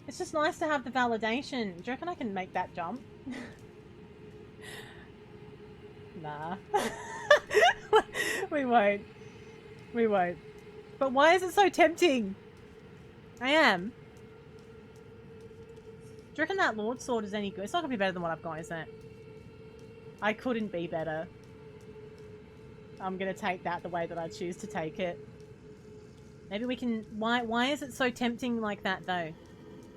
It's just nice to have the validation. Do you reckon I can make that jump? Nah. We won't. We won't. But why is it so tempting? I am. Do you reckon that Lord Sword is any good? It's not going to be better than what I've got, is it? I couldn't be better. I'm going to take that the way that I choose to take it. Maybe we can... Why is it so tempting like that, though?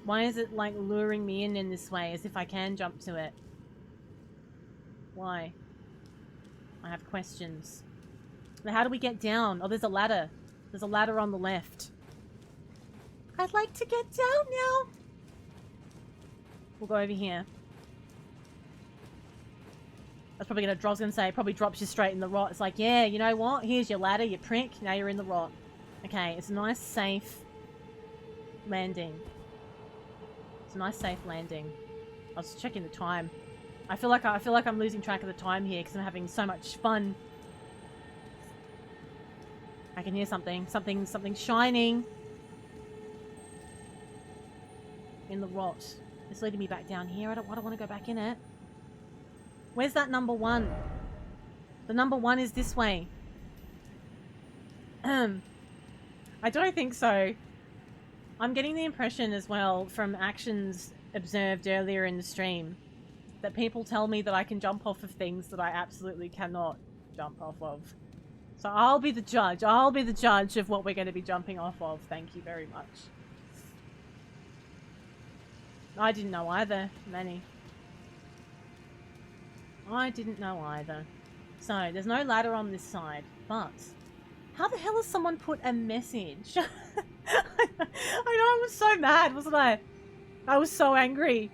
Why is it, like, luring me in this way, as if I can jump to it? Why? I have questions. But how do we get down? Oh, there's a ladder. There's a ladder on the left. I'd like to get down now. We'll go over here. That's probably gonna, I was gonna say, probably drops you straight in the rot. It's like, yeah, you know what? Here's your ladder, you prick. Now you're in the rot. Okay, it's a nice, safe landing. It's a nice, safe landing. I was checking the time. I feel like I'm losing track of the time here because I'm having so much fun. I can hear something shining in the rot. It's leading me back down here. I don't want to go back in it. Where's that number 1? The number 1 is this way. I don't think so. I'm getting the impression as well from actions observed earlier in the stream that people tell me that I can jump off of things that I absolutely cannot jump off of. So I'll be the judge. I'll be the judge of what we're going to be jumping off of. Thank you very much. I didn't know either, Manny. I didn't know either. So, there's no ladder on this side, but how the hell has someone put a message? I know, I was so mad, wasn't I? I was so angry.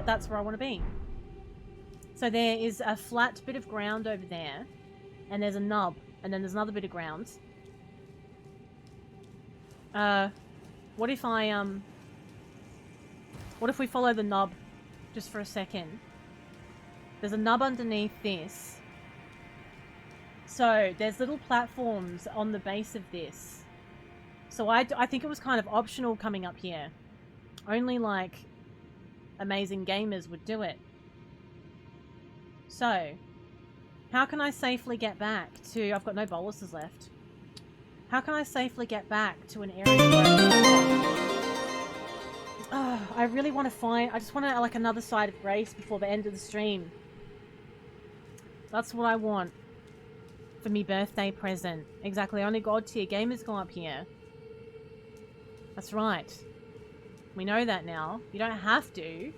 That's where I want to be. So there is a flat bit of ground over there, and there's a nub, and then there's another bit of ground. What if we follow the nub just for a second? There's a nub underneath this. So there's little platforms on the base of this. So I think it was kind of optional coming up here. Only like amazing gamers would do it. So how can I safely get back to... I've got no boluses left. How can I safely get back to an area where I really want to find... I just want to, like, another side of Grace before the end of the stream. That's what I want for me birthday present. Exactly, only God tier gamers go up here. That's right. We know that now. You don't have to. Do you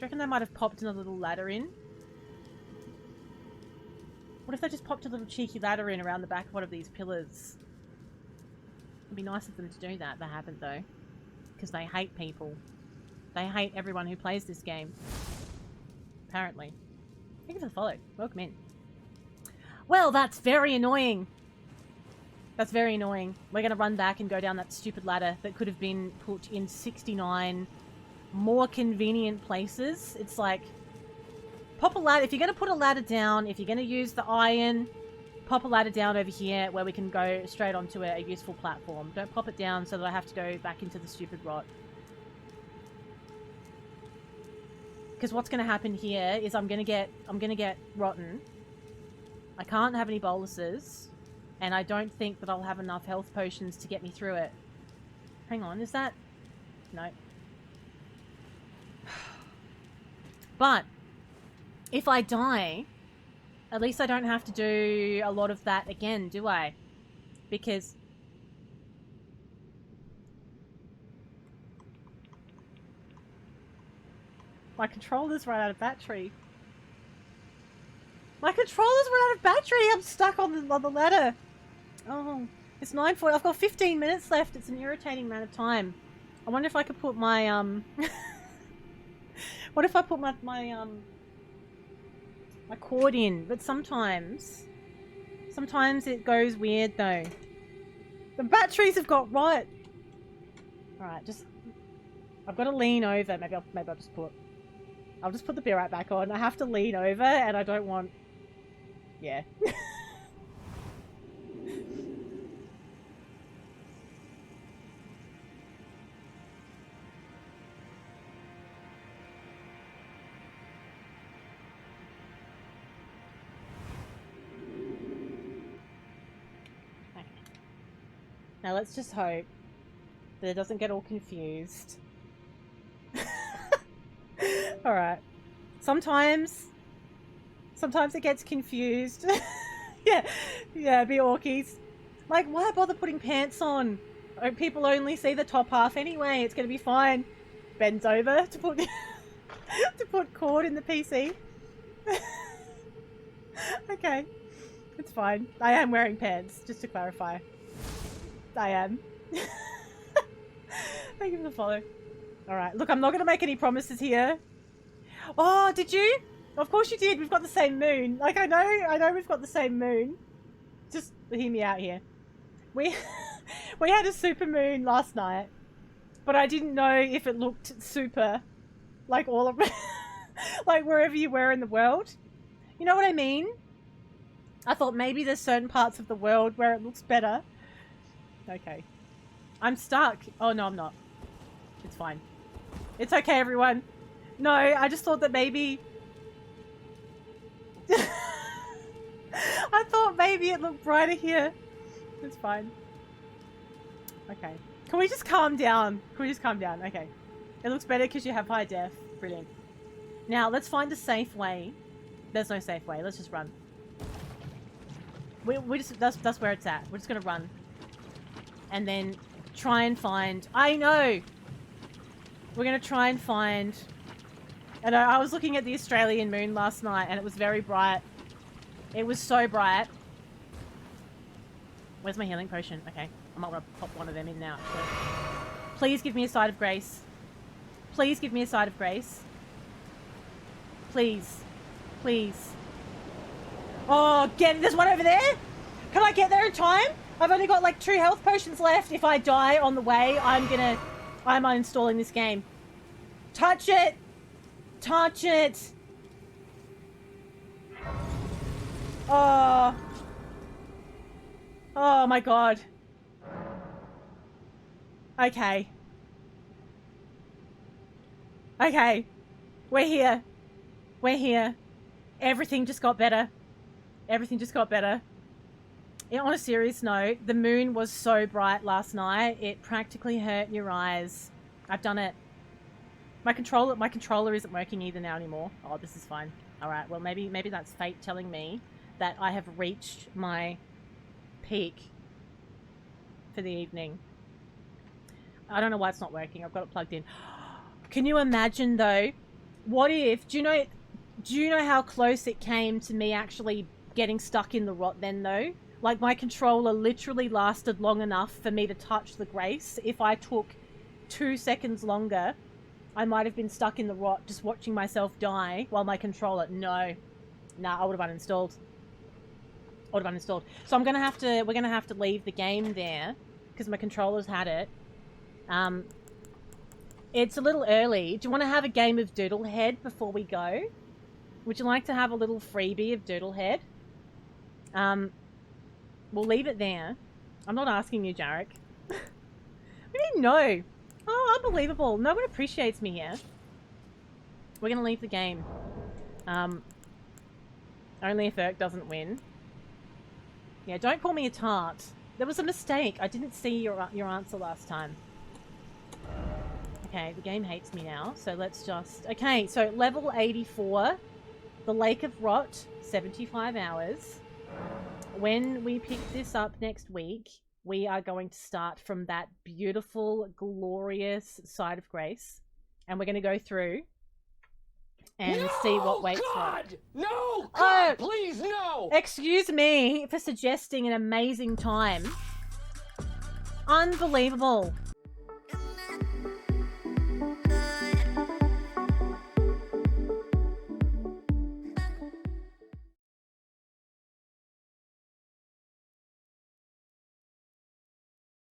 reckon they might have popped another little ladder in? What if they just popped a little cheeky ladder in around the back of one of these pillars? It'd be nice of them to do that. They haven't, though. Because they hate people. They hate everyone who plays this game. Apparently. Thank you for the follow. Welcome in. Well, that's very annoying. That's very annoying. We're going to run back and go down that stupid ladder that could have been put in 69 more convenient places. It's like... Pop a ladder. If you're going to put a ladder down, if you're going to use the iron, pop a ladder down over here where we can go straight onto a useful platform. Don't pop it down so that I have to go back into the stupid rot. Because what's going to happen here is I'm going to get rotten. I can't have any boluses, and I don't think that I'll have enough health potions to get me through it. Hang on, is that... No. But if I die, at least I don't have to do a lot of that again, do I? Because... my controller's run out of battery. My controller's run out of battery! I'm stuck on the ladder! Oh, it's 9:40. I've got 15 minutes left. It's an irritating amount of time. I wonder if I could put my, what if I put my cord in? But sometimes it goes weird though. The batteries have got rot. Alright, I've got to lean over. Maybe I'll just put the beer right back on. I have to lean over and I don't want... Yeah. Okay. Now let's just hope that it doesn't get all confused. Alright. Sometimes it gets confused. Yeah, be orkies. Like, why bother putting pants on? People only see the top half anyway. It's gonna be fine. Bends over to put to put cord in the PC. Okay. It's fine. I am wearing pants, just to clarify. I am. Thank you for the follow. Alright, look, I'm not going to make any promises here. Oh, did you? Of course you did. We've got the same moon. Like, I know we've got the same moon. Just hear me out here. We had a super moon last night, but I didn't know if it looked super, like all of like wherever you were in the world. You know what I mean? I thought maybe there's certain parts of the world where it looks better. Okay. I'm stuck. Oh, no, I'm not. It's fine. It's okay, everyone. No, I just thought that maybe... I thought maybe it looked brighter here. It's fine. Okay. Can we just calm down? Can we just calm down? Okay. It looks better because you have high def. Brilliant. Now, let's find a safe way. There's no safe way. Let's just run. We just... That's where it's at. We're just going to run. And then try and find... I know! We're going to try and find... And I was looking at the Australian moon last night and it was very bright. It was so bright. Where's my healing potion? Okay. I might want to pop one of them in now. Please give me a side of grace. Please give me a side of grace. Please. Please. Oh, there's one over there? Can I get there in time? I've only got like 2 health potions left. If I die on the way, I'm uninstalling this game. Touch it! Touch it! Oh. Oh my god. Okay. Okay. We're here. We're here. Everything just got better. Everything just got better. Yeah, on a serious note, the moon was so bright last night, it practically hurt your eyes. I've done it. My controller isn't working either now anymore. Oh, this is fine. Alright, well maybe that's fate telling me that I have reached my peak for the evening. I don't know why it's not working. I've got it plugged in. Can you imagine though? What if, do you know how close it came to me actually getting stuck in the rot then though? Like my controller literally lasted long enough for me to touch the grace. If I took 2 seconds longer, I might have been stuck in the rot just watching myself die while my controller... No. Nah, I would have uninstalled. I would have uninstalled. So we're gonna have to leave the game there because my controller's had it. It's a little early. Do you want to have a game of Doodlehead before we go? Would you like to have a little freebie of Doodlehead? We'll leave it there. I'm not asking you, Jarek. We didn't know. Oh, unbelievable. No one appreciates me here. We're going to leave the game. Only if Irk doesn't win. Yeah, don't call me a tart. There was a mistake. I didn't see your answer last time. Okay, the game hates me now. So let's just... Okay, so level 84. The Lake of Rot. 75 hours. When we pick this up next week, we are going to start from that beautiful, glorious side of grace. And we're going to go through and see what waits for us. No! God, please, no! Excuse me for suggesting an amazing time. Unbelievable.